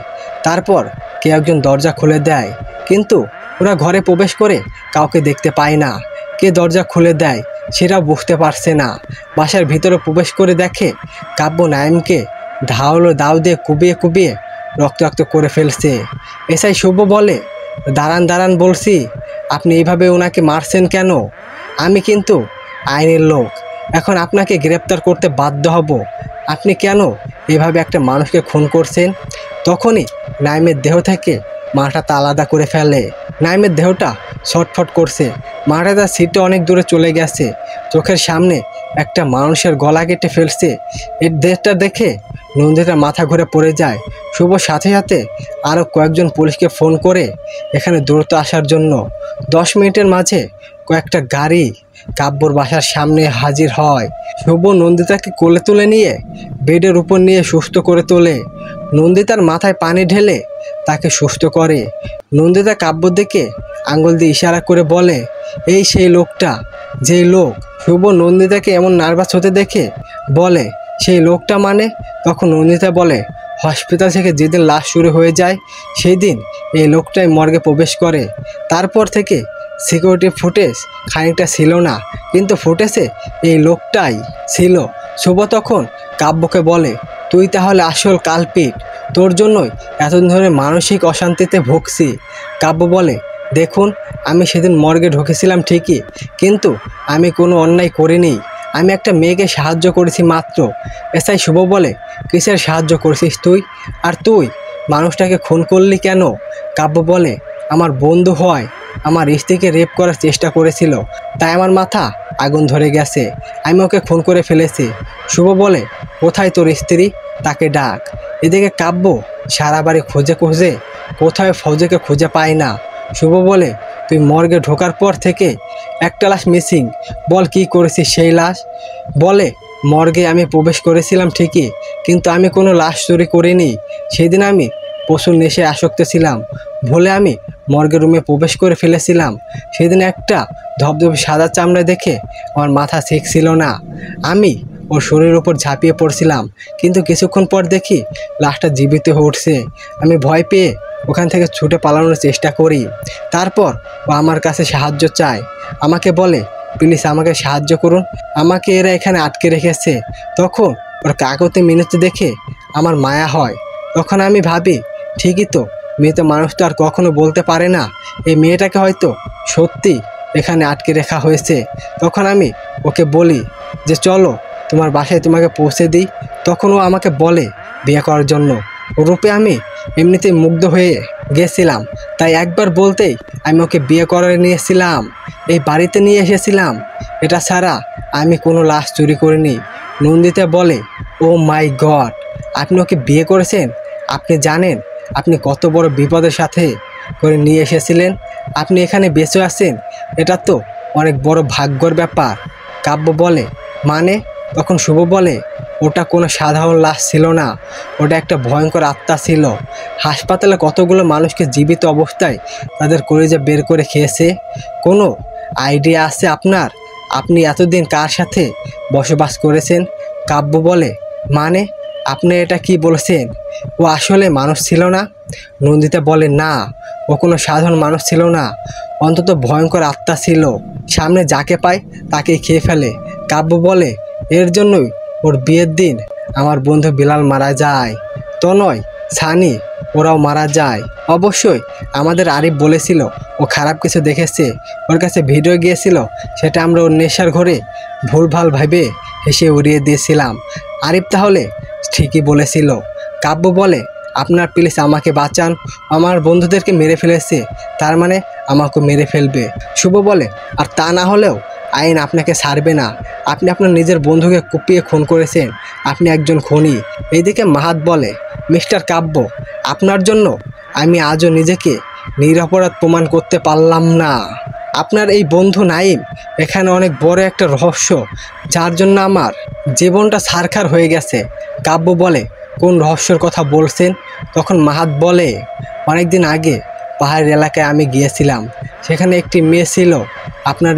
তারপর কেউ একজন দরজা খুলে দেয়, কিন্তু ওরা ঘরে প্রবেশ করে কাউকে দেখতে পায় না। কে দরজা খুলে দেয় সেটাও বুঝতে পারছে না। বাসার ভিতরে প্রবেশ করে দেখে কাব্য নাইমকে ধাওয়ালো দাও দিয়ে কুবিয়ে কুবিয়ে রক্তাক্ত করে ফেলছে। এসআই শুভ বলে, দাঁড়ান দাঁড়ান বলছি, আপনি এইভাবে ওনাকে মারছেন কেন? আমি কিন্তু আইনের লোক, এখন আপনাকে গ্রেপ্তার করতে বাধ্য হব। আপনি কেন এভাবে একটা মানুষকে খুন করছেন? তখনই নাইমের দেহ থেকে মাথাটা আলাদা করে ফেলে। নাইমের দেহটা ছটফট করছে, মাথা তার সিটে অনেক দূরে চলে গেছে, চোখের সামনে একটা মানুষের গলা কেটে ফেলছে। এর দেহটা দেখে নন্দিতা মাথা ঘুরে পড়ে যায়। শুভ সাথে সাথে আরও কয়েকজন পুলিশকে ফোন করে এখানে দ্রুত আসার জন্য। 10 মিনিটের মাঝে কয়েকটা গাড়ি কাব্যর বাসার সামনে হাজির হয়। শুভ নন্দিতাকে কোলে তুলে নিয়ে বেডের উপর নিয়ে সুস্থ করে তোলে। নন্দিতার মাথায় পানি ঢেলে তাকে সুস্থ করে। নন্দিতা কাব্যর দিকে আঙ্গুল দিয়ে ইশারা করে বলে, এই সেই লোকটা, যেই লোক। শুভ নন্দিতাকে এমন নার্ভাস হতে দেখে বলে, সেই লোকটা মানে? তখন নন্দিতা বলে, হসপিটাল থেকে যেদিন লাশ শুরু হয়ে যায় সেই দিন এই লোকটাই মর্গে প্রবেশ করে। তারপর থেকে সিকিউরিটি ফুটেজ খানিকটা ছিল না, কিন্তু ফুটেজে এই লোকটাই ছিল। শুভ তখন কাব্যকে বলে, তুই তাহলে আসল কালপিট, তোর জন্যই এতদিন ধরে মানসিক অশান্তিতে ভুগছি। কাব্য বলে, দেখুন, আমি সেদিন মর্গে ঢুকেছিলাম ঠিকই, কিন্তু আমি কোনো অন্যায় করিনি। আমি একটা মেয়েকে সাহায্য করেছি মাত্র। এসআই শুভ বলে, কিসের সাহায্য করেছিস তুই? আর তুই মানুষটাকে খুন করলি কেন? কাব্য বলে, আমার বন্ধু হয় আমার স্ত্রীকে রেপ করার চেষ্টা করেছিল, তাই আমার মাথা আগুন ধরে গেছে, আমি ওকে খুন করে ফেলেছি। শুভ বলে, কোথায় তোর স্ত্রী? তাকে ডাক। এদিকে কাব্য সারা বাড়ি খুঁজে খুঁজে কোথায় ফৌজকে খুঁজে পায় না। শুভ বলে, তুই মর্গে ঢোকার পর থেকে একটা লাশ মিসিং, বল কি করেছিস সেই লাশ? বলে, মর্গে আমি প্রবেশ করেছিলাম ঠিকই, কিন্তু আমি কোনো লাশ চুরি করিনি। সেদিন আমি প্রচুর নেশায় আসক্ত ছিলাম, ভুলে আমি মর্গের রুমে প্রবেশ করে ফেলেছিলাম। সেদিন একটা ধবধবে সাদা চামড়া দেখে আমার মাথা ঠিক ছিল না, আমি ওর শরীরের উপর ঝাঁপিয়ে পড়ছিলাম, কিন্তু কিছুক্ষণ পর দেখি লাশটা জীবিত হয়ে উঠছে। আমি ভয় পেয়ে ওখান থেকে ছুটে পালানোর চেষ্টা করি। তারপর ও আমার কাছে সাহায্য চায়, আমাকে বলে, প্লিজ আমাকে সাহায্য করুন, আমাকে এরা এখানে আটকে রেখেছে। তখন ওর কাকুতি মিনতি দেখে আমার মায়া হয়। তখন আমি ভাবি, ঠিকই তো, মৃত মানুষ তো আর কখনো বলতে পারে না, এই মেয়েটাকে হয়তো সত্যি এখানে আটকে রাখা হয়েছে। তখন আমি ওকে বলি যে চলো তোমার বাসায় তোমাকে পৌঁছে দিই। তখন ও আমাকে বলে বিয়ে করার জন্য। রূপে আমি এমনিতেই মুগ্ধ হয়ে গেছিলাম, তাই একবার বলতেই আমি ওকে বিয়ে করে নিয়েছিলাম, এই বাড়িতে নিয়ে এসেছিলাম। এটা ছাড়া আমি কোনো লাশ চুরি করিনি। নন্দিতা বলে, ও মাই গড, আপনি ওকে বিয়ে করেছেন? আপনি জানেন আপনি কত বড় বিপদের সাথে করে নিয়ে এসেছিলেন? আপনি এখানে বেঁচে আছেন, এটা তো অনেক বড় ভাগ্যর ব্যাপার। কাব্য বলে, মানে? তখন শুভ বলে, ওটা কোনো সাধারণ লাশ ছিল না, ওটা একটা ভয়ঙ্কর আত্মা ছিল। হাসপাতালে কতগুলো মানুষকে জীবিত অবস্থায় তাদের কলিজা বের করে খেয়েছে। কোনো আইডিয়া আছে আপনার? আপনি এতদিন কার সাথে বসবাস করেছেন? কাব্য বলে, মানে? আপনি এটা কি বলেছেন? ও আসলে মানুষ ছিল না? নন্দিতা বলে, না, ও কোনো সাধারণ মানুষ ছিল না, অন্তত ভয়ঙ্কর আত্মা ছিল, সামনে যাকে পায় তাকেই খেয়ে ফেলে। কাব্য বলে, এর জন্যই ওর বিয়ের দিন আমার বন্ধু বিলাল মারা যায়, তনয়, সানি, ওরাও মারা যায়। অবশ্যই আমাদের আরিফ বলেছিল ও খারাপ কিছু দেখেছে, ওর কাছে ভিডিও গিয়েছিল, সেটা আমরা ওর নেশার ঘরে ভুলভাল ভাবে হেসে উড়িয়ে দিয়েছিলাম। আরিফ তাহলে ঠিকই বলেছিল। কাব্য বলে, আপনার প্লিজ আমাকে বাঁচান, আমার বন্ধুদেরকে মেরে ফেলেছে, তার মানে আমাকে মেরে ফেলবে। শুভ বলে, আর তা না হলেও আইন আপনাকে ছাড়বে না, আপনি আপনার নিজের বন্ধুকে কুপিয়ে খুন করেছেন, আপনি একজন খুনি। এইদিকে মাহাত বলে, মিস্টার কাব্য, আপনার জন্য আমি আজও নিজেকে নিরপরাধ প্রমাণ করতে পারলাম না। আপনার এই বন্ধু নাইম এখানে অনেক বড় একটা রহস্য, যার জন্য আমার জীবনটা ছারখার হয়ে গেছে। কাব্য বলে, কোন রহস্যের কথা বলছেন? তখন মাহাত বলে, অনেক দিন আগে পাহাড়ের এলাকায় আমি গিয়েছিলাম, সেখানে একটি মেয়ে ছিল, আপনার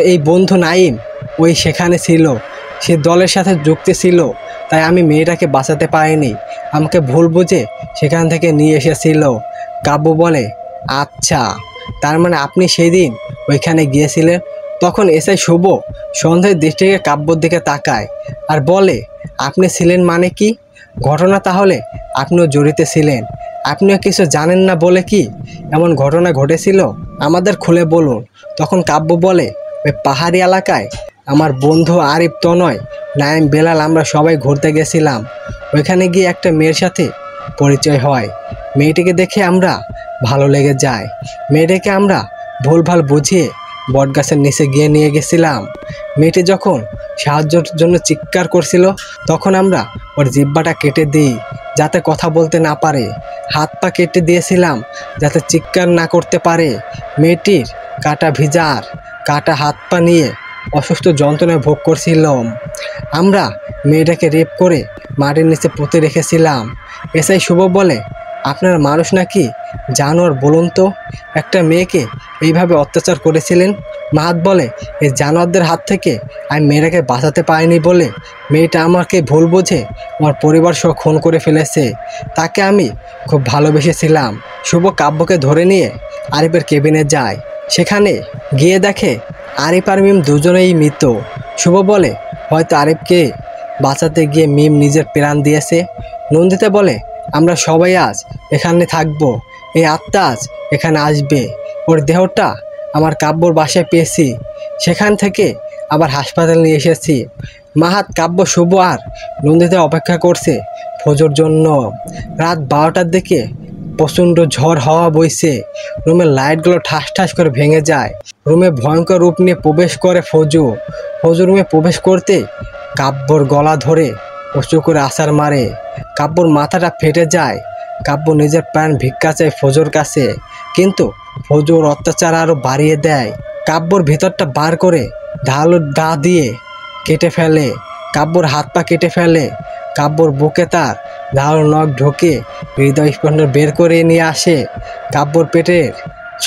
এই বন্ধু নাইম ওই সেখানে ছিল, সে দলের সাথে যুক্ত ছিল, তাই আমি মেয়েটাকে বাঁচাতে পারিনি, আমাকে ভুল বুঝে সেখান থেকে নিয়ে এসেছিল। কাব্য বলে, আচ্ছা, তার মানে আপনি সেই দিন ওইখানে গিয়েছিলেন? তখন এসআই শুভ সন্দেহের দৃষ্টিকে কাব্যর দিকে তাকায় আর বলে, আপনি ছিলেন মানে কি? ঘটনা তাহলে আপনিও জড়িত ছিলেন? আপনিও কিছু জানেন না বলে কি এমন ঘটনা ঘটেছিল? আমাদের খুলে বলুন। তখন কাব্য বলে, ওই পাহাড়ি এলাকায় আমার বন্ধু আরিফ, তনয়, নাইম, বেলাল আমরা সবাই ঘুরতে গেছিলাম। ওইখানে গিয়ে একটা মেয়ের সাথে পরিচয় হয়। মেয়েটিকে দেখে আমরা ভালো লেগে যায়। মেয়েটিকে আমরা ভুলভাল বুঝিয়ে বটগাছের নিচে গিয়ে নিয়ে গেছিলাম। মেয়েটি যখন সাহায্যের জন্য চিৎকার করছিল তখন আমরা ওর জিহ্বাটা কেটে দিই যাতে কথা বলতে না পারে। হাত পা কেটে দিয়েছিলাম যাতে চিৎকার না করতে পারে। মেয়েটির কাটা হাত পা নিয়ে অসুস্থ যন্ত্রণায় ভোগ করছিলাম। আমরা মেয়েটাকে রেপ করে মাটির নিচে পুঁতে রেখেছিলাম। এসআই শুভ বলে, আপনার মানুষ নাকি জানোয়ার বলুন তো, একটা মেয়েকে এইভাবে অত্যাচার করেছিলেন? মাহাত বলে, এই জানোয়ারদের হাত থেকে আমি মেয়েটাকে বাঁচাতে পারিনি বলে মেয়েটা আমাকে ভুল বুঝে আমার পরিবার সহ খুন করে ফেলেছে। তাকে আমি খুব ভালোবেসেছিলাম। শুভ কাব্যকে ধরে নিয়ে আরিফের কেবিনে যায়। সেখানে গিয়ে দেখে আরিফ আর মিম দুজনেই মৃত। শুভ বলে, হয়তো আরিফকে বাঁচাতে গিয়ে মিম নিজের প্রাণ দিয়েছে। নন্দিতা বলে, আমরা সবাই আজ এখানে থাকবো, এই আত্মা আজ এখানে আসবে। ওর দেহটা আমার কাব্যর বাসায় পেয়েছি, সেখান থেকে আবার হাসপাতাল নিয়ে এসেছি। মাহাত, কাব্য, শুভ আর নন্দিতা অপেক্ষা করছে ফজর জন্য। রাত 12টার দিকে প্রচণ্ড ঝড় হাওয়া বইছে। রুমের লাইটগুলো ঠাস ঠাস করে ভেঙে যায়। রুমে ভয়ঙ্কর রূপ নিয়ে প্রবেশ করে ফজু। রুমে প্রবেশ করতে কাব্যর গলা ধরে উঁচু করে আছাড় মারে। কাব্যর মাথাটা ফেটে যায়। কাব্য নিজের প্রাণ ভিক্ষা চায় ফজুর কাছে, কিন্তু ফজুর অত্যাচার আরও বাড়িয়ে দেয়। কাব্যর ভেতরটা বার করে ঢালু দা দিয়ে কেটে ফেলে। কাব্যর হাত পা কেটে ফেলে। কাব্যর বুকে তার ধারালো নখ ঢোকে হৃদয় স্পন্দন বের করে নিয়ে আসে। কাব্যর পেটের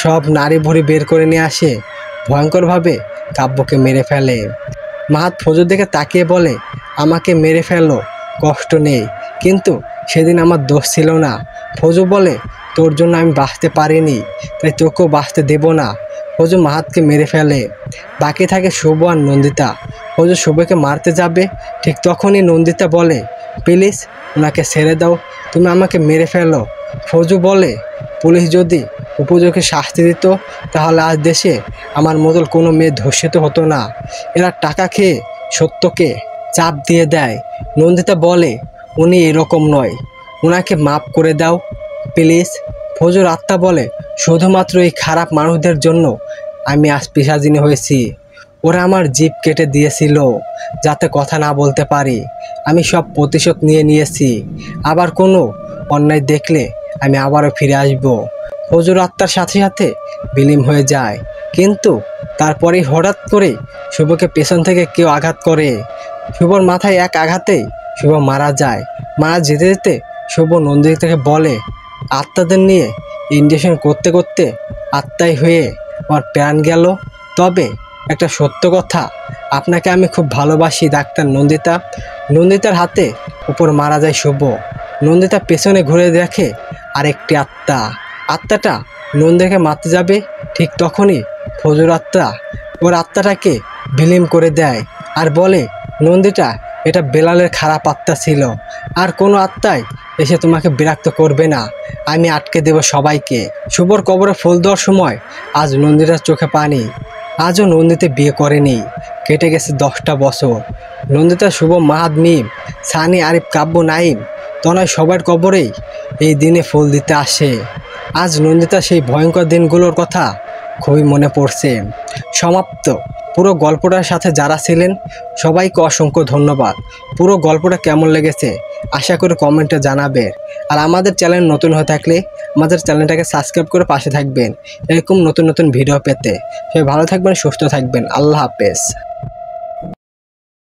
সব নাড়ি ভুড়ি বের করে নিয়ে আসে। ভয়ঙ্করভাবে কাব্যকে মেরে ফেলে। মাহাত ফজুর দিকে তাকিয়ে বলে, আমাকে মেরে ফেলো, কষ্ট নেই, কিন্তু সেদিন আমার দোষ ছিল না। ফজু বলে, তোর জন্য আমি বাঁচতে পারিনি, তাই তোকেও বাঁচতে দেব না। ফজু মাহাতকে মেরে ফেলে। বাকি থাকে শুভ আর নন্দিতা। ফজু শুভকে মারতে যাবে, ঠিক তখনই নন্দিতা বলে, প্লিজ ওনাকে ছেড়ে দাও, তুমি আমাকে মেরে ফেলো। ফজু বলে, পুলিশ যদি উপযোগী শাস্তি দিত তাহলে আজ দেশে আমার মতো কোনো মেয়ে ধর্ষিত হতো না। এরা টাকা খেয়ে সত্যকে চাপ দিয়ে দেয়। নন্দিতা বলে, উনি এরকম নয়, ওনাকে মাফ করে দাও প্লিজ। ফজুর আত্মা বলে, শুধুমাত্র এই খারাপ মানুষদের জন্য আমি আজ পিশাচিনী হয়েছি। ওরা আমার জিভ কেটে দিয়েছিল যাতে কথা না বলতে পারি। আমি সব প্রতিশোধ নিয়েছি। আবার কোনো অন্যায় দেখলে আমি আবারও ফিরে আসব। ফজুর আত্মার সাথে সাথে বিলীন হয়ে যায়, কিন্তু তারপরেই হঠাৎ করে শুভকে পেছন থেকে কেউ আঘাত করে। শুভর মাথায় এক আঘাতেই শুভ মারা যায়। মারা যেতে যেতে শুভ নন্দিতাকে বলে, আত্মাদের নিয়ে ইনজেকশন করতে করতে আত্মাই হয়ে আমার প্রাণ গেল। তবে একটা সত্য কথা, আপনাকে আমি খুব ভালোবাসি ডাক্তার নন্দিতা। নন্দিতার হাতে উপর মারা যায় শুভ। নন্দিতা পেছনে ঘুরে দেখে আরেকটি আত্মাটা নন্দিতাকে মারতে যাবে, ঠিক তখনই ফজুর আত্মা ওর আত্মাটাকে বিলীন করে দেয় আর বলে, নন্দিতা, এটা বেলালের খারাপ আত্মা ছিল, আর কোনো আত্মাই এসে তোমাকে বিরক্ত করবে না, আমি আটকে দেব সবাইকে। শুভর কবরে ফুল দেওয়ার সময় আজ নন্দিতার চোখে পানি। আজও নন্দিতা বিয়ে করেনি। কেটে গেছে 10টা বছর। নন্দিতা, শুভ, মাহাত, মিম, সানি, আরিফ, কাব্য, নাইম, তনয় সবার কবরেই এই দিনে ফুল দিতে আসে। আজ নন্দিতা সেই ভয়ঙ্কর দিনগুলোর কথা খুবই মনে পড়ছে। সমাপ্ত। পুরো গল্পটার সাথে যারা ছিলেন সবাইকে অসংখ্য ধন্যবাদ। পুরো গল্পটা কেমন লেগেছে আশা করি কমেন্টে জানাবে। আর আমাদের চ্যানেল নতুন হয়ে থাকলে আমাদের চ্যানেলটাকে সাবস্ক্রাইব করে পাশে থাকবেন এরকম নতুন নতুন ভিডিও পেতে। সবাই ভালো থাকবেন, সুস্থ থাকবেন। আল্লাহ হাফেজ।